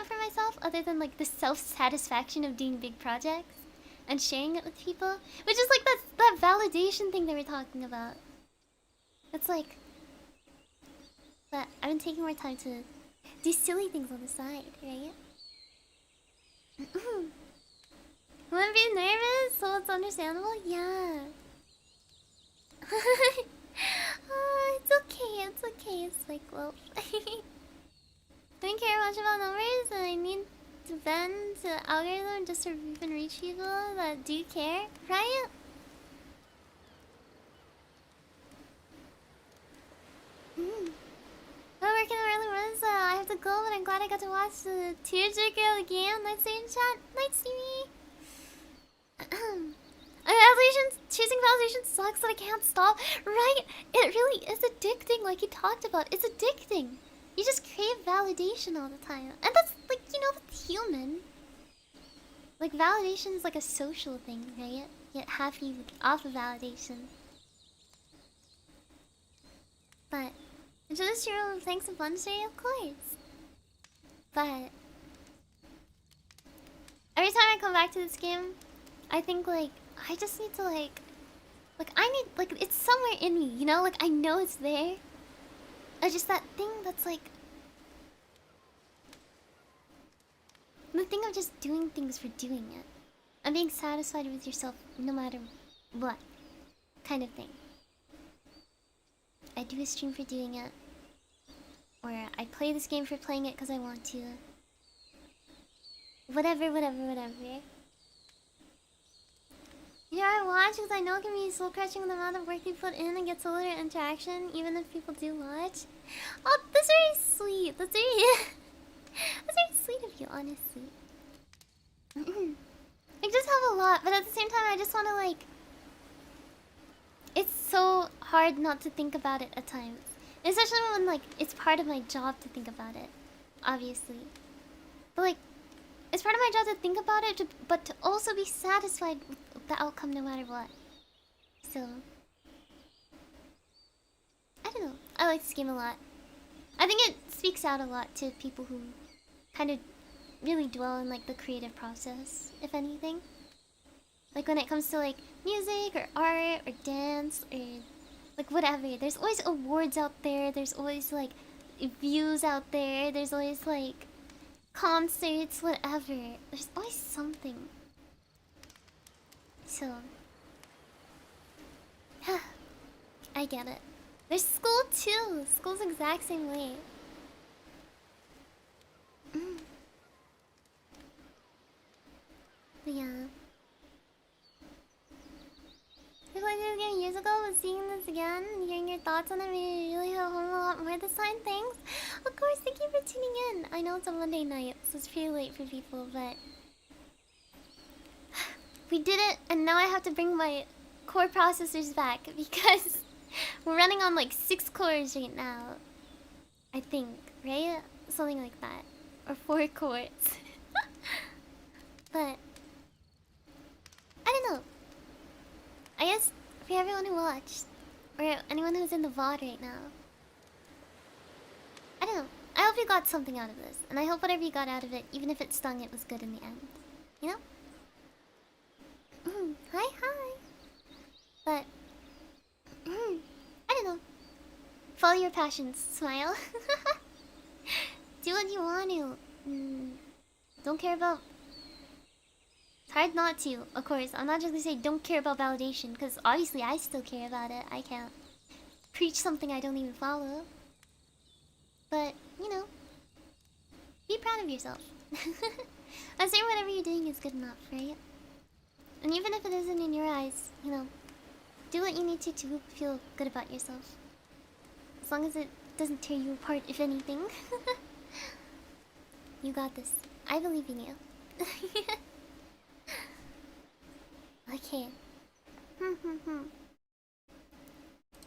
for myself, other than, like, the self-satisfaction of doing big projects and sharing it with people, which is like that validation thing they were talking about. It's like, but I've been taking more time to do silly things on the side, right? Wouldn't be nervous, so it's understandable. Yeah. It's okay, it's okay. It's like, well, don't care much about numbers, and I need to bend to the algorithm just to even reach people that do care, right? I'm working early runs, I have to go, but I'm glad I got to watch the tearjerker again. Nice seeing chat. Nice to me. Validation, choosing validation sucks that I can't stop. Right? It really is addicting, like you talked about. It's addicting. You just crave validation all the time. And that's, like, you know, that's human. Like, validation is like a social thing, right? Get happy off of validation. But, into this room, thanks a bunch, of course. But, every time I come back to this game, I think, like, I just need to, like, I need, like, it's somewhere in me, you know? Like, I know it's there. It's just that thing that's, like, the thing of just doing things for doing it. And being satisfied with yourself no matter what kind of thing. I do a stream for doing it. Or I play this game for playing it because I want to. Whatever. Yeah, I watch because I know it can be soul crushing the amount of work you put in and get so little interaction, even if people do watch. Oh, that's very sweet. That's very, that's very sweet of you, honestly. I just have a lot, but at the same time, I just want to, like... It's so hard not to think about it at times. Especially when, like, it's part of my job to think about it. Obviously. But, like, it's part of my job to think about it, but to also be satisfied with the outcome no matter what. So... I don't know. I like this game a lot. I think it speaks out a lot to people who kind of really dwell in, like, the creative process, if anything. Like, when it comes to, like, music or art or dance or, like, whatever. There's always awards out there. There's always, like, views out there. There's always, like, concerts, whatever. There's always something. So... I get it. There's school, too. School's the exact same way. But yeah. years ago, but seeing this again and hearing your thoughts on it made me really hit home a lot more this time. Thanks. Of course, thank you for tuning in. I know it's a Monday night, so it's pretty late for people, but we did it, and now I have to bring my core processors back because we're running on like 6 cores right now. I think, right? Something like that. Or 4 cores. But I don't know. I guess for everyone who watched, or anyone who's in the VOD right now, I don't know. I hope you got something out of this, and I hope whatever you got out of it, even if it stung, it was good in the end. You know? Hi, hi. But I don't know. Follow your passions. Smile. Do what you want to. Don't care about. It's hard not to, of course. I'm not just gonna say don't care about validation, because obviously I still care about it. I can't preach something I don't even follow. But, you know, be proud of yourself. I'm saying whatever you're doing is good enough, right? And even if it isn't in your eyes, you know, do what you need to feel good about yourself. As long as it doesn't tear you apart, if anything. You got this. I believe in you. Okay.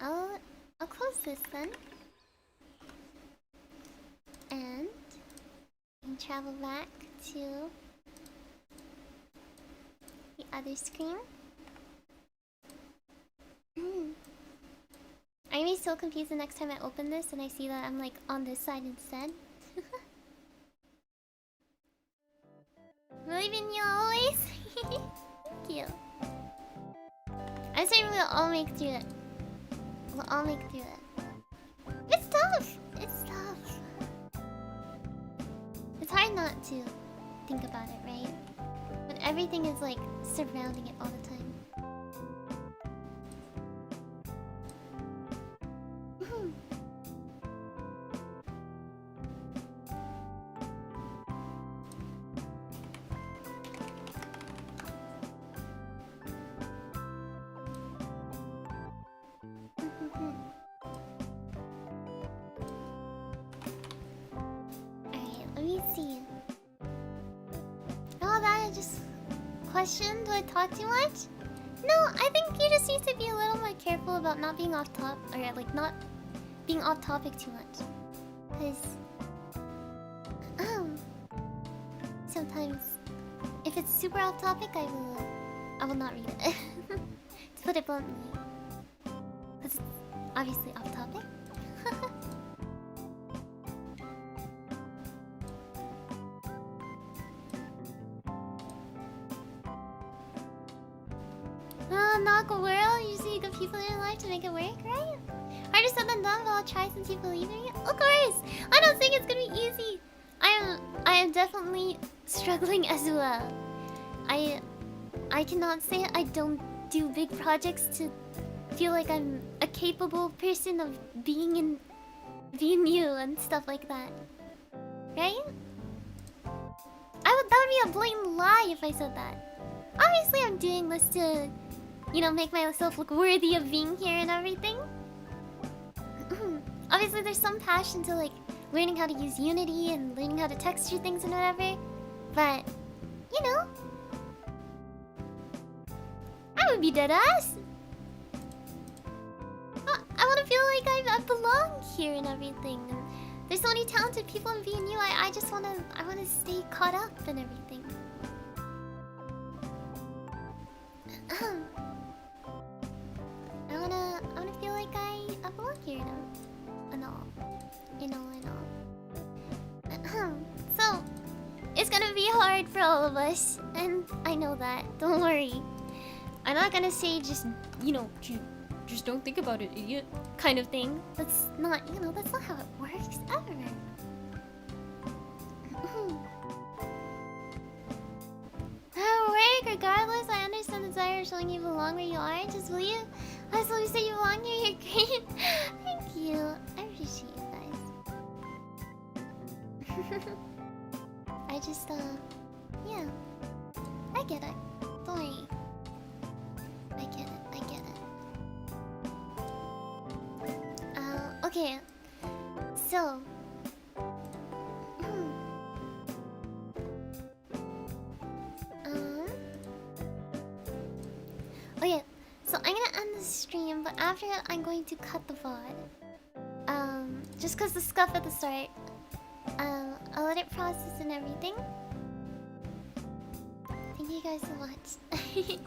I'll close this then. And you can travel back to the other screen. I'm gonna be so confused the next time I open this and I see that I'm like on this side instead. Believe in you always. Thank you. I say we'll all make through it. We'll all make through it. It's tough. It's tough. It's hard not to think about it, right? But everything is like surrounding it all the time. Question? Do I talk too much? No, I think you just need to be a little more careful about not being off top, or like not being off topic too much. Cause sometimes if it's super off topic, I will not read it. To put it bluntly. Cause it's obviously off topic. Knock a world, you just need good people in your life to make it work, right? Harder said than done, but I'll try since you believe in me. Of course! I don't think it's gonna be easy. I am definitely struggling as well. I cannot say I don't do big projects to feel like I'm a capable person of being in VNU and stuff like that. Right? That would be a blatant lie if I said that. Obviously I'm doing this to, you know, make myself look worthy of being here and everything. Obviously there's some passion to like learning how to use Unity and learning how to texture things and whatever. But, you know, I would be dead ass. I want to feel like I belong here and everything. And there's so many talented people in VNU. I just want to stay caught up and everything. I wanna feel like I belong here and all. So it's gonna be hard for all of us, and I know that. Don't worry. I'm not gonna say just, you know, just don't think about it, idiot, kind of thing. That's not, you know, that's not how it works ever. Work, regardless, I understand the desire of showing you belong where you are. Just will you? I slowly say you belong here, you're great. Thank you. I appreciate you guys. I just, yeah. I get it. Don't worry. I get it. Okay. So. Okay. So I'm gonna end the stream, but after that I'm going to cut the VOD. Just cause the scuff at the start. I'll let it process and everything. Thank you guys so much. You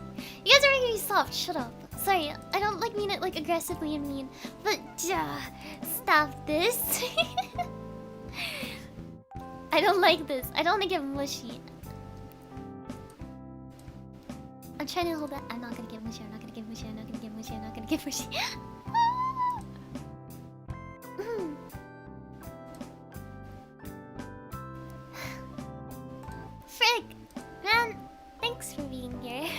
guys are making me soft. Shut up. Sorry, I don't like mean it like aggressively and mean, but stop this. I don't like this. I don't want to get mushy. I'm trying to hold that. I'm not gonna get mushy. I'm not gonna get mushy. I'm not gonna get mushy. I'm not gonna get mushy. Frick! Man, thanks for being here.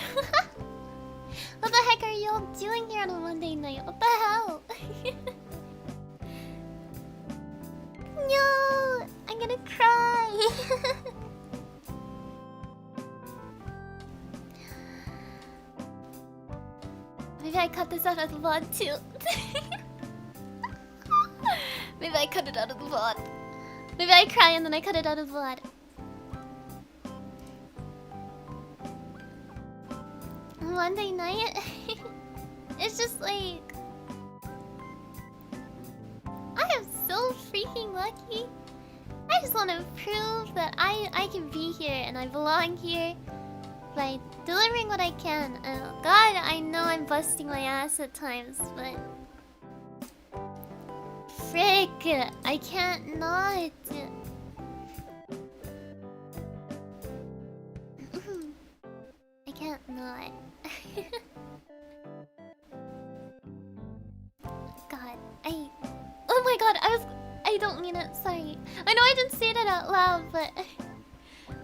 What the heck are y'all doing here on a Monday night? What the hell? No! I'm gonna cry! Maybe I cut this out of the VOD too. Maybe I cut it out of the VOD. Maybe I cry and then I cut it out of the VOD. Monday night? It's just like... I am so freaking lucky. I just want to prove that I can be here and I belong here by delivering what I can. God, I know I'm busting my ass at times, but... Frick! I can't not! I can't not. God, oh my god, I don't mean it, sorry. I know I didn't say that out loud, but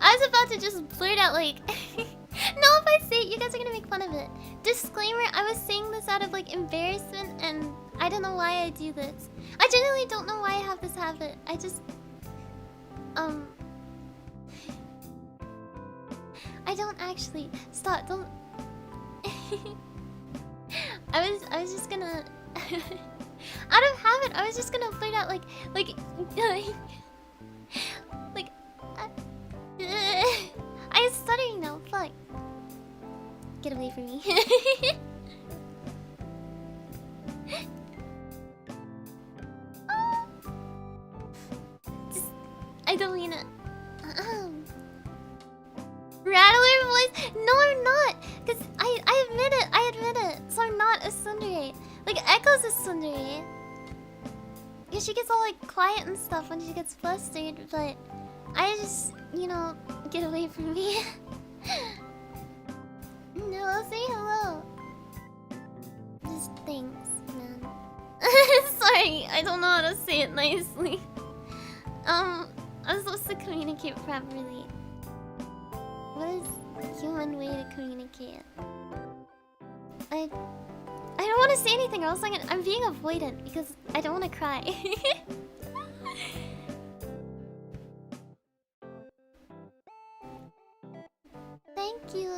I was about to just blurt out like no, if I say it, you guys are gonna make fun of it. Disclaimer, I was saying this out of like embarrassment and I don't know why I do this. I genuinely don't know why I have this habit. I just I don't actually stop, don't I was just gonna out of habit, I was just gonna blurt out like I'm stuttering now, fuck. Get away from me. I don't mean it. Rattler voice? No, I'm not. Cause I admit it. So I'm not a tsundere. Like Echo's a tsundere. Yeah, she gets all like quiet and stuff when she gets flustered, but I just, you know, get away from me. No, I'll say hello. Just thanks, man. Sorry, I don't know how to say it nicely. I'm supposed to communicate properly. What is a human way to communicate? I don't want to say anything or else I'm being avoidant because I don't want to cry. Thank you.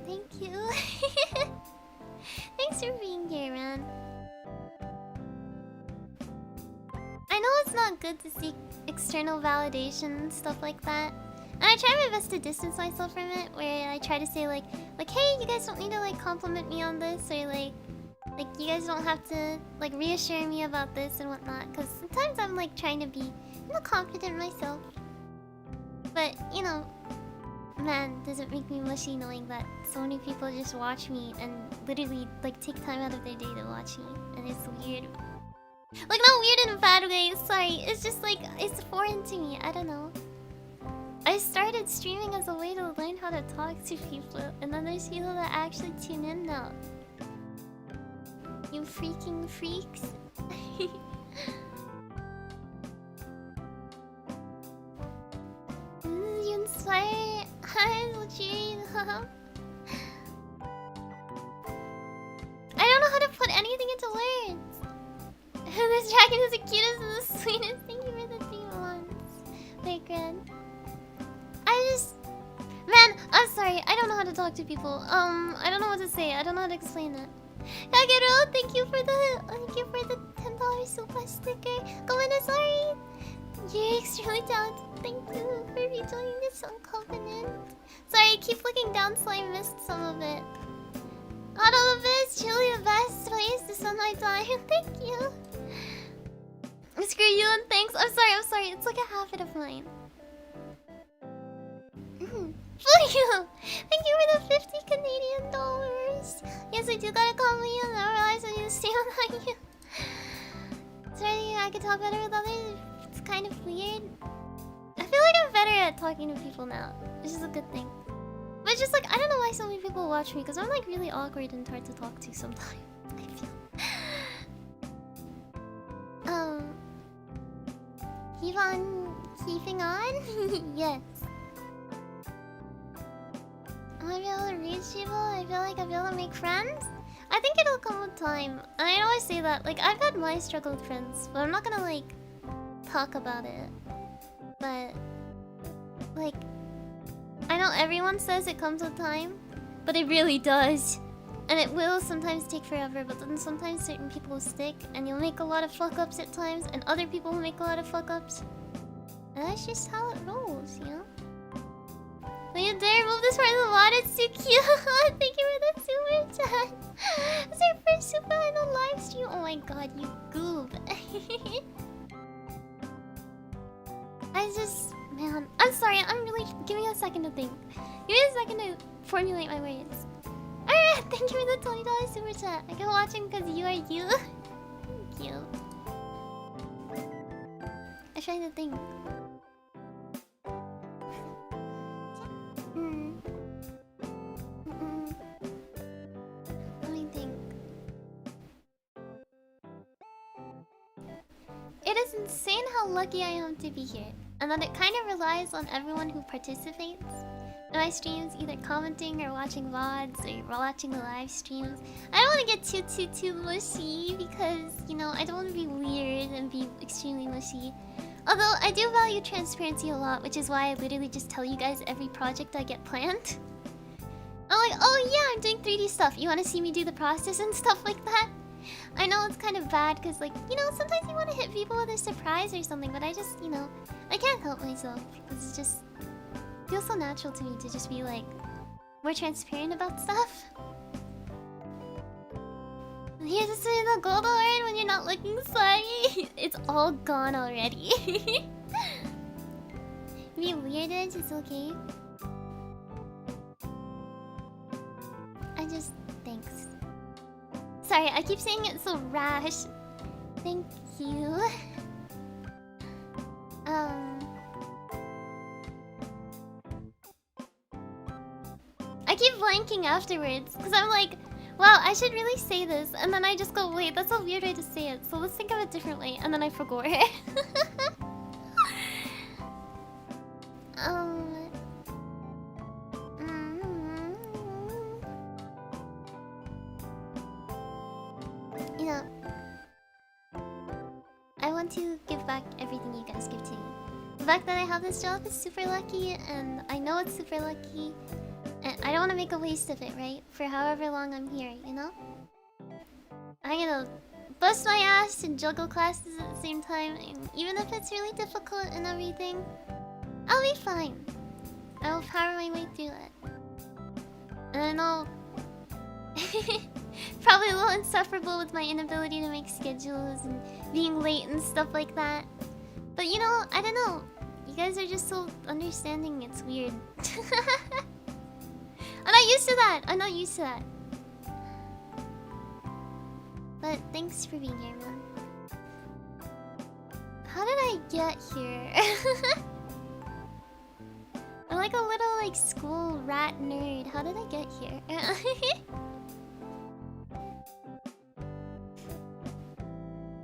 Thank you. Thanks for being here, man. I know it's not good to seek external validation and stuff like that. And I try my best to distance myself from it, where I try to say like, hey, you guys don't need to like compliment me on this, or like you guys don't have to like reassure me about this and whatnot. Because sometimes I'm like trying to be, you know, confident myself. But you know, man, does it make me mushy knowing that so many people just watch me and literally like take time out of their day to watch me, and it's weird. Like not weird in a bad way. Sorry, it's just like it's foreign to me. I don't know. I started streaming as a way to learn how to talk to people, and then there's people that actually tune in now. You freaking freaks. You inspire. Hi, Luchi. I don't know how to put anything into words. This dragon is the cutest and the sweetest. Thank you for the 3 months. Very good. Man, I'm sorry. I don't know how to talk to people. I don't know what to say. I don't know how to explain it. Kageru, thank you for the $10 $20 super sticker. Comment sorry. You're extremely talented. Thank you for rejoining this on Covenant. Sorry, I keep looking down so I missed some of it. Out of this, truly the best place to spend my time. Thank you. Screw you and thanks. I'm sorry. It's like a habit of mine. Thank you! Thank you for the 50 Canadian dollars. Yes, I do gotta compliment you and I realize I need to stay on you. Sorry, I could talk better with others. It's kind of weird. I feel like I'm better at talking to people now, which is a good thing. But it's just like, I don't know why so many people watch me, because I'm like really awkward and hard to talk to sometimes. I feel. Keep on keeping on? Yes. Am I able to reach people? I feel like I'll be able to make friends? I think it'll come with time. I always say that. Like, I've had my struggle with friends, but I'm not gonna, like, talk about it. But, like, I know everyone says it comes with time, but it really does. And it will sometimes take forever, but then sometimes certain people will stick, and you'll make a lot of fuck-ups at times, and other people will make a lot of fuck-ups. And that's just how it rolls, you know? Will you dare move this part of the water? It's too cute! Thank you for the super chat! It's your first super in a live stream! Oh my god, you goob! Man, I'm sorry, I'm really... Give me a second to think. Give me a second to formulate my words. Alright, thank you for the $20 super chat. I kept watching because you are you. Thank you. I'm trying to think. Let me think. It is insane how lucky I am to be here, and that it kind of relies on everyone who participates in my streams, either commenting or watching VODs or watching the live streams. I don't want to get too mushy because, you know, I don't want to be weird and be extremely mushy. Although I do value transparency a lot, which is why I literally just tell you guys every project I get planned. I'm like, oh yeah, I'm doing 3D stuff. You want to see me do the process and stuff like that? I know it's kind of bad because, like, you know, sometimes you want to hit people with a surprise or something, but I just, you know, I can't help myself. It's just... feels so natural to me to just be like more transparent about stuff. Here's to see the gold award when you're not looking sorry. It's all gone already. Be weirded, it's okay. I just thanks. Sorry, I keep saying it so rash. Thank you. I keep blanking afterwards because I'm like, wow, I should really say this, and then I just go, wait, that's a weird way to say it, so let's think of it differently, and then I forgot. You know, I want to give back everything you guys give to me. The fact that I have this job is super lucky, and I know it's super lucky. And I don't want to make a waste of it, right? For however long I'm here, you know? I'm gonna bust my ass and juggle classes at the same time. And even if it's really difficult and everything, I'll be fine. I will power my way through it. And I know... probably a little insufferable with my inability to make schedules and being late and stuff like that. But you know, I don't know. You guys are just so understanding, it's weird. I'm not used to that. I'm not used to that. But thanks for being here, man. How did I get here? I'm like a little like school rat nerd. How did I get here?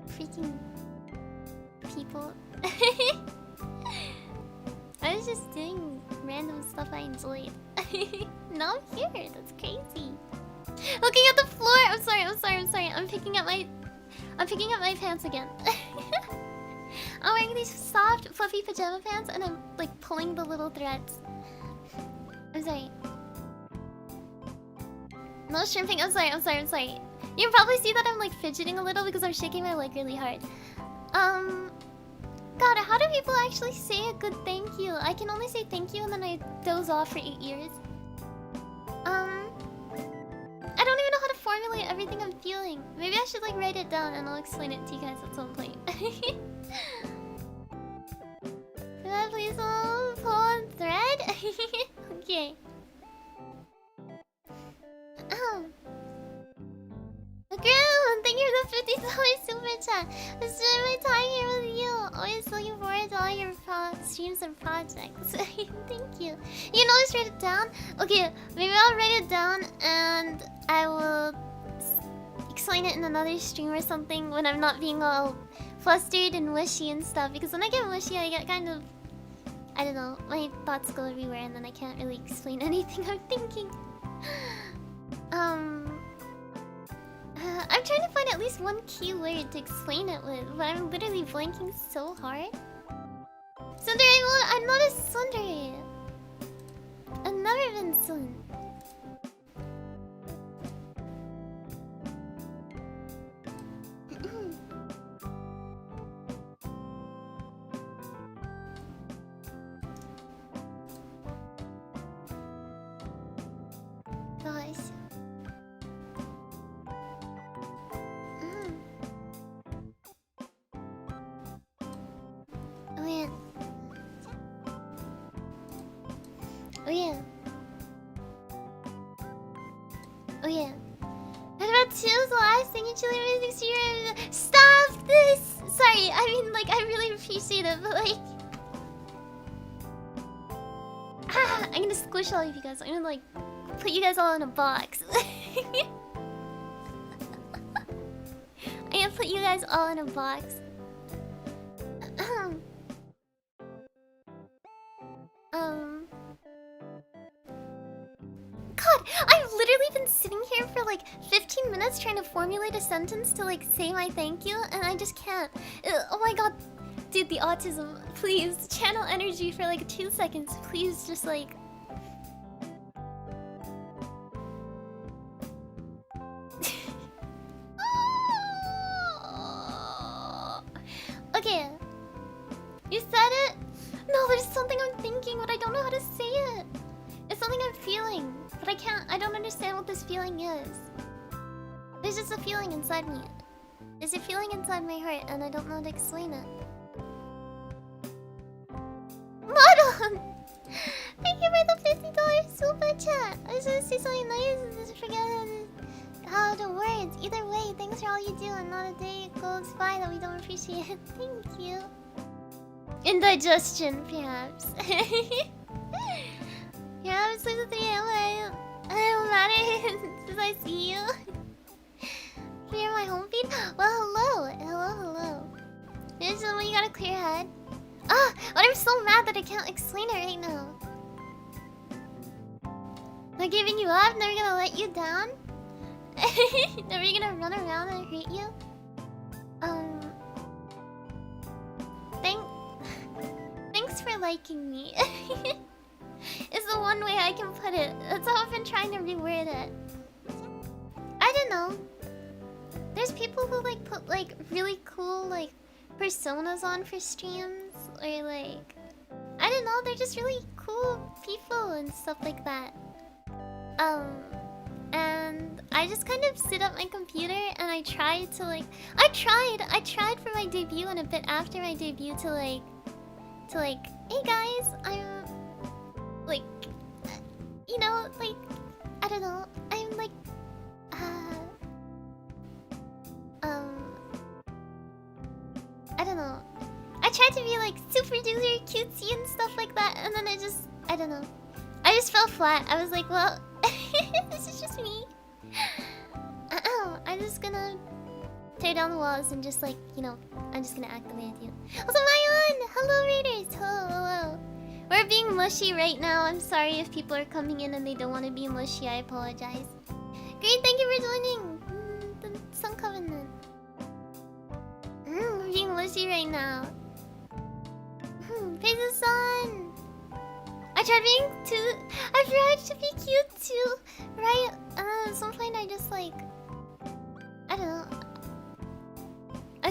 Freaking people. I was just doing random stuff I enjoyed. Now I'm here. That's crazy. Looking at the floor. I'm sorry. I'm picking up my pants again. I'm wearing these soft, fluffy pajama pants, and I'm like pulling the little threads. I'm sorry. No shrimping. I'm sorry. You can probably see that I'm like fidgeting a little because I'm shaking my leg really hard. God, how do people actually say a good thank you? I can only say thank you and then I doze off for 8 years. I don't even know how to formulate everything I'm feeling. Maybe I should like write it down and I'll explain it to you guys at some point. Can I please pull on thread? Okay. Groom, thank you for the $50 super chat. I'm spending my time here with you. Always looking forward to all your streams and projects. Thank you. You can always write it down. Okay, maybe I'll write it down and I will explain it in another stream or something when I'm not being all flustered and wishy and stuff. Because when I get wishy, I get kind of, I don't know, my thoughts go everywhere and then I can't really explain anything I'm thinking. I'm trying to find at least one key word to explain it with, but I'm literally blanking so hard. Sundari, I'm not a Sundari. I've never been Sun. Gosh. Oh yeah. Oh yeah. Oh yeah. What about two? The last thing you chilling music streamer. Stop this! Sorry, I mean like I really appreciate it, but like I'm gonna squish all of you guys. I'm gonna like put you guys all in a box. I'm gonna put you guys all in a box. God, I've literally been sitting here for like 15 minutes trying to formulate a sentence to like say my thank you, and I just can't. Oh my god. Dude, the autism. Please, channel energy for like 2 seconds. Please, just like... Okay. You said it? No, there's something I'm thinking, but I don't know how to say it. It's something I'm feeling, but I don't understand what this feeling is. There's just a feeling inside me. There's a feeling inside my heart, and I don't know how to explain it. Model! Thank you for the $50 super chat. I was gonna say something nice and just forget how the words. Either way, thanks for all you do, and not a day goes by that we don't appreciate it. Thank you. Indigestion, perhaps. Yeah, it's like the 3 AM. I don't matter since I see you. Clear my home feed? Well, hello. Hello. Is when you got a clear head? Ah, but I'm so mad that I can't explain it right now. Not giving you up, never gonna let you down. Never gonna run around and hurt you. Thanks for liking me. It's the one way I can put it. That's how I've been trying to reword it. I don't know. There's people who like put like really cool like personas on for streams, or like I don't know, they're just really cool people and stuff like that. And I just kind of sit at my computer and I tried to like I tried for my debut and a bit after my debut to like hey guys, I'm like you know, like I don't know, I'm like I don't know. I tried to be like super duper cutesy and stuff like that, and then I don't know. I just fell flat. I was like, well, this is just me. I'm just gonna tear down the walls and just like, you know, I'm just gonna act the way I do. Also, Mayan! Hello, Raiders! Hello. We're being mushy right now. I'm sorry if people are coming in and they don't want to be mushy. I apologize. Great, thank you for joining the Sun Covenant. We're being mushy right now. Praise the sun! I tried to be cute too, right? And then at some point I just like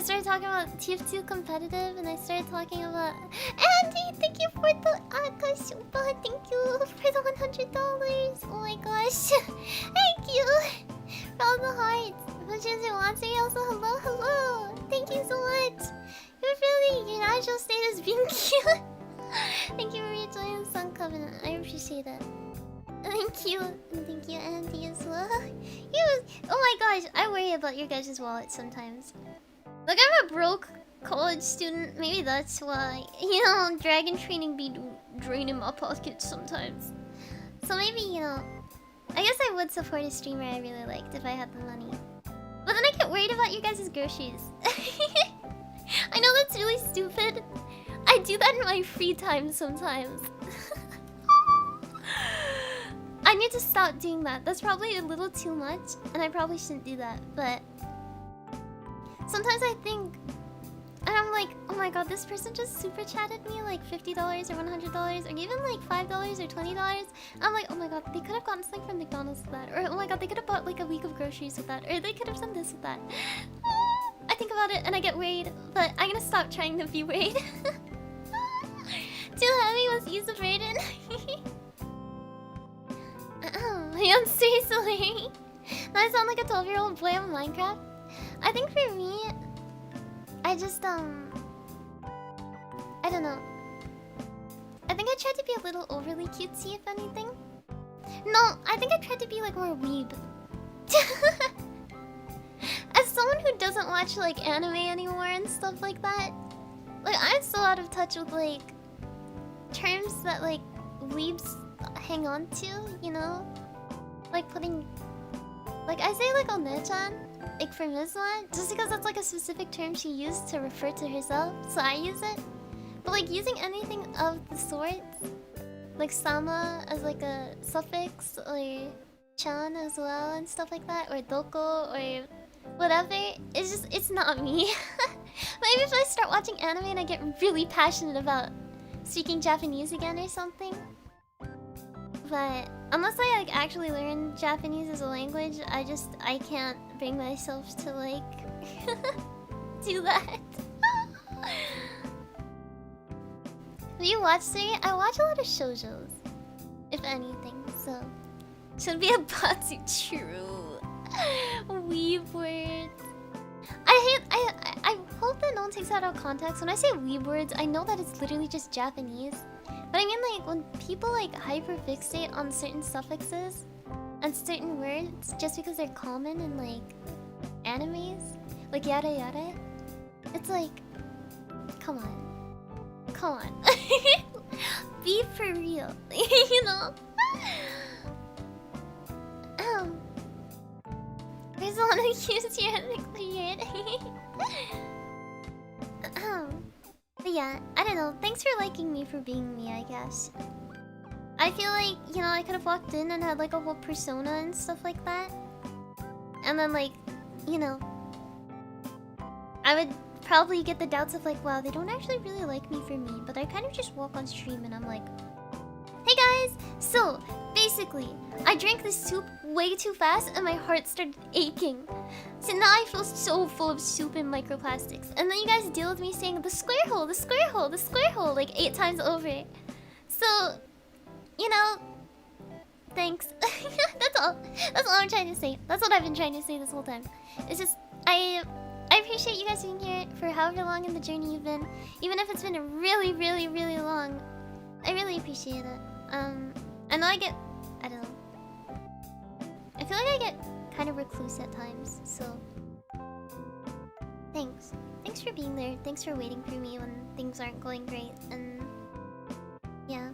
started talking about TF2 competitive, and I started talking about Andy. Thank you for the Akashuba. Thank you for the $100. Oh my gosh, thank you for all the hearts. Watsuri also hello, hello. Thank you so much. You're really your natural state is being cute. Thank you for rejoining the Sun Covenant. I appreciate it. Thank you, and thank you, Andy, as well. Oh my gosh, I worry about your guys' wallets sometimes. Like, I'm a broke college student. Maybe that's why, you know, dragon training be draining my pockets sometimes. So maybe, you know, I guess I would support a streamer I really liked if I had the money. But then I get worried about you guys' groceries. I know that's really stupid. I do that in my free time sometimes. I need to stop doing that. That's probably a little too much, and I probably shouldn't do that. But sometimes I think, and I'm like, oh my god, this person just super chatted me like $50 or $100 or even like $5 or $20. I'm like, oh my god, they could have gotten something from McDonald's with that, or oh my god, they could have bought like a week of groceries with that, or they could have done this with that. I think about it and I get worried, but I'm gonna stop trying to be worried. Too heavy was use of wreden. I'm seriously. I sound like a 12-year-old boy on Minecraft. I think for me, I just I don't know. I think I tried to be a little overly cutesy, if anything. No, I think I tried to be like more weeb. As someone who doesn't watch like anime anymore and stuff like that, like I'm so out of touch with like terms that like weebs hang on to, you know? Like putting, like I say like One-chan, like for Mizwa, just because that's like a specific term she used to refer to herself, so I use it. But like using anything of the sort, like sama as like a suffix, or chan as well and stuff like that, or doko, or whatever, it's just, it's not me. Maybe if I start watching anime and I get really passionate about speaking Japanese again or something. But unless I like actually learn Japanese as a language, I can't bring myself to like do that. Do you watch Suri? I watch a lot of shoujos, if anything, so should be a batsu true. Weeb words. I hope that no one takes that out of context. When I say weeb words, I know that it's literally just Japanese. But I mean like when people like hyperfixate on certain suffixes and certain words just because they're common in like animes, like yada yada, it's like, come on. Come on. Be for real. You know? There's the one who used your cleared. But yeah, I don't know. Thanks for liking me for being me, I guess. I feel like, you know, I could have walked in and had like a whole persona and stuff like that. And then like, you know, I would probably get the doubts of like, wow, they don't actually really like me for me. But I kind of just walk on stream and I'm like, hey guys! So, basically, I drank this soup way too fast and my heart started aching. So now I feel so full of soup and microplastics. And then you guys deal with me saying, the square hole, the square hole, the square hole, like 8 times over. So, you know, thanks. That's all. That's all I'm trying to say. That's what I've been trying to say this whole time. It's just, I appreciate you guys being here for however long in the journey you've been. Even if it's been really, really, really long. I really appreciate it. I know I get, I don't know. I feel like I get kind of recluse at times, so thanks. Thanks for being there. Thanks for waiting for me when things aren't going great, and yeah.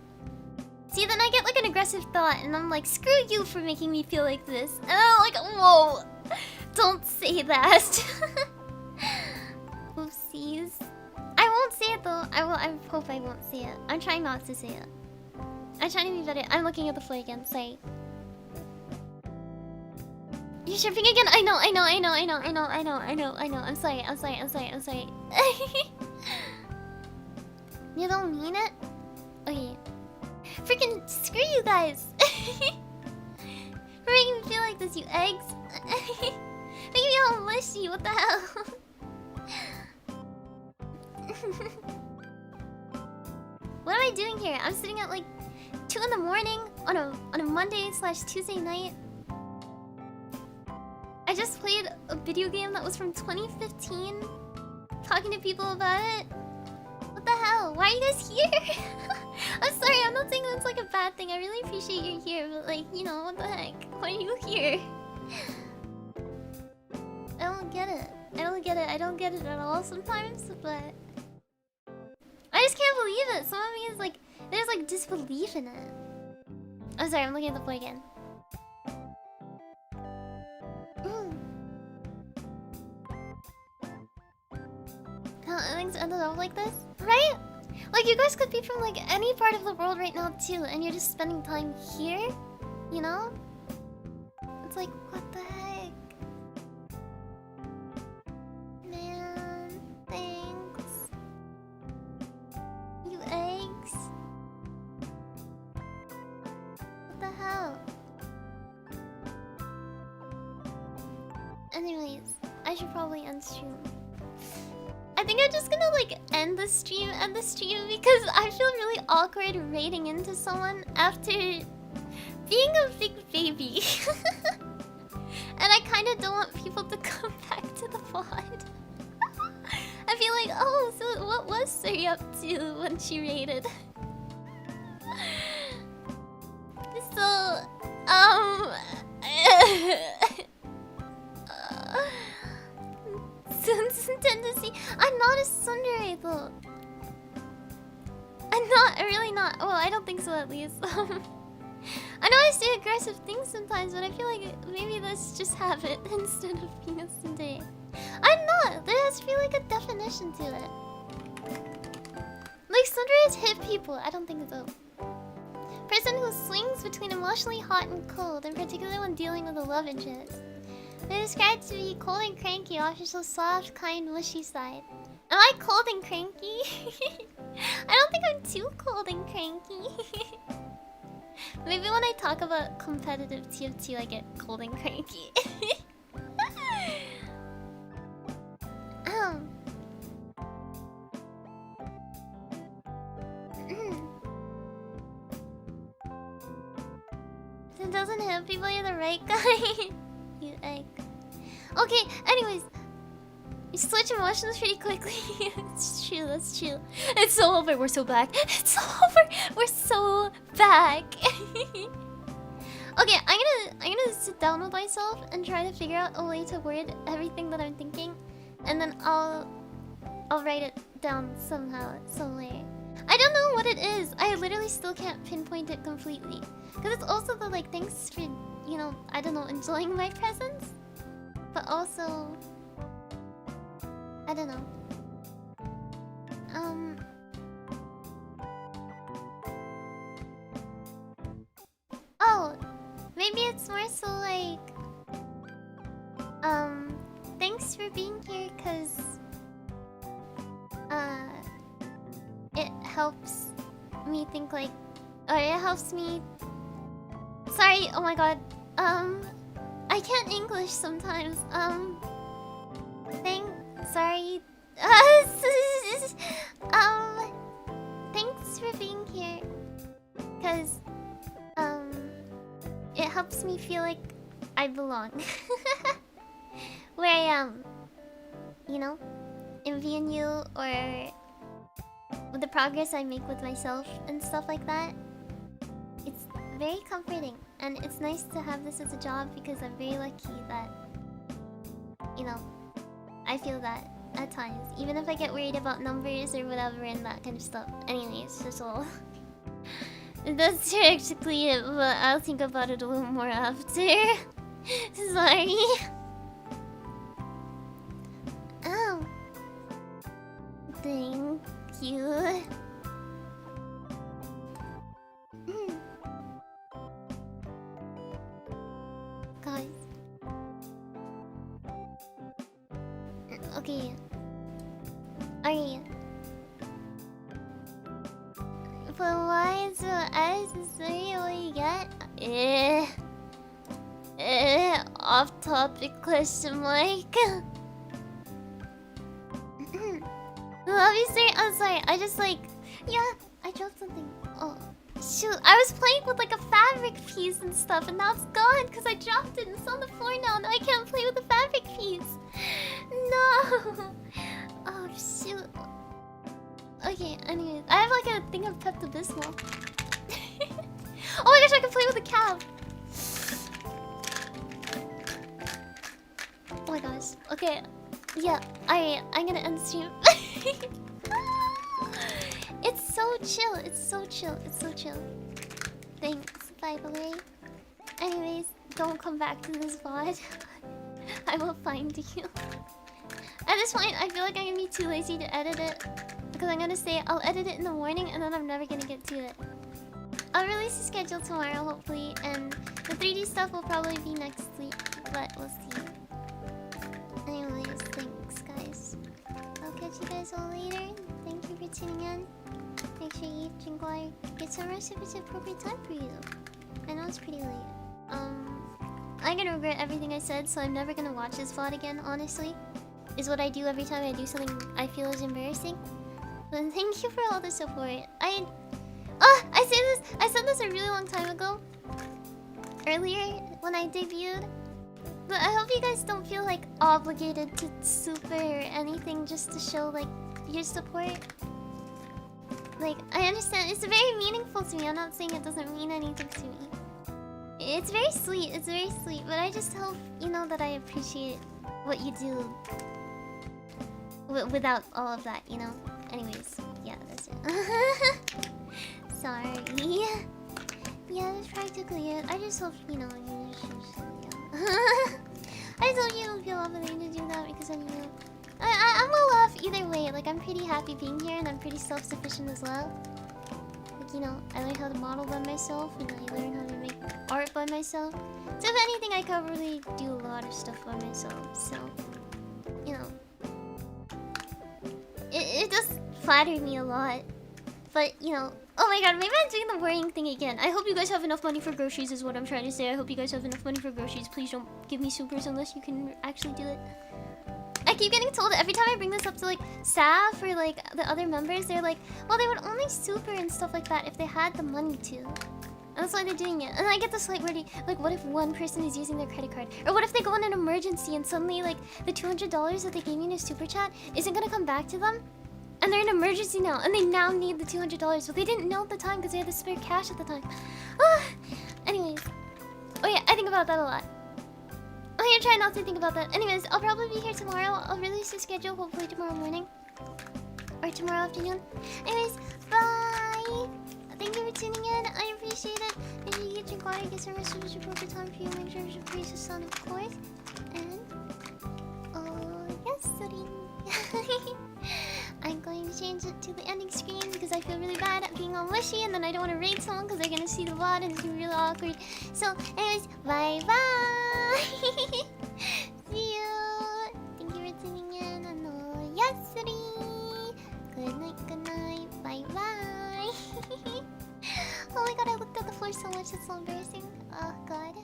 See, then I get like an aggressive thought, and I'm like, screw you for making me feel like this. And I'm like, whoa, don't say that. Oopsies. I won't say it though. I hope I won't say it. I'm trying not to say it. I'm trying to be better. I'm looking at the floor again. Sorry. You're shipping again? I know. I'm sorry. You don't mean it? Okay. Freaking screw you guys. For making me feel like this, you eggs. Making me all mushy. What the hell? What am I doing here? I'm sitting at like 2 in the morning on a Monday/Tuesday night. I just played a video game that was from 2015. Talking to people about it. What the hell? Why are you guys here? I'm sorry, I'm not saying that's like a bad thing. I really appreciate you're here, but like, you know, what the heck? Why are you here? I don't get it. I don't get it. I don't get it at all sometimes, but I just can't believe it. Some of me is like, there's like disbelief in it. I'm sorry, I'm looking at the play again. Things ended up like this, right? Like, you guys could be from like any part of the world right now too, and you're just spending time here, you know? It's like, what the heck? Man, thanks. You eggs. What the hell? Anyways, I should probably end stream. I think I'm just gonna like end the stream because I feel really awkward raiding into someone after being a big baby. And I kind of don't want people to come back to the pod. I feel like, oh, so what was Suri up to when she raided? So, tendency. I'm not a tsundere though. I'm not. I'm really not. Well, I don't think so at least. I know I say aggressive things sometimes, but I feel like maybe that's just habit instead of being a tsundere. I'm not. There has to be like a definition to it. Like tsunderes hit people. I don't think so. Person who swings between emotionally hot and cold, in particular when dealing with a love interest. They're described to be cold and cranky, official soft, kind, mushy side. Am I cold and cranky? I don't think I'm too cold and cranky. Maybe when I talk about competitive TFT, I get cold and cranky. If it doesn't hit people, you're the right guy. You egg. Okay, anyways. You switch emotions pretty quickly. It's true, that's true. It's so over, we're so back. It's so over, we're so back. Okay, I'm gonna sit down with myself and try to figure out a way to word everything that I'm thinking. And then I'll write it down somehow, somewhere. I don't know what it is. I literally still can't pinpoint it completely. Because it's also the like, thanks for, you know, I don't know, enjoying my presence. But also, I don't know. Oh, maybe it's more so like, thanks for being here, cause it helps me think like, or it helps me. Sorry, oh my god. I can't English sometimes. Sorry. Thanks for being here. Cause, it helps me feel like I belong. Where I am. You know? In YeoNwa or with the progress I make with myself and stuff like that. It's very comforting. And it's nice to have this as a job because I'm very lucky that, you know, I feel that at times. Even if I get worried about numbers or whatever and that kind of stuff. Anyways, that's all. That's practically it, but I'll think about it a little more after. Sorry. Oh. Thank you. Guys. Okay. Alright. But why is the ice Suri what you get? Off topic question mark. Love you, sir. I'm sorry. I just like... Yeah, I dropped something. Oh, shoot. I was playing with like a fabric piece and stuff, and now it's gone because I dropped it and it's on the floor now. Now I can't play with the fabric piece. No. Oh, shoot. Okay, anyways. I have like a thing of Pepto-Bismol. Oh my gosh, I can play with the cap. Oh my gosh. Okay. Yeah, I'm gonna end stream. It's so chill. It's so chill. It's so chill. Thanks, by the way. Anyways, don't come back to this VOD. I will find you. At this point, I feel like I'm gonna be too lazy to edit it. Because I'm gonna say I'll edit it in the morning and then I'm never gonna get to it. I'll release the schedule tomorrow, hopefully. And the 3D stuff will probably be next week. But we'll see. Anyways, thanks, guys. I'll catch you guys all later. Thank you for tuning in. Make sure you eat, drink water, get some rest if it's appropriate time for you. I know it's pretty late. I'm gonna regret everything I said, so I'm never gonna watch this VOD again, honestly. Is what I do every time I do something I feel is embarrassing. But thank you for all the support. I said this a really long time ago. Earlier, when I debuted. But I hope you guys don't feel like obligated to super or anything just to show like your support. Like, I understand it's very meaningful to me. I'm not saying it doesn't mean anything to me. It's very sweet. It's very sweet. But I just hope you know that I appreciate what you do without all of that, you know? Anyways, yeah, that's it. Sorry. Yeah, that's practically it. I just hope, you know, I told you don't feel obligated to do that because I'm you. I'm well off either way. Like, I'm pretty happy being here and I'm pretty self-sufficient as well. Like, you know, I learned how to model by myself and I learned how to make art by myself. So if anything, I could really do a lot of stuff by myself. So, you know, it does flatter me a lot. But, you know, oh my god, maybe I'm doing the worrying thing again. I hope you guys have enough money for groceries is what I'm trying to say. I hope you guys have enough money for groceries. Please don't give me supers unless you can actually do it. I keep getting told every time I bring this up to like staff or like the other members, they're like, well, they would only super and stuff like that if they had the money to. And that's why they're doing it. And I get this like wordy, like what if one person is using their credit card? Or what if they go in an emergency and suddenly like the $200 that they gave me in a super chat isn't gonna come back to them? And they're in an emergency now, and they now need the $200, but they didn't know at the time because they had the spare cash at the time. Anyways. Oh yeah, I think about that a lot. I'm gonna try not to think about that. Anyways, I'll probably be here tomorrow. I'll release the schedule hopefully tomorrow morning. Or tomorrow afternoon. Anyways, bye! Thank you for tuning in. I appreciate it. Make sure you get your water, get some rest, it's appropriate time for you. Make sure you praise the sun, of course. And... yes, Suri. I'm going to change it to the ending screen because I feel really bad at being all mushy and then I don't want to rate someone because they're going to see the VOD and it's going to be really awkward. So, anyways, bye-bye! See you! Thank you for tuning in. And yes, Suri! Good night, bye-bye! Oh my god, I looked at the floor so much, it's so embarrassing. Oh god.